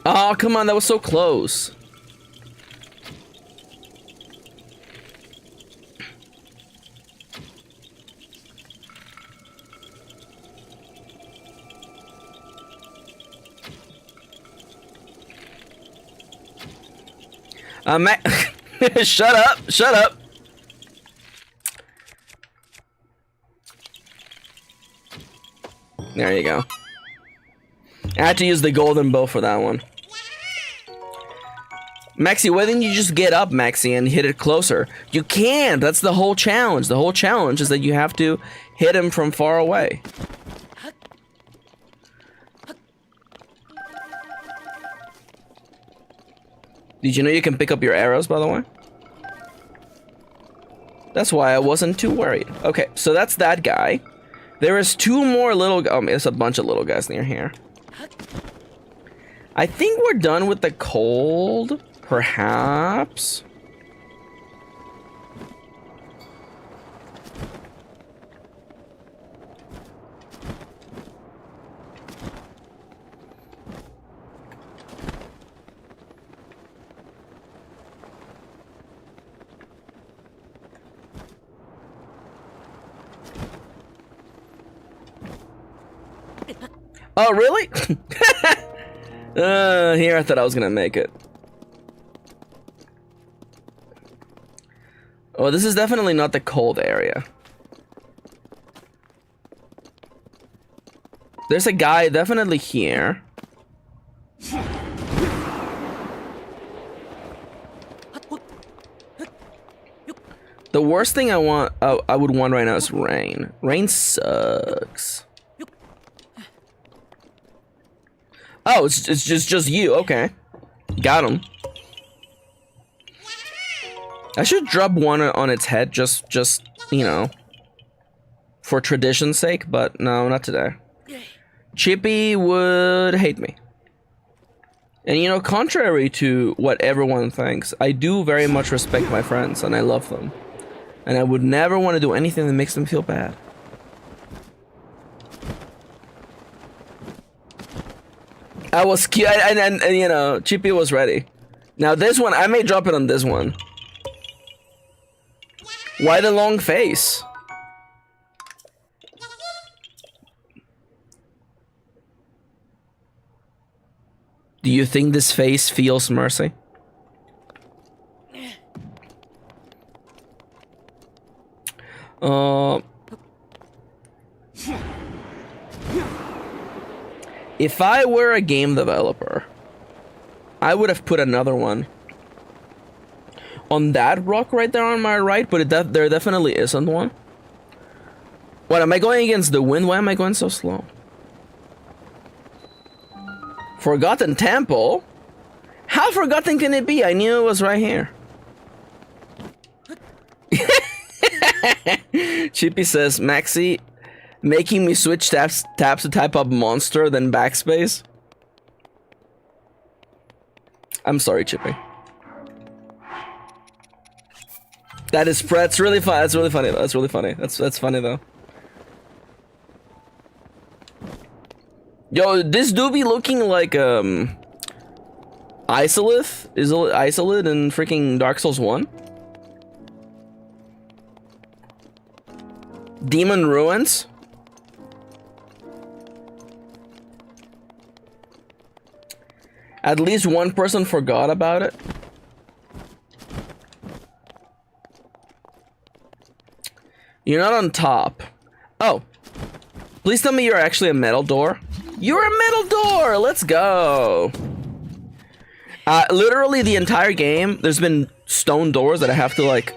Oh, come on, that was so close. Shut up, shut up. There you go. I had to use the golden bow for that one. Maxi, why didn't you just get up, Maxi, and hit it closer? You can't! That's the whole challenge. The whole challenge is that you have to hit him from far away. Did you know you can pick up your arrows, by the way? That's why I wasn't too worried. Okay, so that's that guy. There is two more little... Oh, there's a bunch of little guys near here. I think we're done with the cold. Perhaps. Oh, really? Here, I thought I was gonna make it. Oh, this is definitely not the cold area. There's a guy definitely here. The worst thing I would want right now is rain. Rain sucks. Oh, it's just you. Okay, got him. I should drop one on its head, just you know, for tradition's sake. But no, not today. Chippy would hate me. And you know, contrary to what everyone thinks, I do very much respect my friends and I love them. And I would never want to do anything that makes them feel bad. I was cute, and you know, Chippy was ready. Now this one, I may drop it on this one. Why the long face? Do you think this face feels mercy? If I were a game developer, I would have put another one on that rock right there on my right, but there definitely isn't one. What, am I going against the wind? Why am I going so slow? Forgotten Temple? How forgotten can it be? I knew it was right here. Chippy says, Maxi, making me switch tabs to type up monster, then backspace. I'm sorry, Chippy. That's really fun. That's really funny. That's really funny. That's funny though. Yo, this do be looking like Isolith? Is Isolith in freaking Dark Souls 1? Demon Ruins? At least one person forgot about it. You're not on top. Oh. Please tell me you're actually a metal door. You're a metal door! Let's go! Literally the entire game, there's been stone doors that I have to like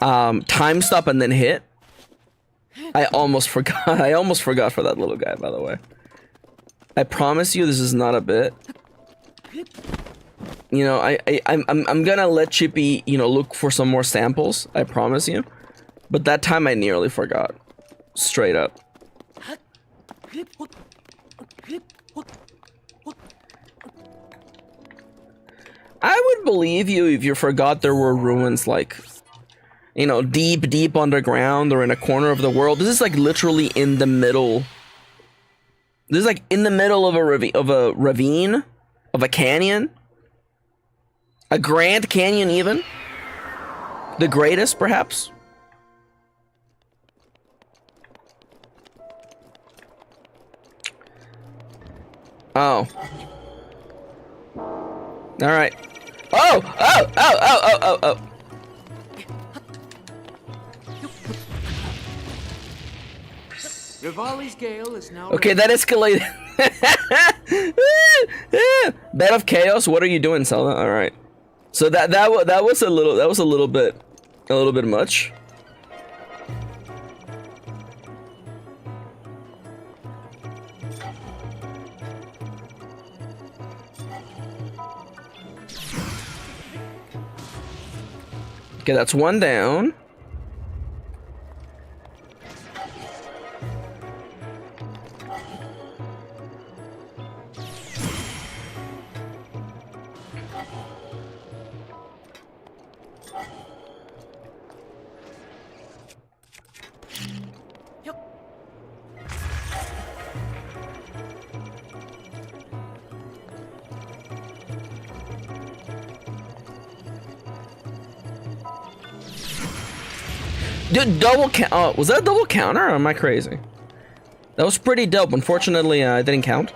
time stop and then hit. I almost forgot. I almost forgot for that little guy, by the way. I promise you this is not a bit. You know, I'm gonna let Chippy, you know, look for some more samples. I promise you. But that time I nearly forgot. Straight up. I would believe you if you forgot there were ruins like, you know, deep underground or in a corner of the world. This is like literally in the middle. This is like in the middle of a ravine, of a canyon. A Grand Canyon even. The greatest, perhaps. Oh. Alright. Oh! Rivali's gale is now Okay, that escalated. Bed of Chaos, what are you doing, Zelda? Alright. So that was a little bit much. Okay, that's one down. Dude, double count. Oh, was that a double counter or am I crazy? That was pretty dope. Unfortunately, it didn't count.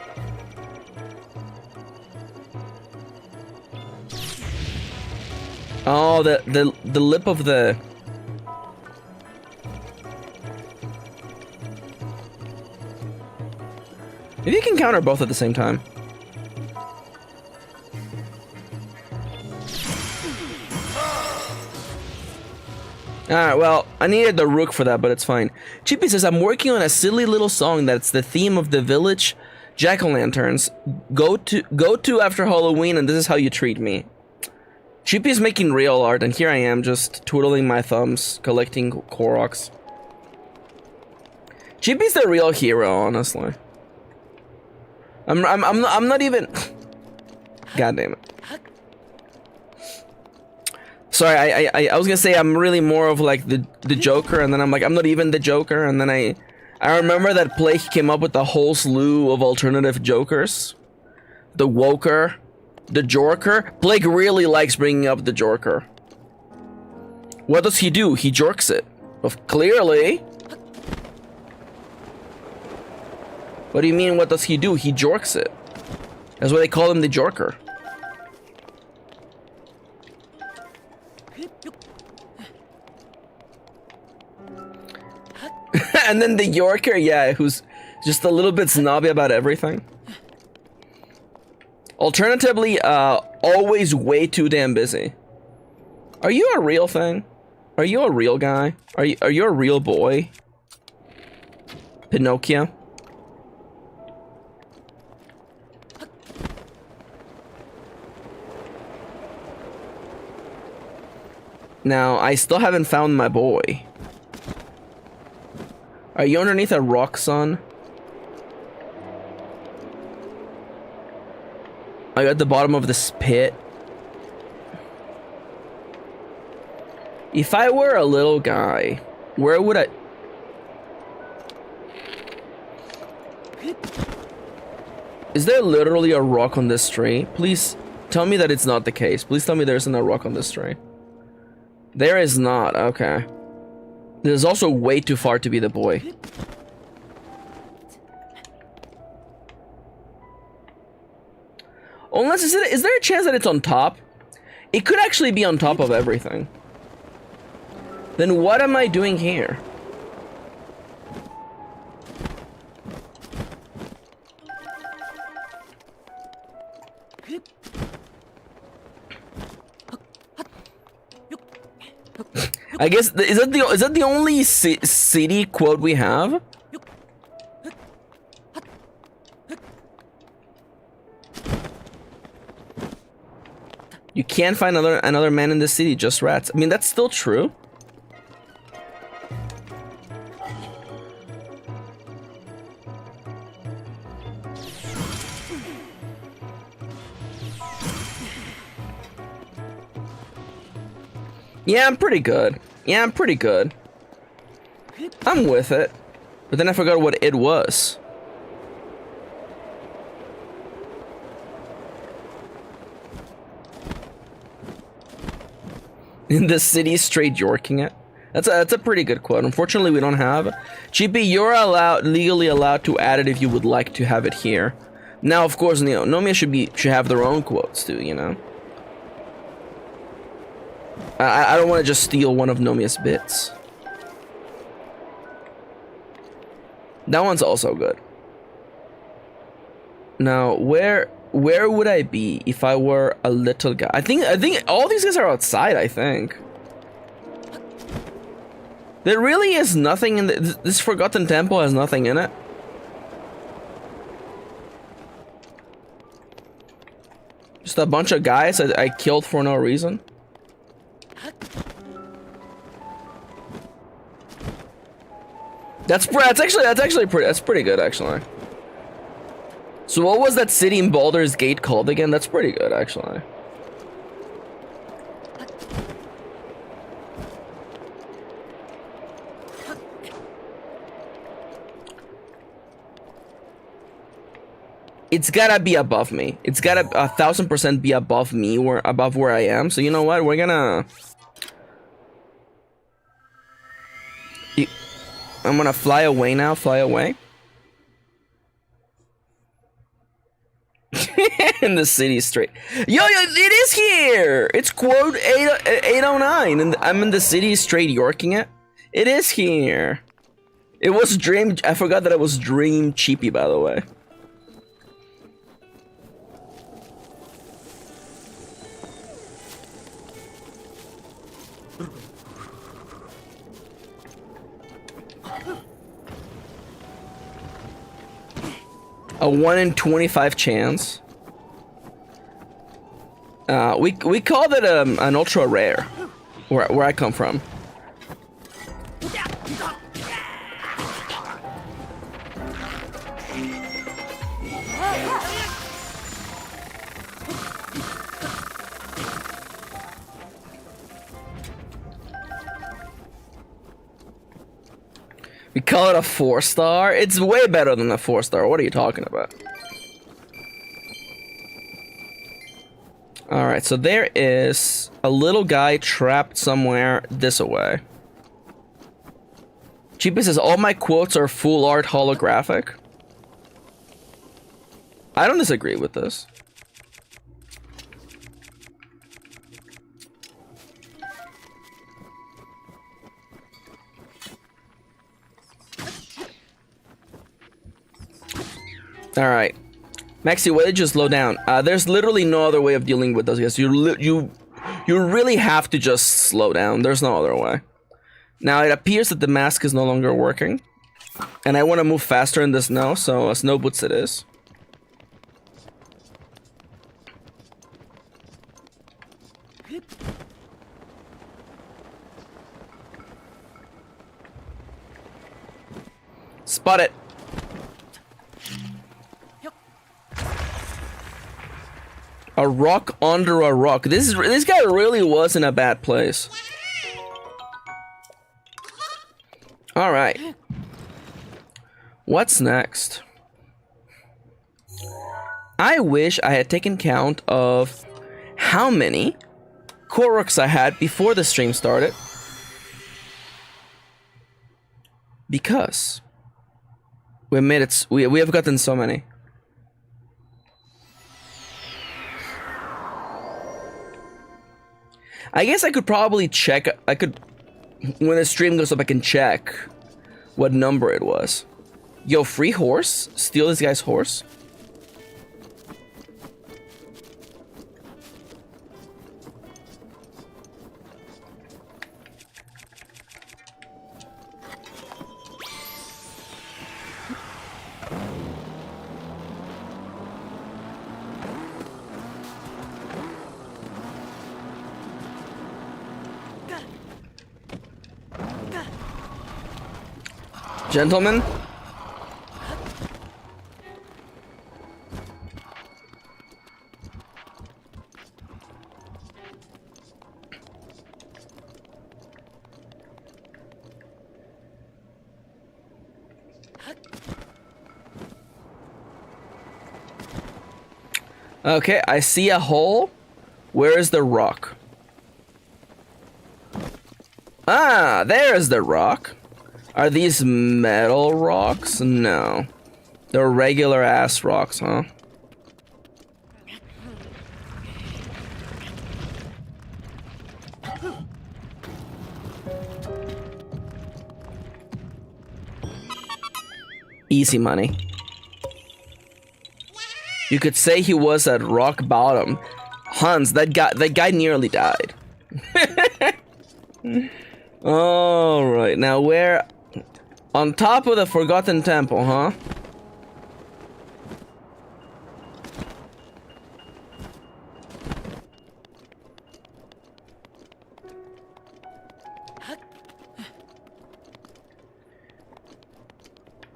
Oh, the lip of the... Maybe you can counter both at the same time. Alright, well, I needed the rook for that, but it's fine. Chippy says, I'm working on a silly little song that's the theme of the village jack-o'-lanterns. Go to after Halloween, and this is how you treat me. Chippy is making real art, and here I am, just twiddling my thumbs, collecting koroks. Chippy's the real hero, honestly. I'm not even... God damn it. Sorry, I was gonna say I'm really more of like the Joker, and then I'm like, I'm not even the Joker, and then I remember that Blake came up with a whole slew of alternative Jokers. The Woker, the Jorker. Blake really likes bringing up the Jorker. What does he do? He jorks it. Well, clearly. What do you mean, what does he do? He jorks it. That's why they call him the Jorker. And then the Yorker, yeah, who's just a little bit snobby about everything. Alternatively, always way too damn busy. Are you a real thing? Are you a real guy? Are you a real boy? Pinocchio? Now, I still haven't found my boy. Are you underneath a rock, son? Are you at the bottom of this pit? If I were a little guy, where would I... Is there literally a rock on this tree? Please tell me that it's not the case. Please tell me there isn't a rock on this tree. There is not. Okay. This is also way too far to be the boy. Unless, is there a chance that it's on top? It could actually be on top of everything. Then what am I doing here? I guess is that the only city quote we have? You can't find another man in the city, just rats. I mean, that's still true. Yeah, I'm pretty good. Yeah, I'm pretty good. I'm with it. But then I forgot what it was. In the city, straight yorking it. That's a pretty good quote. Unfortunately, we don't have. GP, you're legally allowed to add it if you would like to have it here. Now, of course, you know, Nomia should have their own quotes too, you know. I don't want to just steal one of Nomia's bits. That one's also good. Now, where would I be if I were a little guy? I think all these guys are outside, I think. There really is nothing in this forgotten temple has nothing in it. Just a bunch of guys that I killed for no reason. That's pretty good actually. So what was that city in Baldur's Gate called again? That's pretty good actually. It's gotta be above me. It's gotta 1000% be above me or above where I am. So you know what? We're gonna... I'm gonna fly away now. Fly away. In the city straight. Yo, it is here! It's quote 809 and I'm in the city straight yorking it. It is here. It was dream... I forgot that it was dream cheapy, by the way. A 1 in 25 chance. We called it an ultra rare, where I come from. We call it a 4-star? It's way better than a 4-star. What are you talking about? Alright, so there is a little guy trapped somewhere this away. Cheapy says, all my quotes are full art holographic. I don't disagree with this. All right, Maxi, why did you slow down? There's literally no other way of dealing with those guys. You really have to just slow down. There's no other way. Now it appears that the mask is no longer working, and I want to move faster in the snow, so snow boots it is. Spot it. A rock under a rock. This guy really was in a bad place. All right. What's next? I wish I had taken count of how many koroks I had before the stream started. Because we made it. We have gotten so many. I guess I could probably check. I could, when the stream goes up, I can check what number it was. Yo, free horse? Steal this guy's horse? Gentlemen? Okay, I see a hole. Where is the rock? Ah, there's the rock. Are these metal rocks? No. They're regular ass rocks, huh? Easy money. You could say he was at rock bottom. Hans, that guy nearly died. Alright, now where... On top of the Forgotten Temple, huh?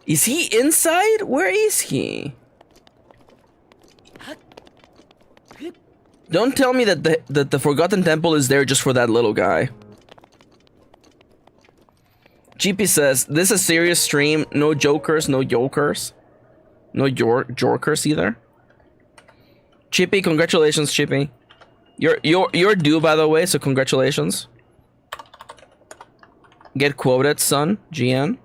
Is he inside? Where is he? Don't tell me that the Forgotten Temple is there just for that little guy. GP says, this is a serious stream. No jokers, no yokers. No jorkers either. Chippy, congratulations, Chippy. You're due, by the way, so congratulations. Get quoted, son. GN.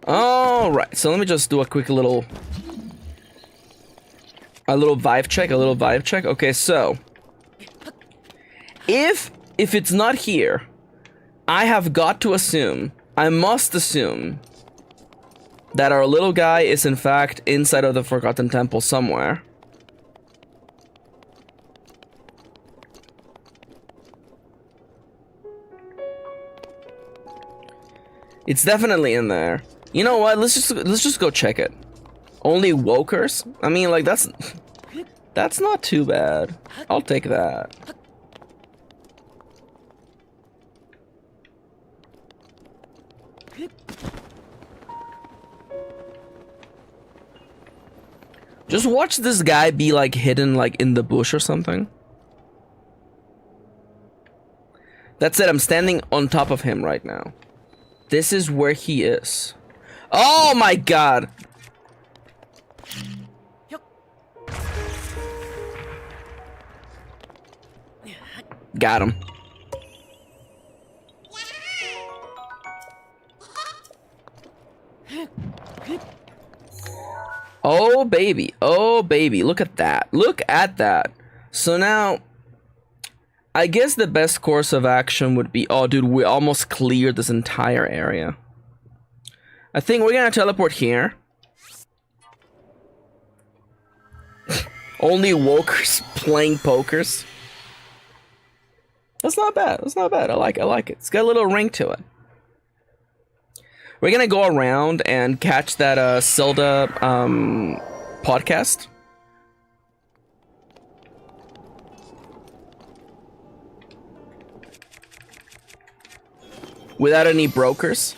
Alright, so let me just do a quick little... A little vibe check, Okay, so... If it's not here, I have got to assume, I must assume, that our little guy is in fact inside of the Forgotten Temple somewhere. It's definitely in there. You know what? Let's just go check it. Only wokers? I mean, like, that's not too bad. I'll take that. Just watch this guy be, like, hidden, like, in the bush or something. That's it. I'm standing on top of him right now. This is where he is. Oh my god! Got him. Oh baby, oh baby, look at that. Look at that. So now, I guess the best course of action would be... Oh dude, we almost cleared this entire area. I think we're gonna teleport here. Only wokers playing pokers. That's not bad. That's not bad. I like it. It's got a little ring to it. We're gonna go around and catch that Zelda podcast. without any brokers.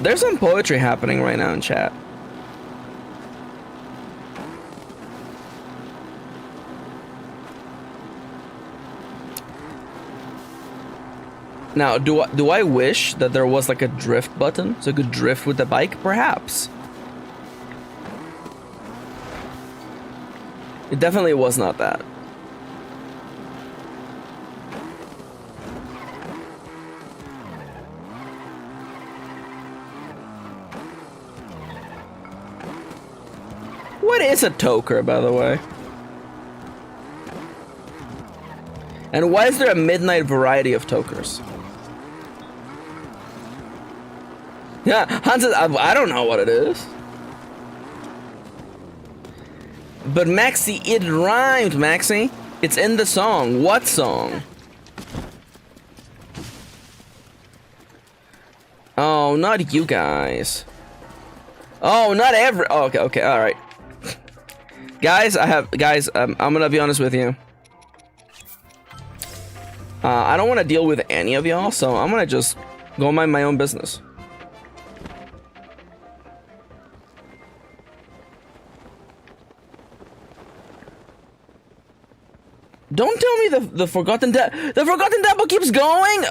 There's some poetry happening right now in chat. Now, do I wish that there was like a drift button so I could drift with the bike? Perhaps. It definitely was not that. What is a toker, by the way? And why is there a midnight variety of tokers? Yeah, Hans says, I don't know what it is. But Maxi, it rhymed, Maxi. It's in the song. What song? Oh, not you guys. Oh, not every. Oh, okay, all right. Guys, I'm gonna be honest with you. I don't want to deal with any of y'all, so I'm gonna just go mind my own business. Don't tell me the forgotten the forgotten temple keeps going.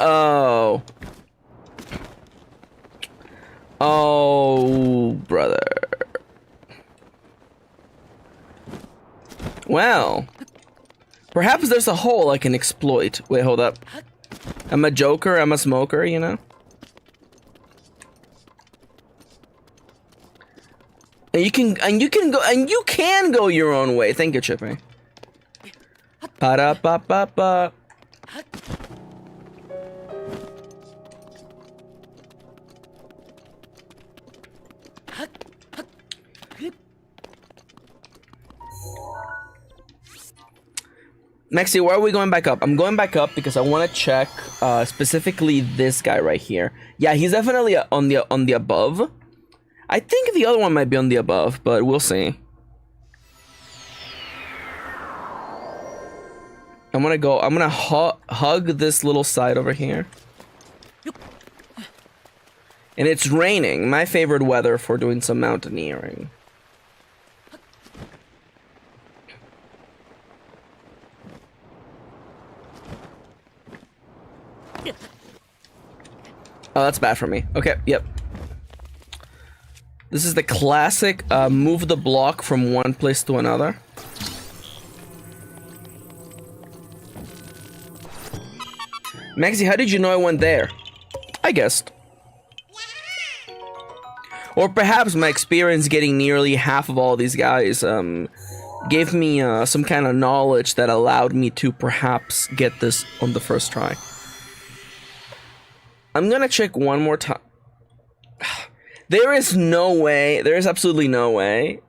Oh, brother. Well, perhaps there's a hole I can exploit. Wait, hold up. I'm a joker. I'm a smoker. You know. And you can go your own way. Thank you, Chippy. Pa-da-pa-pa-pa. Maxi, why are we going back up? I'm going back up because I want to check specifically this guy right here. Yeah, he's definitely on the above. I think the other one might be on the above, but we'll see. I'm gonna hug this little side over here. And it's raining, my favorite weather for doing some mountaineering. Oh, that's bad for me. Okay, yep. This is the classic move the block from one place to another. Maxi, how did you know I went there? I guessed. Or perhaps my experience getting nearly half of all these guys gave me some kind of knowledge that allowed me to perhaps get this on the first try. I'm gonna check one more time. There is no way, there is absolutely no way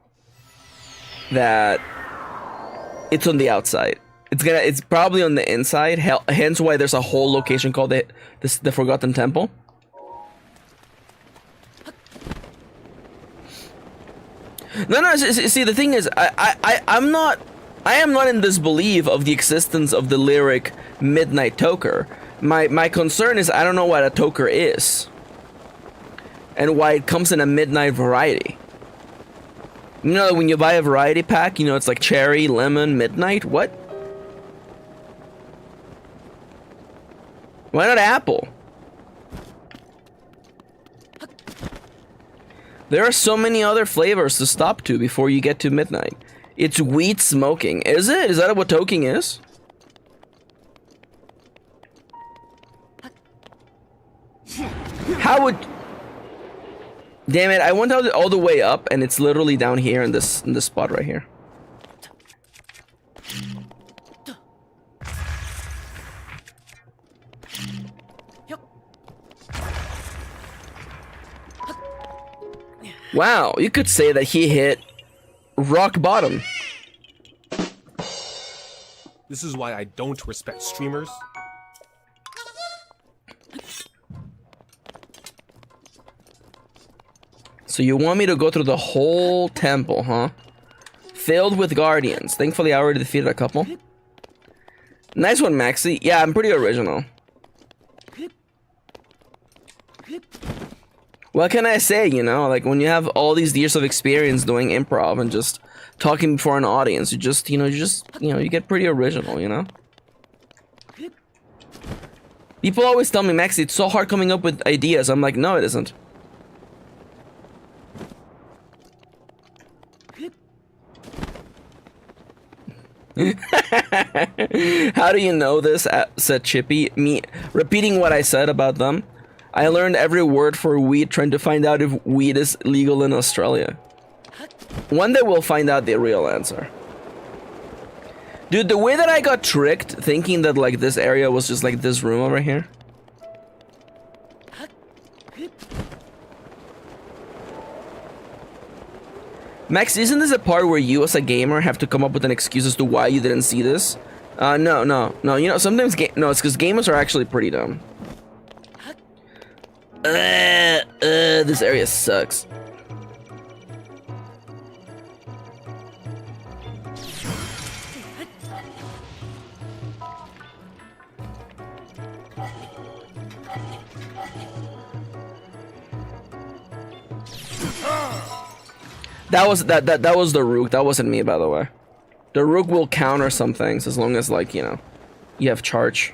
that it's on the outside. It's probably on the inside, hence why there's a whole location called the Forgotten Temple. No, see, the thing is, I am not in disbelief of the existence of the lyric Midnight Toker. My concern is I don't know what a toker is. And why it comes in a midnight variety. You know, when you buy a variety pack, you know, it's like cherry, lemon, midnight, what? Why not apple? There are so many other flavors to stop to before you get to midnight. It's wheat smoking. Is it? Is that what toking is? How would... Damn it, I went all the way up and it's literally down here in this spot right here. Wow, you could say that he hit rock bottom. This is why I don't respect streamers. So you want me to go through the whole temple, huh? Filled with guardians. Thankfully, I already defeated a couple. Nice one, Maxi. Yeah, I'm pretty original. What can I say, you know? Like, when you have all these years of experience doing improv and just talking before an audience, you just, you get pretty original, you know? People always tell me, Maxi, it's so hard coming up with ideas. I'm like, no, it isn't. How do you know this? Said Chippy. Me repeating what I said about them. I learned every word for weed trying to find out if weed is legal in Australia. One day we'll find out the real answer. Dude, the way that I got tricked thinking that like this area was just like this room over here. Max, isn't this a part where you as a gamer have to come up with an excuse as to why you didn't see this? No, you know, sometimes no, it's because gamers are actually pretty dumb. This area sucks. That was the Rook. That wasn't me, by the way. The Rook will counter some things as long as, like, you know, you have charge.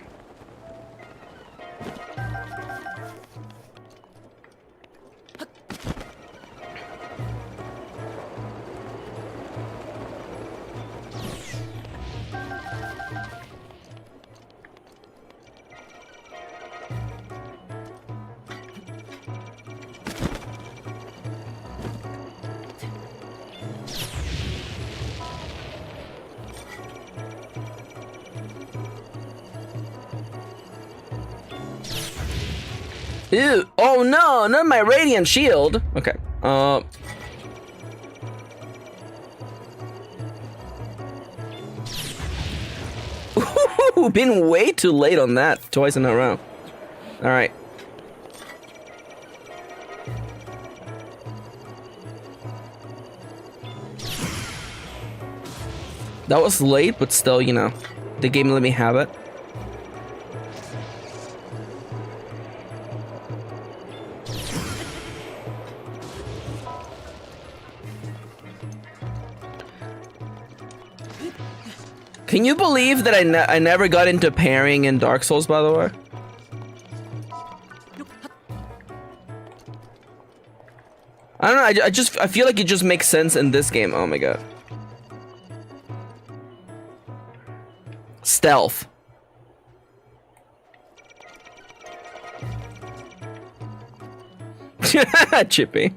Ew. Oh no, not my radiant shield. Okay. Ooh, been way too late on that. Twice in a row. Alright. That was late, but still, you know, the game let me have it. Can you believe that I never got into parrying in Dark Souls, by the way? I don't know, I feel like it just makes sense in this game. Oh my god. Stealth. Chippy.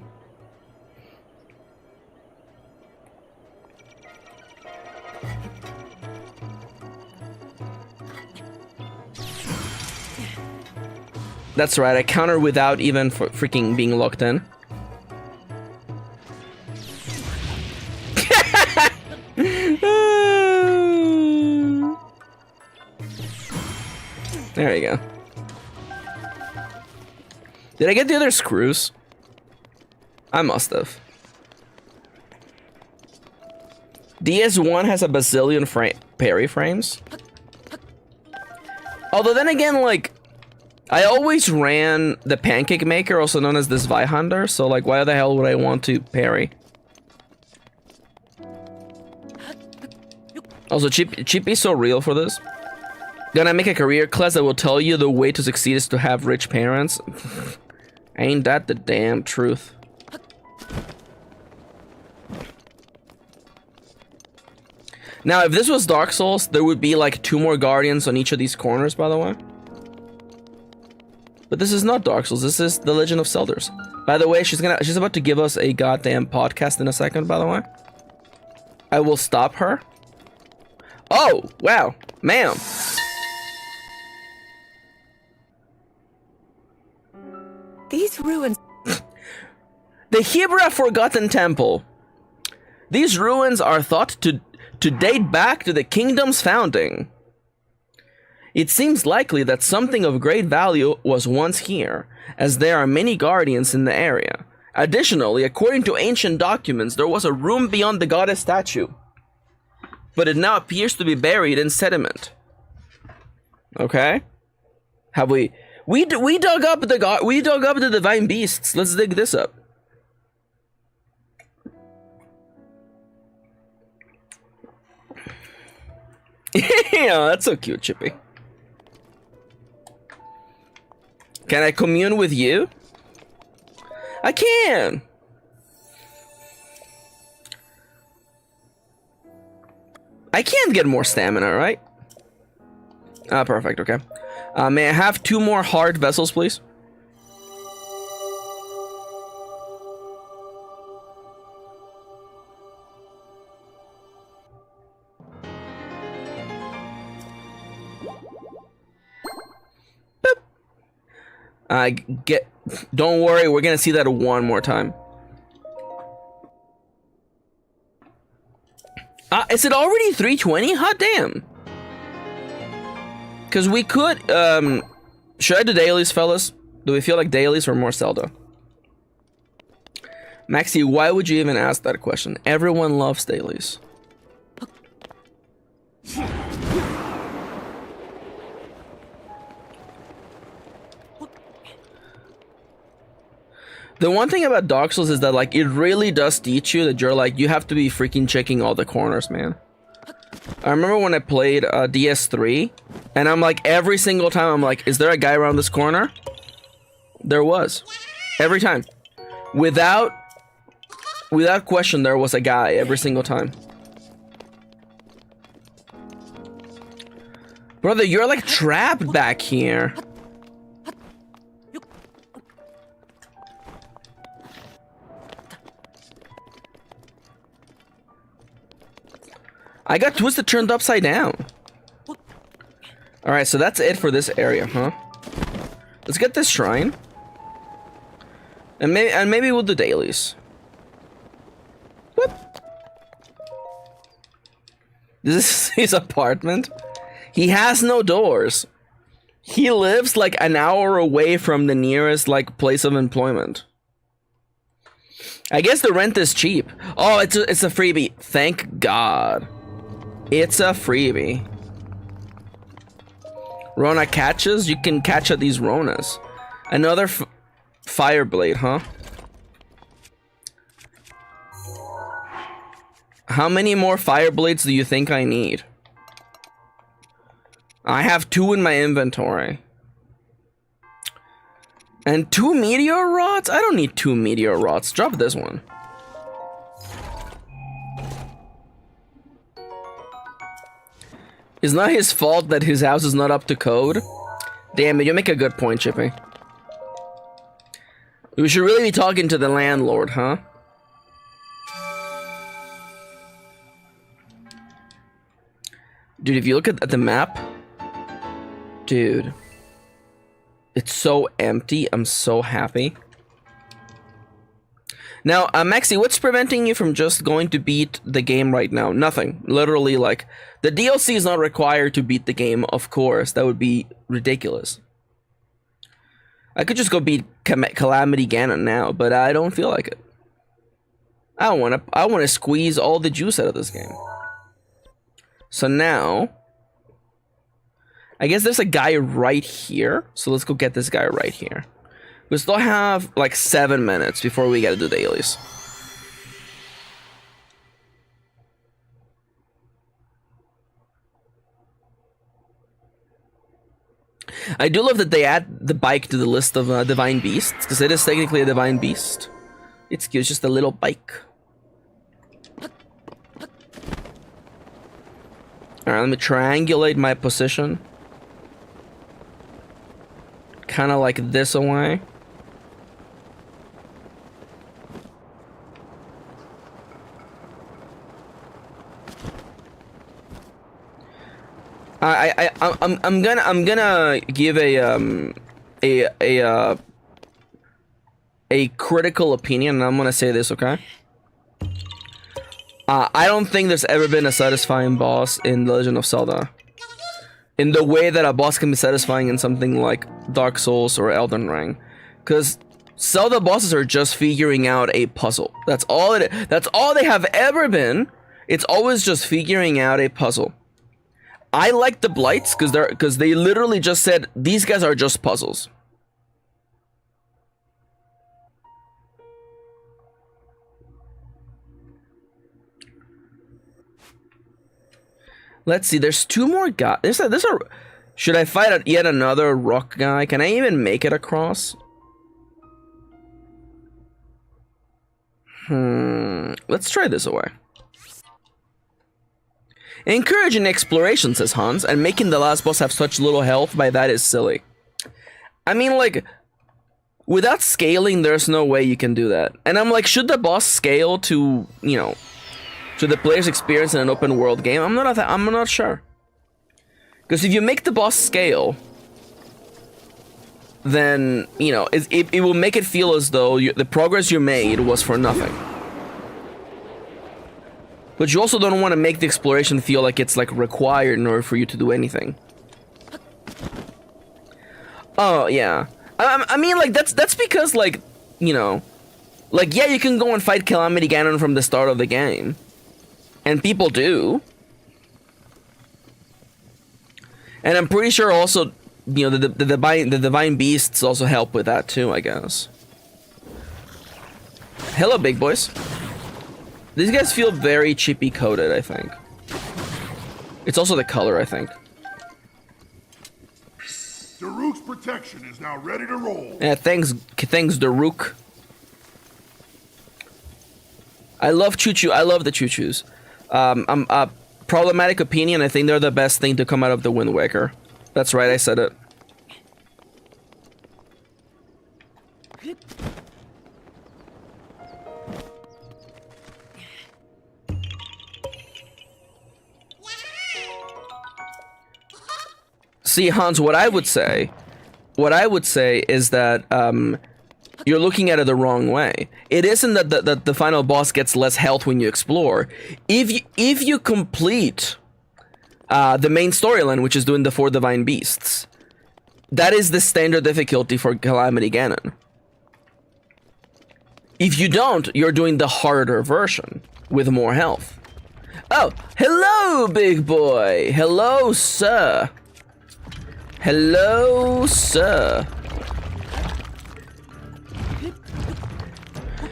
That's right, I counter without even freaking being locked in. There you go. Did I get the other screws? I must have. DS1 has a bazillion parry frames. Although then again, like, I always ran the Pancake Maker, also known as this Zweihander, so like, why the hell would I want to parry? Also, Chippy's so real for this. Gonna make a career class that will tell you the way to succeed is to have rich parents. Ain't that the damn truth? Now, if this was Dark Souls, there would be like 2 more guardians on each of these corners, by the way. But this is not Dark Souls, this is The Legend of Zelders. By the way, she's about to give us a goddamn podcast in a second, by the way. I will stop her. Oh, wow, ma'am. These ruins. The Hebra Forgotten Temple. These ruins are thought to date back to the kingdom's founding. It seems likely that something of great value was once here, as there are many guardians in the area. Additionally, according to ancient documents, there was a room beyond the goddess statue. but it now appears to be buried in sediment. Okay? Have we dug up the divine beasts. Let's dig this up. Yeah, that's so cute, Chippy. Can I commune with you? I can. I can't get more stamina, right? Ah, perfect, okay. May I have 2 more hard vessels, please? Boop. Don't worry, we're gonna see that one more time. Is it already 3:20? Hot damn. Because we could, should I do dailies, fellas? Do we feel like dailies or more Zelda? Maxi, why would you even ask that question? Everyone loves dailies. The one thing about Dark Souls is that, like, it really does teach you that you're, like, you have to be freaking checking all the corners, man. I remember when I played DS3, and I'm like, every single time I'm like, is there a guy around this corner? There was. Every time. Without question, there was a guy every single time. Brother, you're like trapped back here. I got twisted turned upside down. Alright, so that's it for this area, huh? Let's get this shrine. And maybe we'll do dailies. What? This is his apartment? He has no doors. He lives like an hour away from the nearest like place of employment. I guess the rent is cheap. Oh, it's a freebie. Thank God. It's a freebie. Rona catches? You can catch at these Ronas. Another fire blade, huh? How many more fire blades do you think I need? I have 2 in my inventory. And 2 meteor rods? I don't need 2 meteor rods. Drop this one. It's not his fault that his house is not up to code. Damn it, you make a good point, Chippy. We should really be talking to the landlord, huh? Dude, if you look at the map... Dude. It's so empty. I'm so happy. Now, Maxi, what's preventing you from just going to beat the game right now? Nothing. Literally, like, the DLC is not required to beat the game, of course. That would be ridiculous. I could just go beat Calamity Ganon now, but I don't feel like it. I want to squeeze all the juice out of this game. So now, I guess there's a guy right here. So let's go get this guy right here. We still have like 7 minutes before we gotta do dailies. I do love that they add the bike to the list of divine beasts, because it is technically a divine beast. It's cute, it's just a little bike. Alright, let me triangulate my position. Kind of like this away. I'm gonna give a critical opinion, and I'm gonna say this, okay? I don't think there's ever been a satisfying boss in The Legend of Zelda. In the way that a boss can be satisfying in something like Dark Souls or Elden Ring. Because Zelda bosses are just figuring out a puzzle. That's all they have ever been. It's always just figuring out a puzzle. I like the blights because they literally just said these guys are just puzzles. Let's see. There's 2 more guys. Should I fight yet another rock guy? Can I even make it across? Let's try this away. Encouraging exploration, says Hans, and making the last boss have such little health by that is silly. I mean, like, without scaling, there's no way you can do that. And I'm like, should the boss scale to, you know, to the player's experience in an open world game? I'm not sure. Because if you make the boss scale, then, you know, it will make it feel as though the progress you made was for nothing. But you also don't want to make the exploration feel like it's, like, required in order for you to do anything. Oh, yeah. I mean, like, that's because, like, you know, like, yeah, you can go and fight Calamity Ganon from the start of the game. And people do. And I'm pretty sure also, you know, the divine beasts also help with that too, I guess. Hello, big boys. These guys feel very chippy coated, I think. It's also the color, I think. Daruk's protection is now ready to roll. Yeah, thanks Daruk. I love choo-choo. I love the choo-choos. Problematic opinion, I think they're the best thing to come out of the Wind Waker. That's right, I said it. See, Hans, what I would say is that you're looking at it the wrong way. It isn't that the final boss gets less health when you explore. If you complete the main storyline, which is doing the 4 divine beasts, that is the standard difficulty for Calamity Ganon. If you don't, you're doing the harder version with more health. Oh, hello, big boy. Hello, sir. Hello, sir.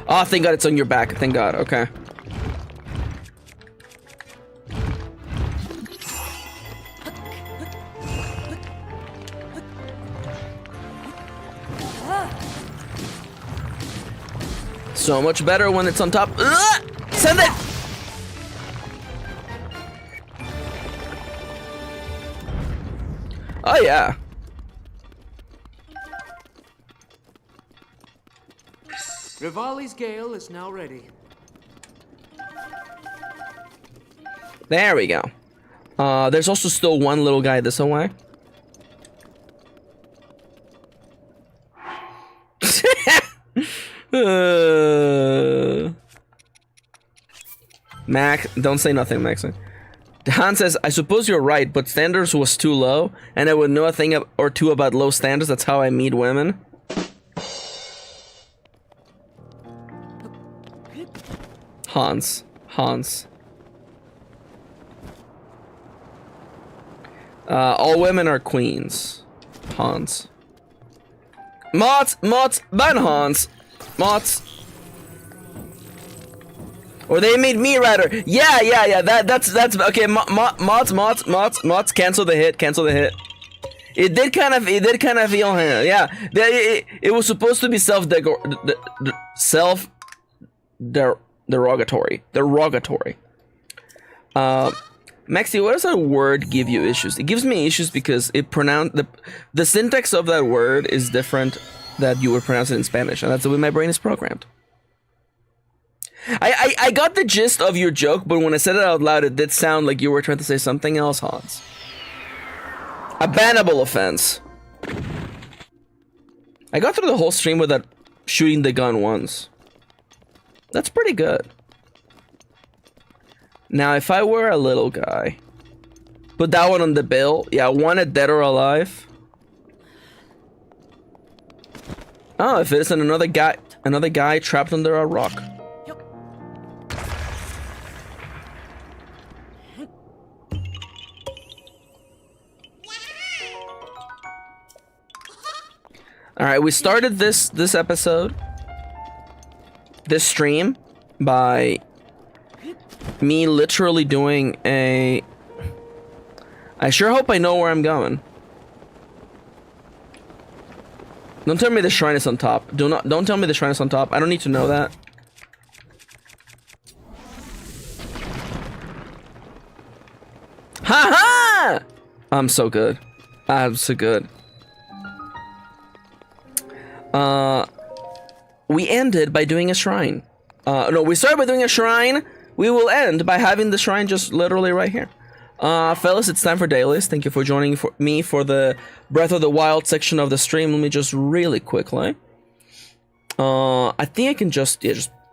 Oh, thank God it's on your back. Thank God. Okay. So much better when it's on top. Ugh! Send it! Oh, yeah. Rivali's Gale is now ready. There we go. There's also still one little guy this way. Mac, don't say nothing, Maxi. Han says, I suppose you're right, but standards was too low, and I would know a thing or two about low standards. That's how I meet women. Hans. All women are queens. Hans. Mods, ban Hans. Mods. Or they made me rather. Yeah. That's okay. Mods. Cancel the hit. It did kind of feel. Yeah. It was supposed to be derogatory. Maxi, what does that word give you issues? It gives me issues because the syntax of that word is different that you would pronounce it in Spanish, and that's the way my brain is programmed. I got the gist of your joke, but when I said it out loud, it did sound like you were trying to say something else, Hans. A bannable offense. I got through the whole stream without shooting the gun once. That's pretty good. Now, if I were a little guy, put that one on the bill. Yeah, wanted dead or alive. Oh, if it isn't another guy trapped under a rock. All right, we started this episode, this stream, by me literally doing a. I sure hope I know where I'm going. Don't tell me the shrine is on top. Don't tell me the shrine is on top. I don't need to know that. Ha ha! I'm so good. I'm so good. We ended by doing a shrine. No, we started by doing a shrine. We will end by having the shrine just literally right here. Fellas, it's time for dailies. Thank you for joining me for the Breath of the Wild section of the stream. Let me just really quickly. I think I can just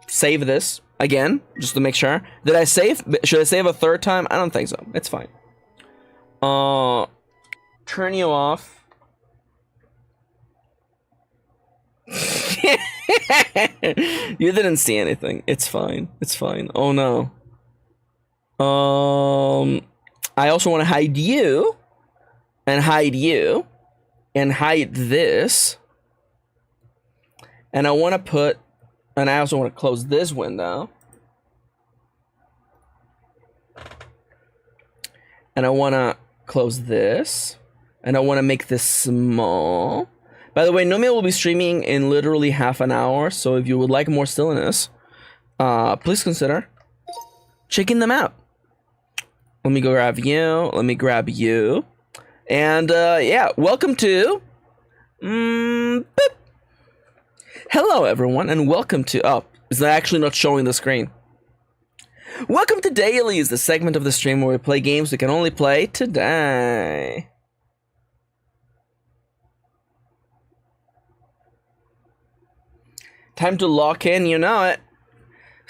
save this again, just to make sure. Did I save? Should I save a third time? I don't think so. It's fine. Turn you off. You didn't see anything. It's fine. It's fine. Oh no. I also want to hide you, and hide you, and hide this, and I want to put, and I also want to close this window, and I want to close this, and I want to make this small. By the way, Nomia will be streaming in literally half an hour, so if you would like more silliness, please consider checking them out. Let me go grab you. Let me grab you. And, yeah, welcome to... Boop. Hello, everyone, and welcome to... Oh, is that actually not showing the screen? Welcome to Dailies, the segment of the stream where we play games we can only play today. Time to lock in, you know it.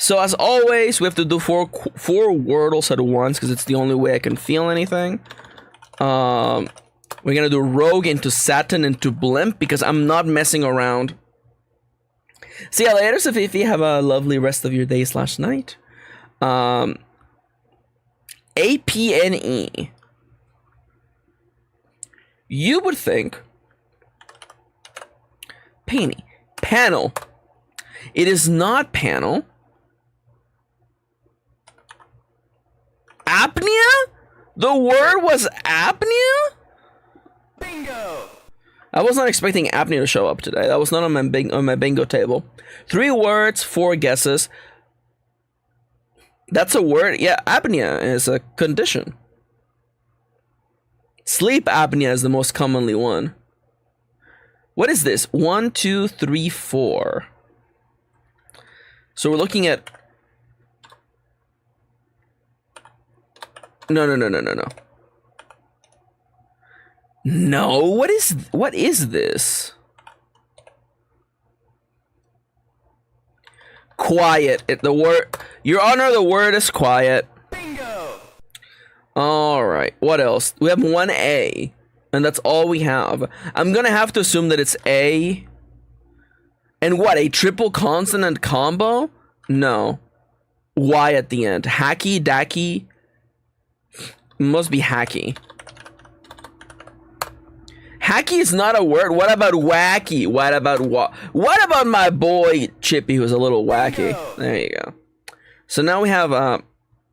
So as always, we have to do four wordles at once because it's the only way I can feel anything. We're gonna do Rogue into Satin into Blimp because I'm not messing around. See ya later, Safifi. Have a lovely rest of your day / night. APNE. You would think panel. It is not panel. Apnea? The word was apnea? Bingo! I was not expecting apnea to show up today. That was not on my bingo table. 3 words, 4 guesses. That's a word? Yeah, apnea is a condition. Sleep apnea is the most commonly one. What is this? 1, 2, 3, 4. So we're looking at... No. No, what is this? Quiet. The word, Your Honor, the word is quiet. Bingo. All right. What else? We have 1 A, and that's all we have. I'm gonna have to assume that it's A. And what, a triple consonant combo? No. Y at the end. Hacky, dacky. Must be hacky. Hacky is not a word. What about wacky? What about my boy Chippy, who's a little wacky? There you go. So now we have,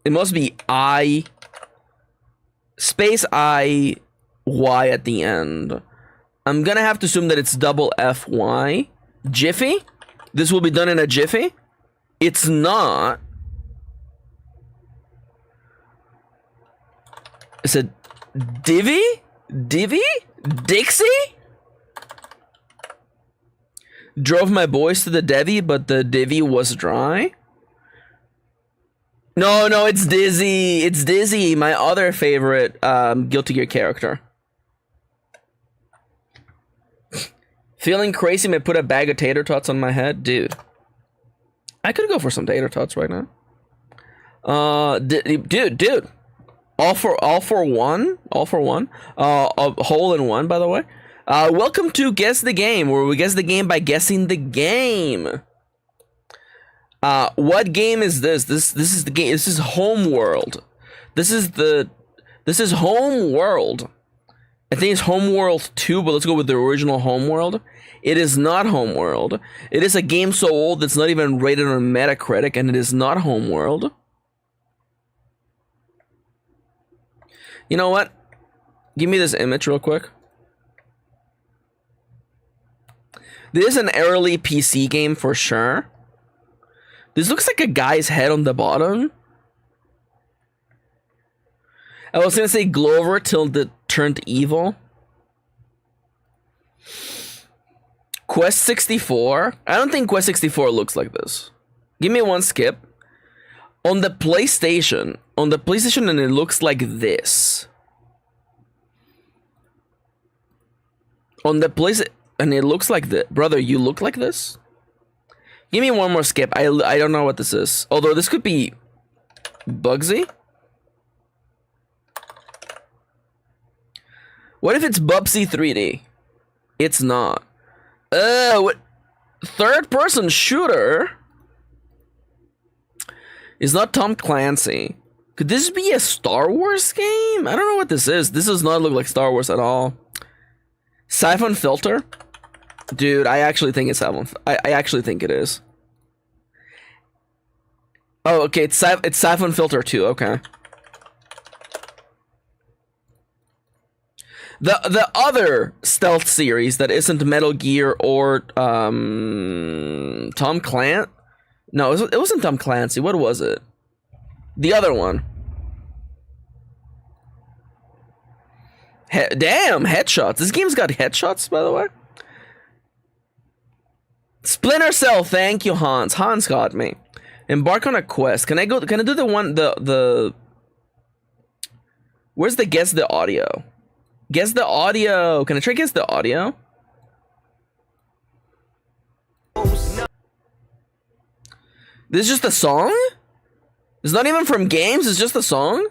it must be I, space I, Y at the end. I'm gonna have to assume that it's double F-Y. Jiffy? This will be done in a jiffy? It's not. Is it divvy? Divvy? Dixie? Drove my boys to the Devi, but the divvy was dry? No, it's Dizzy. It's Dizzy, my other favorite Guilty Gear character. Feeling crazy may put a bag of tater tots on my head? Dude. I could go for some tater tots right now. Dude. All for one. A hole in one, by the way. Welcome to Guess the Game, where we guess the game by guessing the game. What game is this? This is the game. This is Homeworld. This is Homeworld. I think it's Homeworld 2, but let's go with the original Homeworld. It is not Homeworld. It is a game so old it's not even rated on Metacritic, and it is not Homeworld. You know what? Give me this image real quick. This is an early PC game for sure. This looks like a guy's head on the bottom. I was gonna say Glover till it turned evil. Quest 64. I don't think Quest 64 looks like this. Give me one skip. On the PlayStation, and it looks like this. On the PlayStation, and it looks like this. Brother, you look like this? Give me one more skip. I don't know what this is. Although this could be Bugsy. What if it's Bubsy 3D? It's not. What? Third person shooter? Is not Tom Clancy. Could this be a Star Wars game? I don't know what this is. This does not look like Star Wars at all. Siphon Filter? Dude, I actually think it's Siphon. I actually think it is. Oh, okay. It's Siphon Filter 2. Okay. The other stealth series that isn't Metal Gear or Tom Clancy. No, it wasn't Tom Clancy. What was it? The other one. Damn, headshots. This game's got headshots, by the way. Splinter Cell. Thank you, Hans. Hans got me. Embark on a quest. Can I do the one the Where's the guess the audio? Guess the audio. Can I try guess the audio? This is just a song? It's not even from games, it's just a song?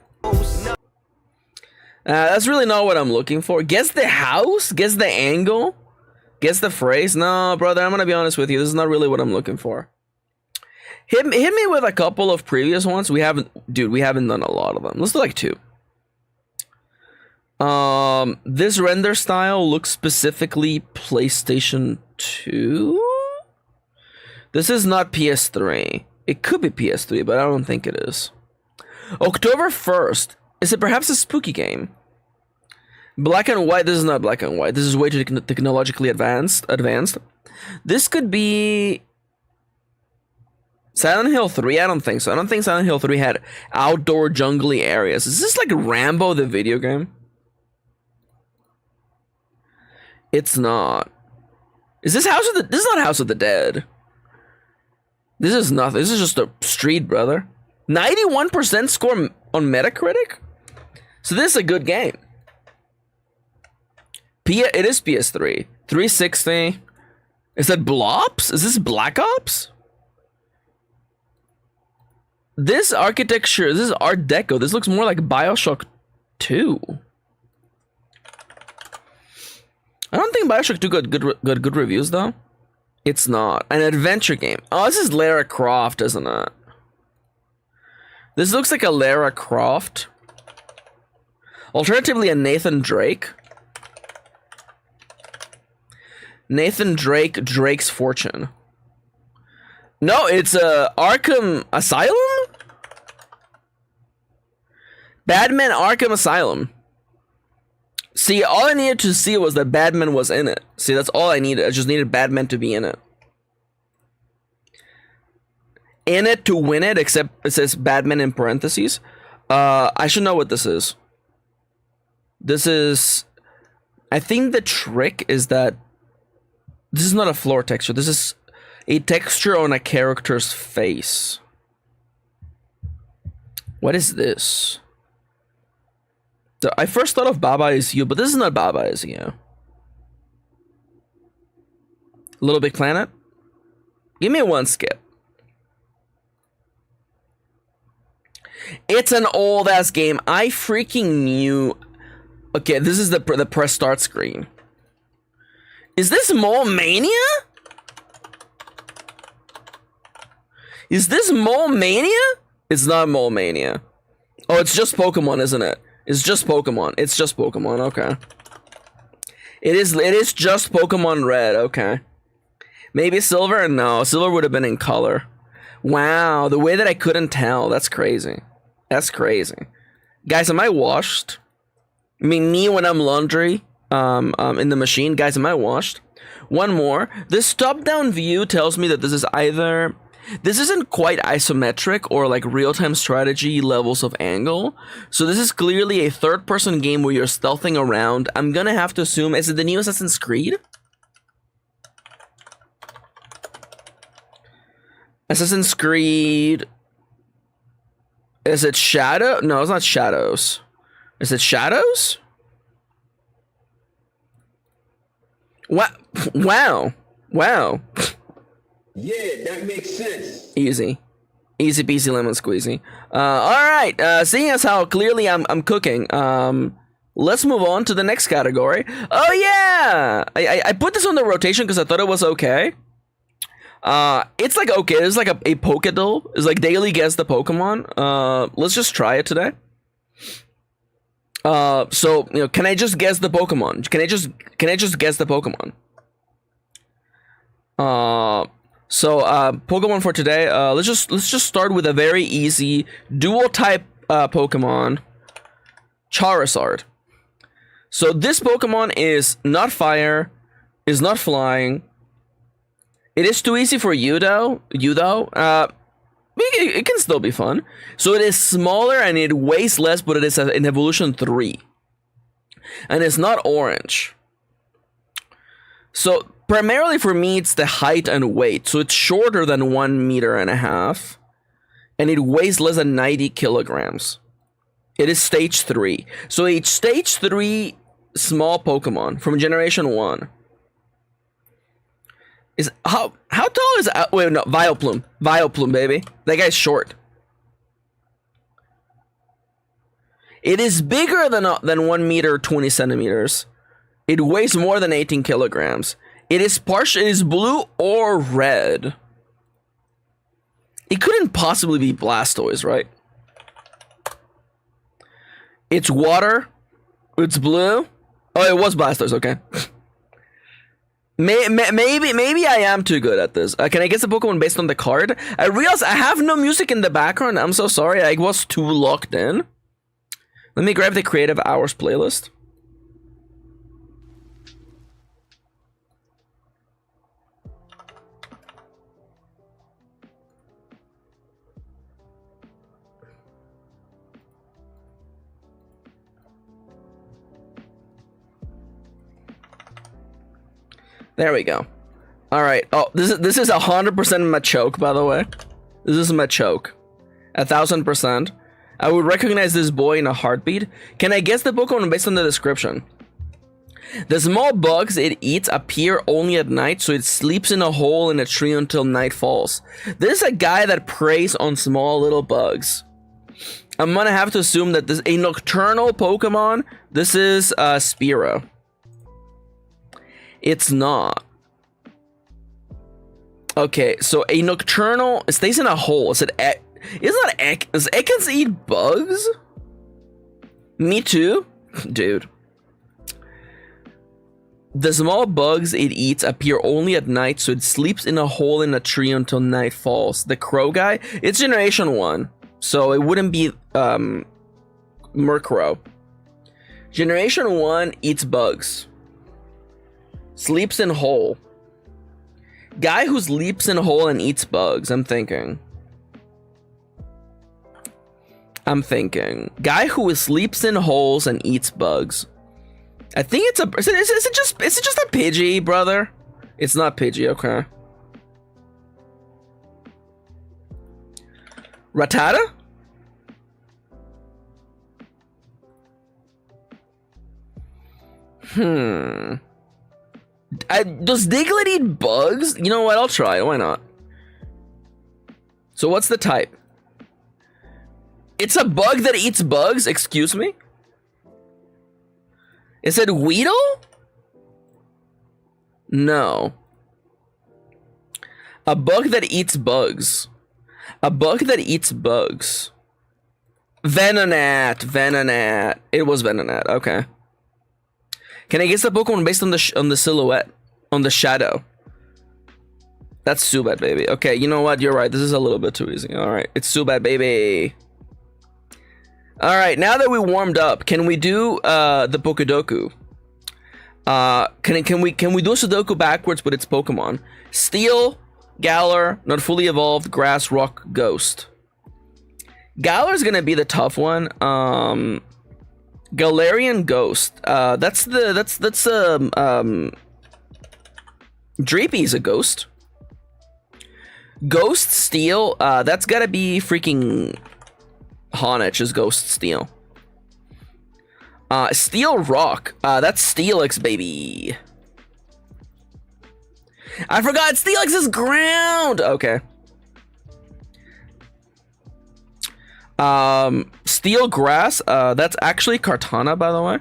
That's really not what I'm looking for. Guess the house? Guess the angle? Guess the phrase? No, brother, I'm gonna be honest with you. This is not really what I'm looking for. Hit me with a couple of previous ones. We haven't done a lot of them. Let's do like 2. This render style looks specifically PlayStation 2? This is not PS3. It could be PS3, but I don't think it is. October 1st. Is it perhaps a spooky game? Black and white. This is not black and white. This is way too technologically advanced. This could be Silent Hill 3. I don't think so. I don't think Silent Hill 3 had outdoor jungly areas. Is this like Rambo the video game? It's not. Is this House of the... This is not House of the Dead. This is nothing. This is just a street, brother. 91% score on Metacritic? So this is a good game. It is PS3. 360. Is that Blops? Is this Black Ops? This architecture, this is Art Deco. This looks more like BioShock 2. I don't think BioShock 2 got good reviews, though. It's not. An adventure game. Oh, this is Lara Croft, isn't it? This looks like a Lara Croft. Alternatively, a Nathan Drake. Nathan Drake, Drake's Fortune. No, it's Arkham Asylum? Batman Arkham Asylum. See, all I needed to see was that Batman was in it. See, that's all I needed. I just needed Batman to be in it. In it to win it, except it says Batman in parentheses. I should know what this is. This is... I think the trick is that this is not a floor texture. This is a texture on a character's face. What is this? I first thought of Baba Is You, but this is not Baba Is You. Little Big Planet? Give me one skip. It's an old ass game. I freaking knew. Okay, this is the press start screen. Is this Mole Mania? Is this Mole Mania? It's not Mole Mania. Oh, it's just Pokemon, isn't it? It's just Pokemon. It's just Pokemon. Okay. It is just Pokemon Red. Okay. Maybe Silver? No, Silver would have been in color. Wow, the way that I couldn't tell. That's crazy. That's crazy. Guys, am I washed? I mean, me when I'm laundry in the machine. Guys, am I washed? One more. This top-down view tells me that this is either... This isn't quite isometric or like real-time strategy levels of angle. So this is clearly a third-person game where you're stealthing around. I'm gonna have to assume... Is it the new Assassin's Creed? Assassin's Creed... Is it Shadow? No, it's not Shadows. Is it Shadows? Wow. Wow. Yeah, that makes sense. Easy. Easy peasy lemon squeezy. Alright, seeing as how clearly I'm cooking, let's move on to the next category. Oh yeah! I put this on the rotation because I thought it was okay. It's like okay, it's like a Pokédoll. It's like daily guess the Pokemon. Let's just try it today. So, you know, can I just guess the Pokemon? Can I just guess the Pokemon? So Pokemon for today, let's just start with a very easy dual type Pokemon, Charizard. So this Pokemon is not fire, is not flying. It is too easy for you though. It can still be fun. So it is smaller and it weighs less, but it is in evolution 3. And it's not orange. So primarily for me, it's the height and weight. So it's shorter than 1.5 meters. And it weighs less than 90 kilograms. It is stage 3. So each stage 3 small Pokemon from generation 1. Is how tall is wait no Vileplume baby, that guy's short. It is bigger than 1 meter 20 centimeters. It weighs more than 18 kilograms. It is blue or red. It couldn't possibly be Blastoise, right? It's water. It's blue. Oh, it was Blastoise. Okay. Maybe I am too good at this. Can I guess the Pokemon based on the card? I realize I have no music in the background. I'm so sorry. I was too locked in. Let me grab the Creative Hours playlist. There we go. All right. Oh, this is 100% Machoke, by the way. This is Machoke, 1000%. I would recognize this boy in a heartbeat. Can I guess the Pokemon based on the description? The small bugs it eats appear only at night, so it sleeps in a hole in a tree until night falls. This is a guy that preys on small little bugs. I'm gonna have to assume that this is a nocturnal Pokemon. This is Spearow. It's not. Okay, so a nocturnal, it stays in a hole. Is it it's not Ek. Does Ekans eat bugs? Me too? Dude. The small bugs it eats appear only at night, so it sleeps in a hole in a tree until night falls. The crow guy? It's generation 1, so it wouldn't be Murkrow. Generation 1 eats bugs. Sleeps in hole. Guy who sleeps in hole and eats bugs. I'm thinking. Guy who sleeps in holes and eats bugs. I think it's a. Is it just a Pidgey, brother? It's not Pidgey. Okay. Rattata? Does Diglett eat bugs? You know what? I'll try. Why not? So what's the type? It's a bug that eats bugs? Excuse me? Is it Weedle? No. A bug that eats bugs. A bug that eats bugs. Venonat. It was Venonat. Okay. Can I guess the Pokemon based on the silhouette, on the shadow? That's Zubat, baby. Okay, you know what? You're right. This is a little bit too easy. All right, it's Zubat, baby. All right, now that we warmed up, can we do the Pokedoku? Can we do Sudoku backwards with its Pokemon? Steel, Galar, not fully evolved, Grass, Rock, Ghost. Galar's gonna be the tough one. Galarian Ghost. That's Dreepy's a ghost. Ghost Steel. That's gotta be freaking Honech's Ghost Steel. Steel Rock. That's Steelix, baby. I forgot Steelix is ground. Okay. Steel Grass. That's actually Kartana, by the way.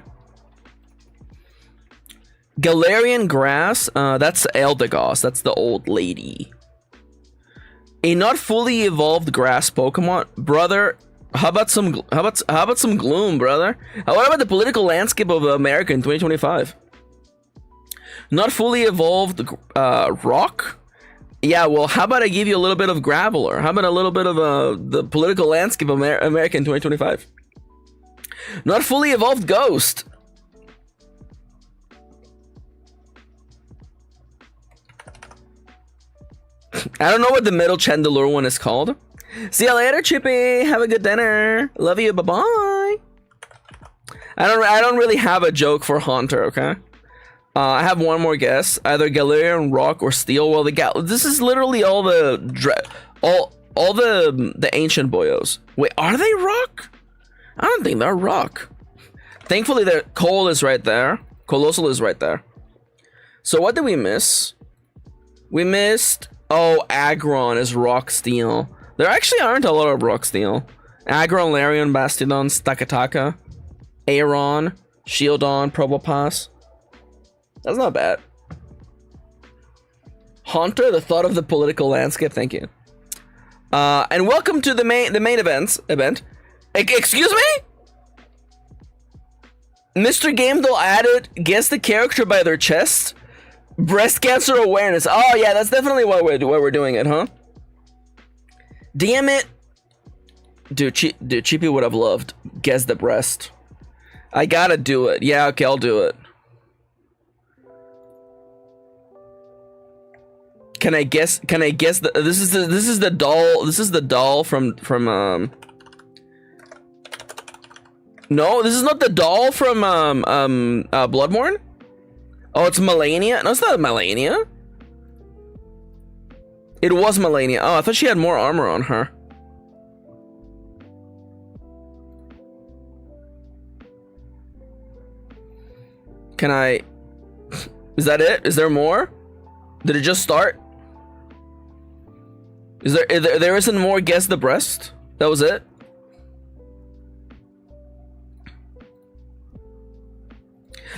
Galarian Grass. That's Eldegoss. That's the old lady. A not fully evolved grass Pokemon, brother. How about some gloom, brother? What about the political landscape of America in 2025? Not fully evolved rock? Yeah, well, how about I give you a little bit of Graveler? How about a little bit of the political landscape of America in 2025? Not fully evolved ghost. I don't know what the middle Chandelure one is called. See you later, Chippy. Have a good dinner. Love you. Bye bye. I don't really have a joke for Haunter. Okay. I have one more guess. Either Galarian Rock or Steel. Well, this is literally all the ancient boyos. Wait, are they Rock? I don't think they're Rock. Thankfully, their Cole is right there. Colossal is right there. So what did we miss? We missed. Oh, Aggron is Rock Steel. There actually aren't a lot of Rock Steel. Aggron, Larian, Bastiodon, Stakataka, Aeron, Shieldon, Probopass. That's not bad. Haunter, the thought of the political landscape. Thank you. And welcome to the main event. Excuse me? Mr. Gamedall added, guess the character by their chest. Breast cancer awareness. Oh yeah, that's definitely why we're doing it, huh? Damn it. Dude, Chippy would have loved guess the breast. I gotta do it. Yeah, okay, I'll do it. Can I guess the this is the doll from No, this is not the doll from Bloodborne? Oh, it's Melania? No, it's not Melania. It was Melania. Oh, I thought she had more armor on her. Can I... Is that it? Is there more? Did it just start? Is there isn't more guess the breast? That was it?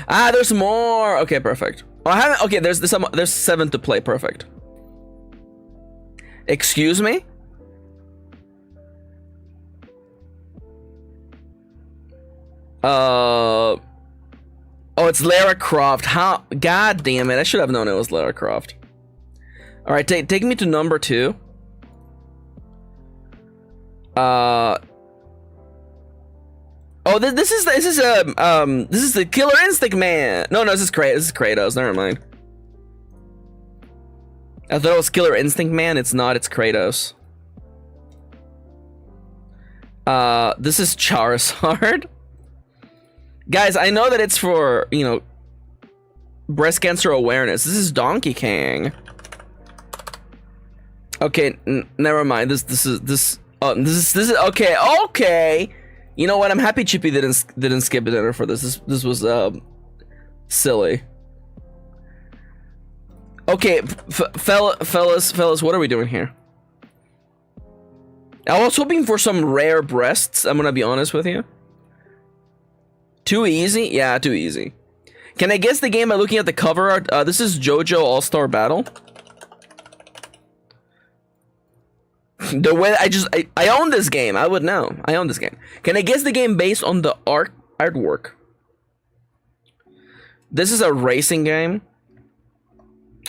Ah, there's more. Okay, perfect. Oh, I haven't. Okay, there's 7 to play. Perfect. Excuse me? Oh, it's Lara Croft. How? God damn it! I should have known it was Lara Croft. All right, take me to number 2. Oh, this is the Killer Instinct Man. No, this is Kratos. Never mind. I thought it was Killer Instinct Man. It's not. It's Kratos. This is Charizard. Guys, I know that it's for, you know, breast cancer awareness. This is Donkey Kong. Okay, never mind. This is okay. You know what? I'm happy Chippy didn't skip dinner for this. This was silly. Okay, fellas, what are we doing here? I was hoping for some rare breasts. I'm gonna be honest with you. Too easy? Yeah, too easy. Can I guess the game by looking at the cover art? This is JoJo All-Star Battle. The way I own this game. I would know. I own this game. Can I guess the game based on the artwork? This is a racing game.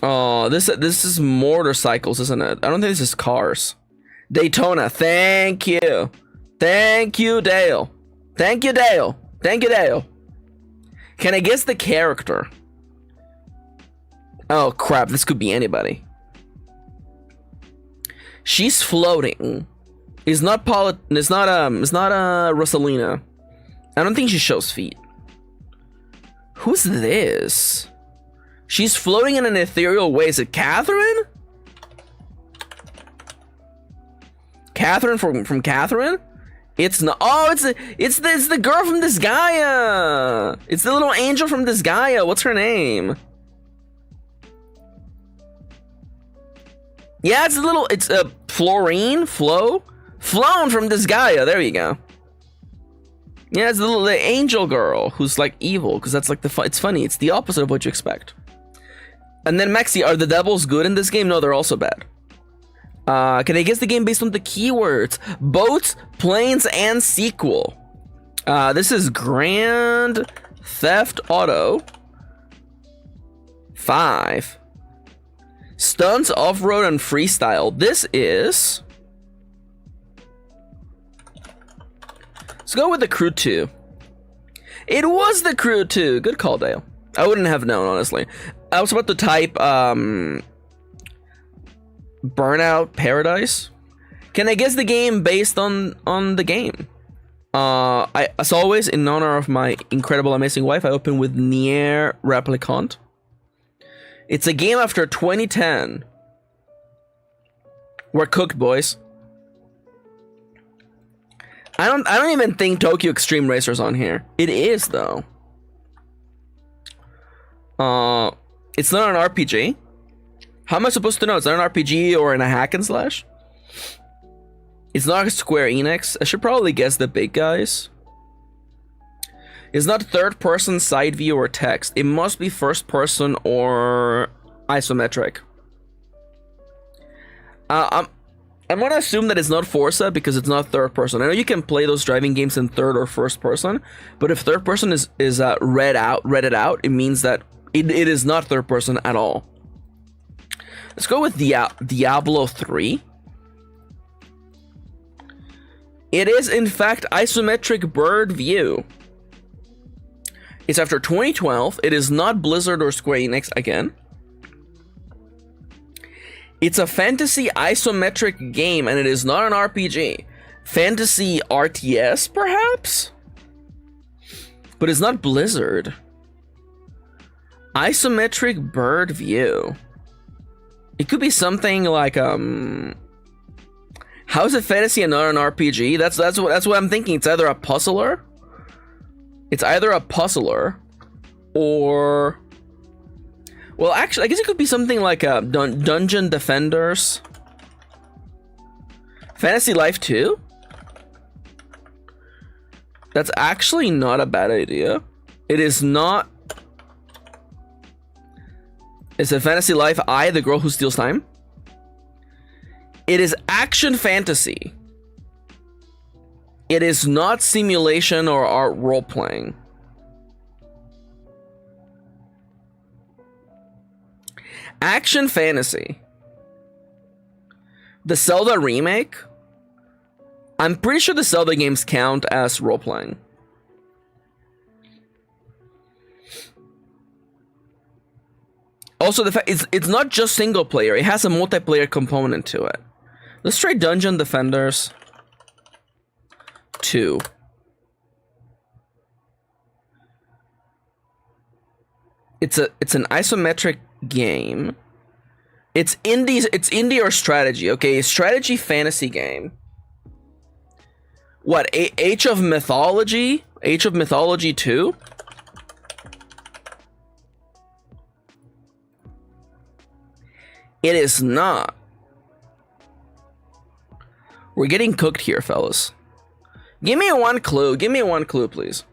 Oh, this is motorcycles, isn't it? I don't think this is cars. Daytona. Thank you. Thank you, Dale. Thank you, Dale. Thank you, Dale. Can I guess the character? Oh crap, this could be anybody. She's floating. It's not Rosalina. I don't think she shows feet. Who's this? She's floating in an ethereal way. Is it Catherine? Catherine from Catherine? It's not. Oh, it's the girl from Disgaea. It's the little angel from Disgaea. What's her name? Yeah, it's Florine, Floan from Disgaea. There you go. Yeah, it's the angel girl who's like evil, because that's like it's funny. It's the opposite of what you expect. And then Maxi, are the devils good in this game? No, they're also bad. Can I guess the game based on the keywords? Boats, planes, and sequel. This is Grand Theft Auto 5. Stunts, off-road, and freestyle. This is... Let's go with the Crew 2. It was the Crew 2. Good call, Dale. I wouldn't have known, honestly. I was about to type, Burnout Paradise. Can I guess the game based on the game? As always, in honor of my incredible, amazing wife, I open with Nier Replicant. It's a game after 2010. We're cooked, boys. I don't even think Tokyo Extreme Racer's on here. It is though. It's not an RPG. How am I supposed to know? It's not an RPG or in a hack and slash. It's not Square Enix. I should probably guess the big guys. It's not third person, side view, or text. It must be first person or isometric. I'm gonna assume that it's not Forza because it's not third person. I know you can play those driving games in third or first person, but if third person is read it out, it means that it is not third person at all. Let's go with Diablo 3. It is in fact isometric bird view. It's after 2012. It is not Blizzard or Square Enix again. It's a fantasy isometric game, and it is not an RPG. Fantasy RTS, perhaps? But it's not Blizzard. Isometric bird view. It could be something like, how is it fantasy and not an RPG? That's what I'm thinking. It's either a puzzler. It's either a puzzler, or... Well, actually, I guess it could be something like Dungeon Defenders. Fantasy Life 2? That's actually not a bad idea. It is not... Is it Fantasy Life I, the girl who steals time? It is action fantasy. It is not simulation or art role-playing. Action fantasy. The Zelda remake? I'm pretty sure the Zelda games count as role-playing. Also, the fact it's not just single player, it has a multiplayer component to it. Let's try Dungeon Defenders 2. It's an isometric game. It's indie or strategy. Okay, strategy fantasy game. What? Age of Mythology? Age of Mythology 2? It is not. We're getting cooked here, fellas. Give me one clue. Give me one clue, please.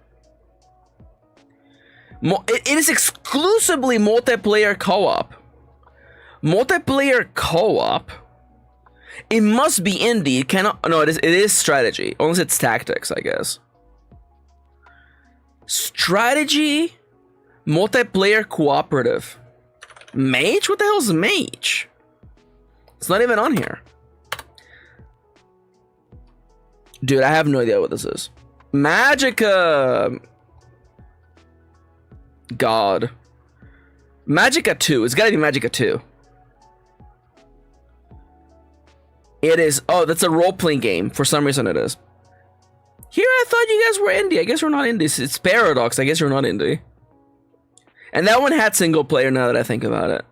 It is exclusively multiplayer co-op. Multiplayer co-op. It must be indie. It cannot. No, it is strategy. Unless it's tactics, I guess. Strategy Multiplayer cooperative. Mage? What the hell is mage? It's not even on here. Dude, I have no idea what this is. Magica. God. Magica 2. It's gotta be Magica 2. It is. Oh, that's a role-playing game. For some reason it is. Here, I thought you guys were indie. I guess we're not indie. It's Paradox. I guess you're not indie. And that one had single player now that I think about it.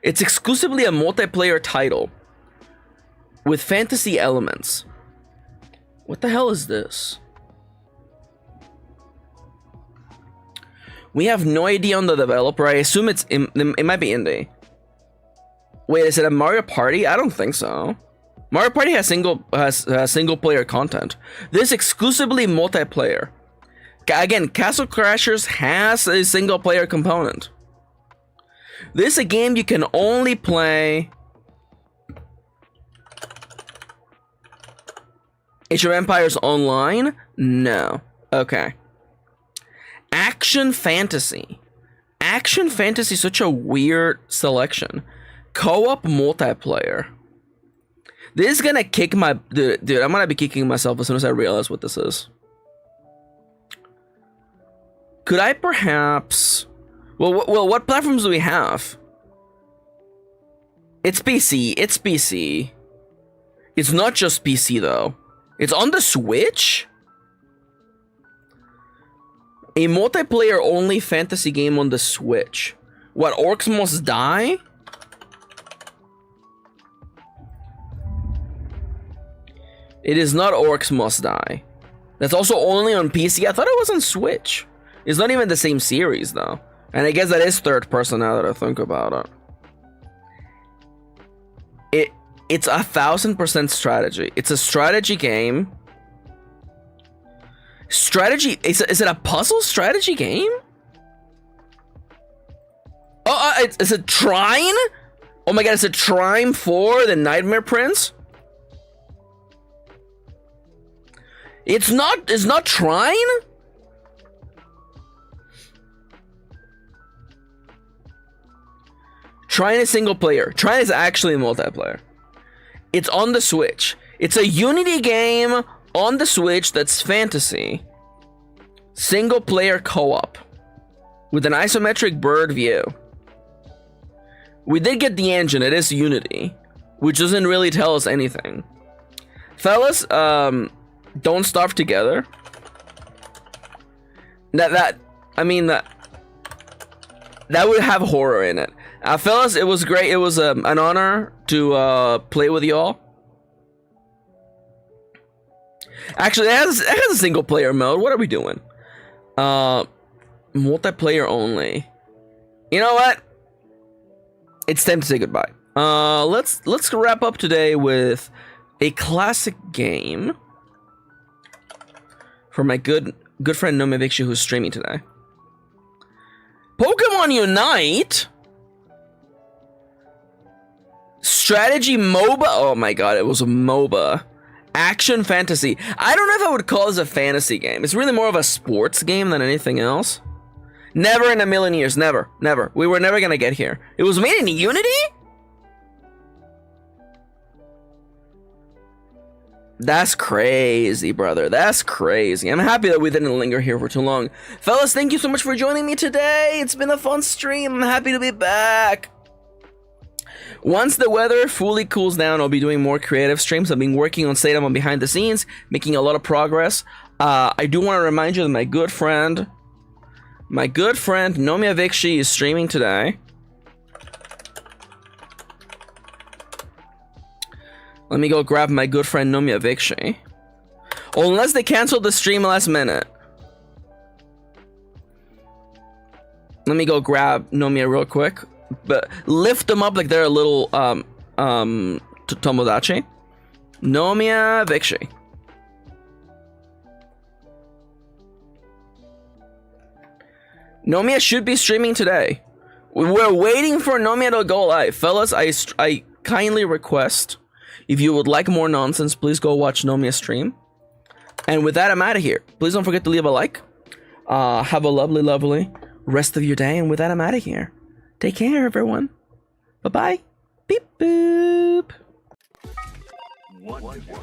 It's exclusively a multiplayer title. With fantasy elements. What the hell is this? We have no idea on the developer. I assume it might be indie. Wait, is it a Mario Party? I don't think so. Mario Party has single player content. This is exclusively multiplayer. Again, Castle Crashers has a single player component. This is a game you can only play. Age of Empires Online? No. Okay. Action Fantasy. Action Fantasy is such a weird selection. Co-op multiplayer. This is gonna kick my... Dude, I'm gonna be kicking myself as soon as I realize what this is. Could I perhaps... Well, what platforms do we have? It's PC. It's PC. It's not just PC, though. It's on the Switch? A multiplayer-only fantasy game on the Switch. What, Orcs Must Die? It is not Orcs Must Die. That's also only on PC. I thought it was on Switch. It's not even the same series, though. And I guess that is third person now that I think about it. It's 1000% strategy. It's a strategy game. Strategy? Is it a puzzle strategy game? Oh, it's a Trine? Oh my god, it's a Trine 4, the Nightmare Prince? It's not Trine? Trine is single player. Trine is actually multiplayer. It's on the Switch. It's a Unity game on the Switch that's fantasy. Single player co-op. With an isometric bird view. We did get the engine. It is Unity. Which doesn't really tell us anything. Fellas, don't starve together. That would have horror in it. Fellas, it was great. It was an honor to play with y'all. Actually, it has a single player mode. What are we doing? Multiplayer only. You know what? It's time to say goodbye. Let's wrap up today with a classic game for my good friend Nomi Vikshi, who's streaming today. Pokemon Unite. Strategy MOBA. Oh my god, it was a MOBA. Action fantasy. I don't know if I would call this a fantasy game. It's really more of a sports game than anything else. Never in a million years. Never. Never. We were never gonna get here. It was made in Unity? That's crazy, brother. That's crazy. I'm happy that we didn't linger here for too long. Fellas, thank you so much for joining me today. It's been a fun stream. I'm happy to be back. Once the weather fully cools down, I'll be doing more creative streams. I've been working on Satam behind the scenes, making a lot of progress. I do want to remind you that my good friend Nomi Vikshi is streaming today. Let me go grab my good friend Nomi Vikshi. Unless they cancel the stream last minute. Let me go grab Nomia real quick. But lift them up like they're a little Tomodachi. Nomia Vikshi. Nomia should be streaming today. We're waiting for Nomia to go live. Fellas, I kindly request, if you would like more nonsense, please go watch Nomia's stream. And with that, I'm out of here. Please don't forget to leave a like. Have a lovely rest of your day. And with that, I'm out of here. Take care, everyone. Bye-bye. Beep boop. Wonderful.